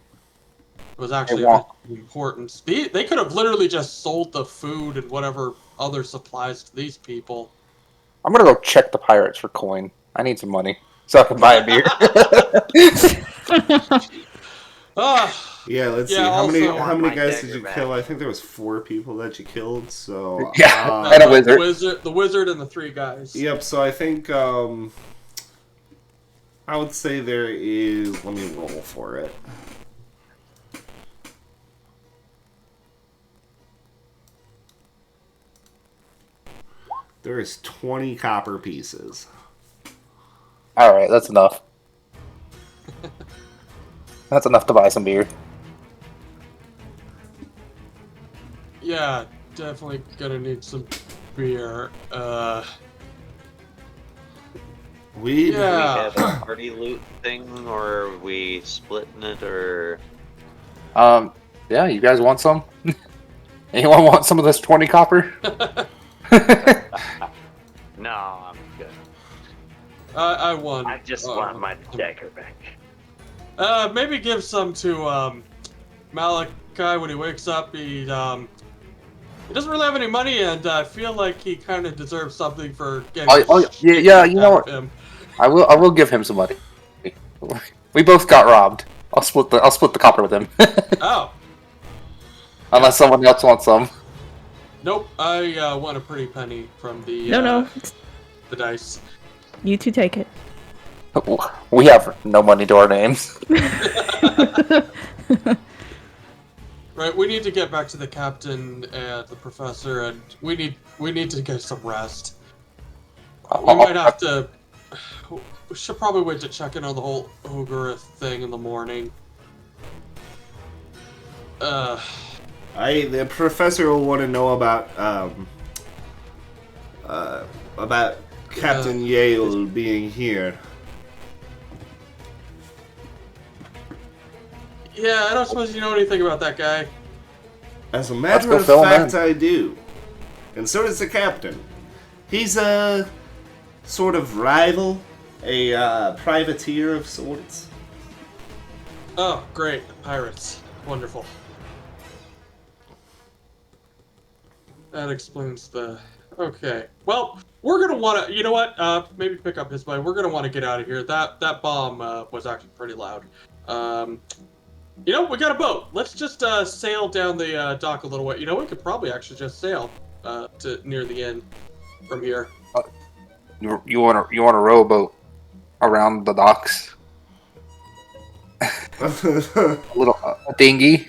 was actually of importance. They could have literally just sold the food and whatever other supplies to these people. I'm gonna go check the pirates for coin. I need some money so I can buy a beer. Yeah, let's see. Yeah, How many also- guys My did dagger you back. kill? I think there was 4 people that you killed. So Yeah, and a wizard. The wizard and the 3 guys. Yep. So I think I would say there is. Let me roll for it. There is 20 copper pieces. All right, that's enough. That's enough to buy some beer. Yeah, definitely gonna need some beer. We Yeah. Do we have a party loot thing, or are we splitting it, or... Yeah, you guys want some? Anyone want some of this 20 copper? No, No, I'm good. I won. I just want my dagger back. Maybe give some to Malachi when he wakes up. He doesn't really have any money, and I feel like he kind of deserves something for getting Yeah. You know out what? of him. I will give him some money. We both got robbed. I'll split the copper with him. Oh, Unless someone else wants some. nope. I won a pretty penny from the No. the dice. You two take it. We have no money to our names. Right, we need to get back to the captain and the professor, and we need to get some rest. We might have to. We should probably wait to check in on the whole ogre thing in the morning. The professor will want to know about Captain Yale being here. Yeah, I don't suppose you know anything about that guy. As a matter Let's of go fill him fact, I do. And so does the captain. He's a sort of rival, a privateer of sorts. Oh, great. Pirates. Wonderful. That explains the... Okay. Well, we're gonna want to... You know what? Maybe pick up his money. We're gonna want to get out of here. That bomb was actually pretty loud. You know, we got a boat. Let's just sail down the dock a little way. You know, we could probably actually just sail to near the inn from here. You want a rowboat around the docks? A little dinghy,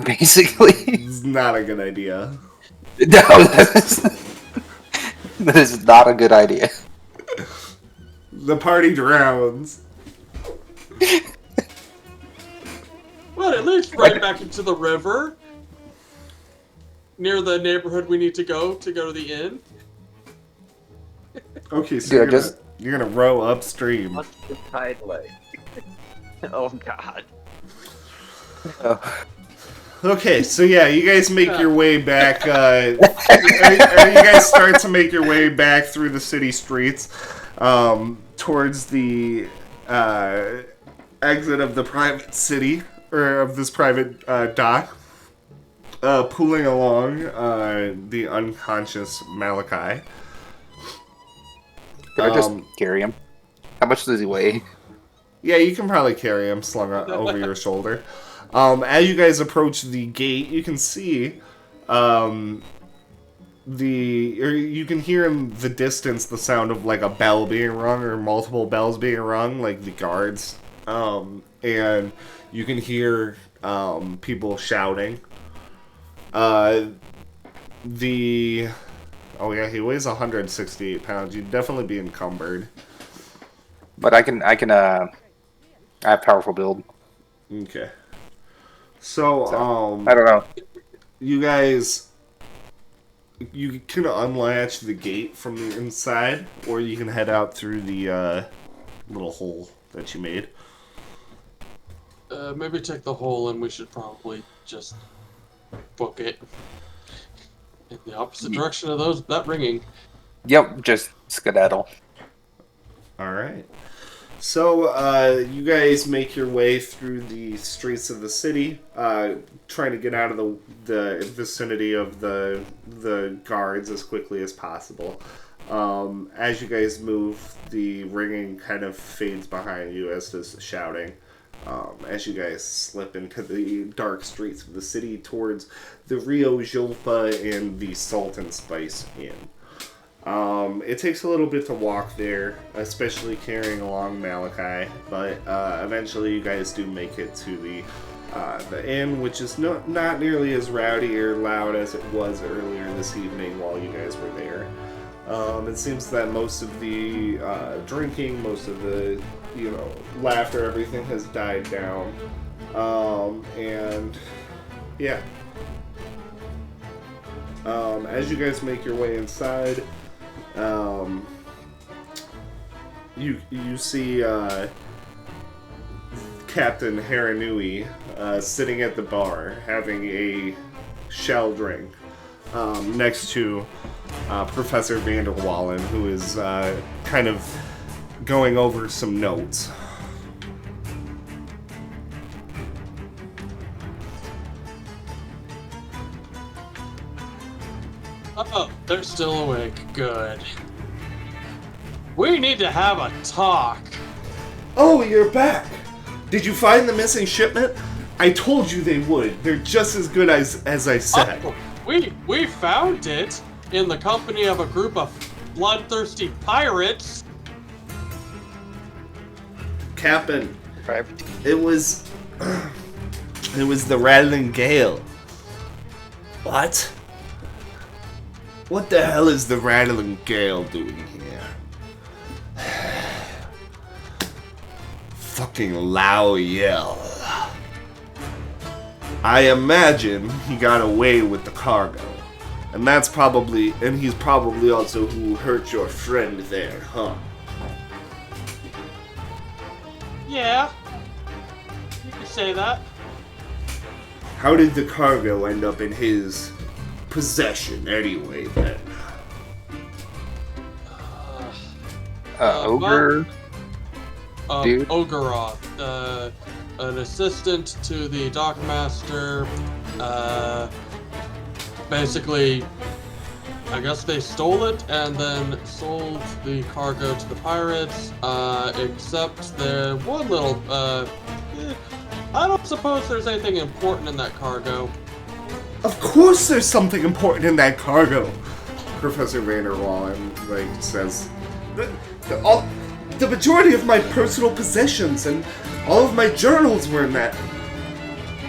basically. It's not a good idea. No, that is not a good idea. The party drowns. Well, it leads right back into the river. Near the neighborhood we need to go to the inn. Okay, so you're gonna row upstream. What's the tide like? Oh God. Okay, so yeah, you guys make your way back. Or you guys start to make your way back through the city streets towards the exit of the private city, or of this private dock, pulling along the unconscious Malachi. Can I just carry him? How much does he weigh? Yeah, you can probably carry him slung over your shoulder. As you guys approach the gate, you can see you can hear in the distance the sound of like a bell being rung or multiple bells being rung, like the guards. And you can hear people shouting. Oh yeah, he weighs 168 pounds. You'd definitely be encumbered. But I have powerful build. Okay. So, I don't know. you guys, you can unlatch the gate from the inside, or you can head out through the little hole that you made. Maybe take the hole, and we should probably just book it in the opposite direction of that ringing. Yep, just skedaddle. All right. So, you guys make your way through the streets of the city, trying to get out of the vicinity of the guards as quickly as possible. As you guys move, the ringing kind of fades behind you, as does the shouting. As you guys slip into the dark streets of the city towards the Rio Julpa and the Salt and Spice Inn. It takes a little bit to walk there, especially carrying along Malachi, but eventually you guys do make it to the inn, which is not nearly as rowdy or loud as it was earlier this evening while you guys were there. It seems that most of the drinking, most of the laughter, everything has died down, and yeah. As you guys make your way inside, you see Captain Haranui sitting at the bar having a shell drink next to Professor Vander Wallen, who is kind of going over some notes. Oh, they're still awake. Good. We need to have a talk. Oh, you're back! Did you find the missing shipment? I told you they would. They're just as good as I said. Oh, we found it in the company of a group of bloodthirsty pirates. Captain, Private. it was the rattling gale. What? What the hell is the rattling gale doing here? Fucking Lao Yell. I imagine he got away with the cargo. And he's probably also who hurt your friend there, huh? Yeah, you could say that. How did the cargo end up in his possession anyway, then? Ogre. Dude. Ogoroth, an assistant to the dockmaster. Basically, I guess they stole it and then sold the cargo to the pirates. Except the one little. I don't suppose there's anything important in that cargo. Of course there's something important in that cargo! Professor Vander Wallen, says. The majority of my personal possessions and all of my journals were in that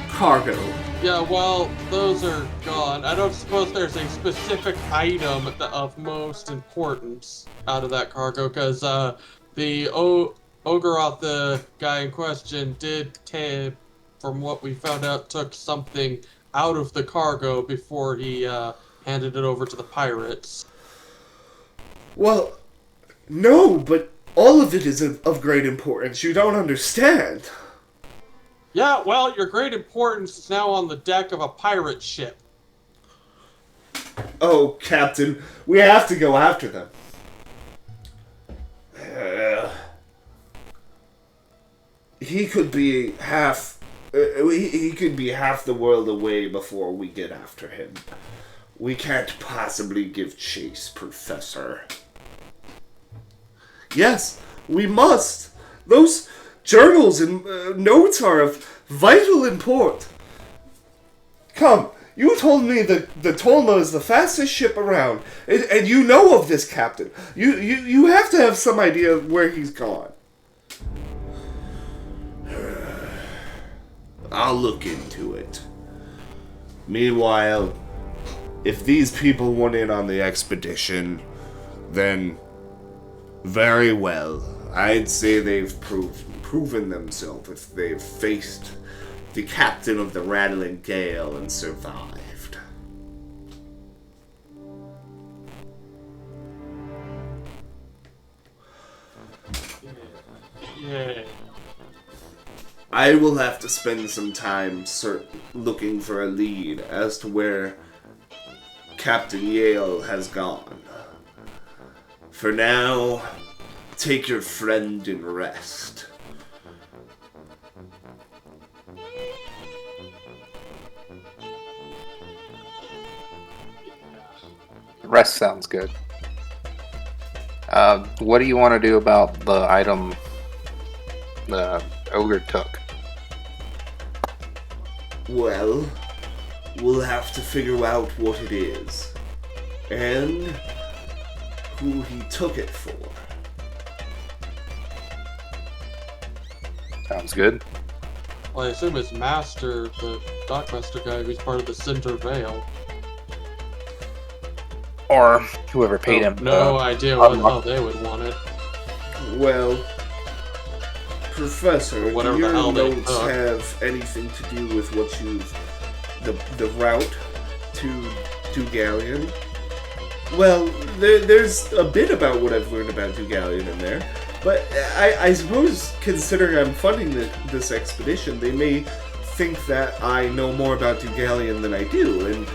cargo. Yeah, well, those are gone. I don't suppose there's a specific item of most importance out of that cargo, because the Ogoroth, the guy in question, from what we found out, took something out of the cargo before he handed it over to the pirates. Well, no, but all of it is of great importance. You don't understand. Yeah, well, your great importance is now on the deck of a pirate ship. Oh, Captain, we have to go after them. He could be half the world away before we get after him. We can't possibly give chase, Professor. Yes, we must. Those journals and notes are of vital import. Come, you told me that the Tolma is the fastest ship around, and you know of this, Captain. You have to have some idea of where he's gone. I'll look into it. Meanwhile, if these people weren't in on the expedition, then very well. I'd say they've proven themselves if they've faced the captain of the Rattling Gale and survived. Yeah. I will have to spend some time looking for a lead as to where Captain Yale has gone. For now, take your friend and rest. Rest sounds good. What do you want to do about the item the ogre took? Well, we'll have to figure out what it is. And who he took it for. Sounds good. Well, I assume his master, the dockmaster guy, who's part of the Cinder Vale. Or whoever paid him. No idea how they would want it. Well, Professor, Whatever do the your hell they notes took. have anything to do with what the route to Galleon? Well, there's a bit about what I've learned about Dugalion in there, but I suppose, considering I'm funding this expedition, they may think that I know more about Dugalion than I do, and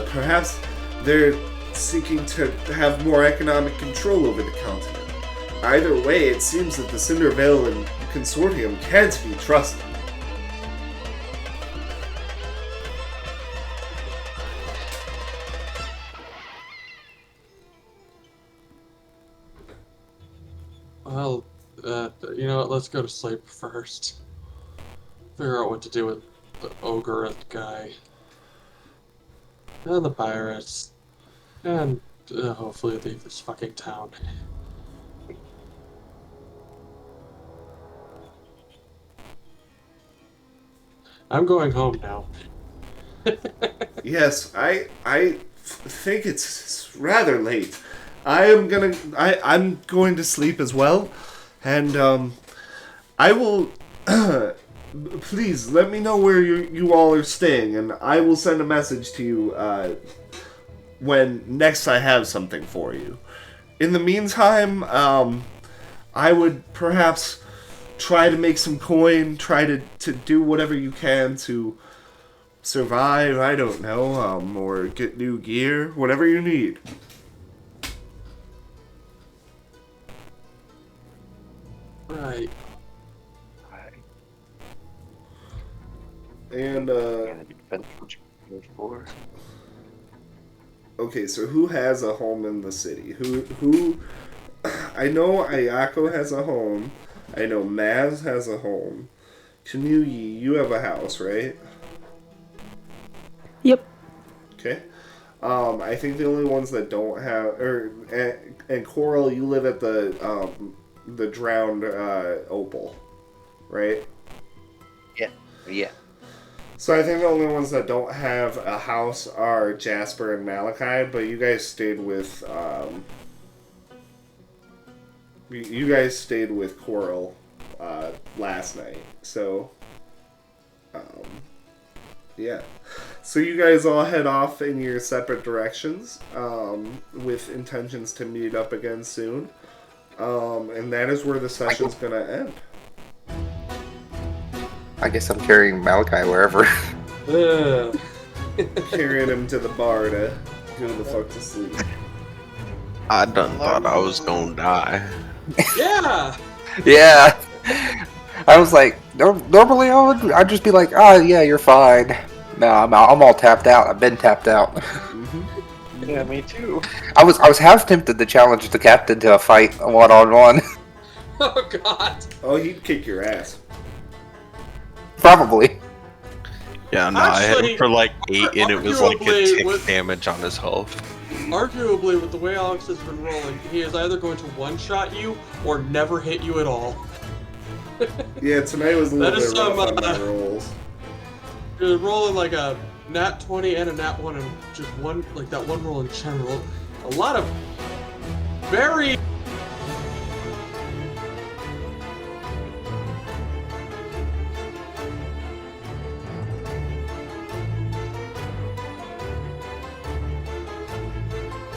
perhaps they're seeking to have more economic control over the continent. Either way, it seems that the Cindervale Consortium can't be trusted. Well, you know what? Let's go to sleep first. Figure out what to do with the ogre guy. And the pirates. And hopefully leave this fucking town. I'm going home now. Yes, I think it's rather late. I'm going to sleep as well, and I will. Please let me know where you all are staying, and I will send a message to you when next I have something for you. In the meantime, I would perhaps try to make some coin, try to do whatever you can to survive, I don't know, or get new gear, whatever you need. Right. And, okay, so who has a home in the city? Who, I know Ayako has a home, I know Maz has a home, Kanuyi, you have a house, right? Yep. Okay. I think the only ones that don't have, and Coral, you live at the drowned Opal, right? Yeah. So I think the only ones that don't have a house are Jasper and Malachi, but you guys stayed with Coral last night, so yeah. So you guys all head off in your separate directions, with intentions to meet up again soon. And that is where the session's gonna end. I guess I'm carrying Malachi wherever. Carrying him to the bar to go the fuck to sleep. I done thought I was gonna die. Yeah! Yeah. I was like, normally I'd just be like, oh yeah, you're fine. No, I'm all tapped out. I've been tapped out. Mm-hmm. Yeah, me too. I was half tempted to challenge the captain to a fight 1-on-1. Oh god. Oh, he'd kick your ass. Probably. Yeah, no, I hit Actually, him for like 8 and it was like a arguably tick with- damage on his health. Arguably, with the way Alex has been rolling, he is either going to one-shot you or never hit you at all. Yeah, tonight was a little That is bit rough some, on my rolls. You're rolling like a nat 20 and a nat 1 and just one, like that one roll in general. A lot of very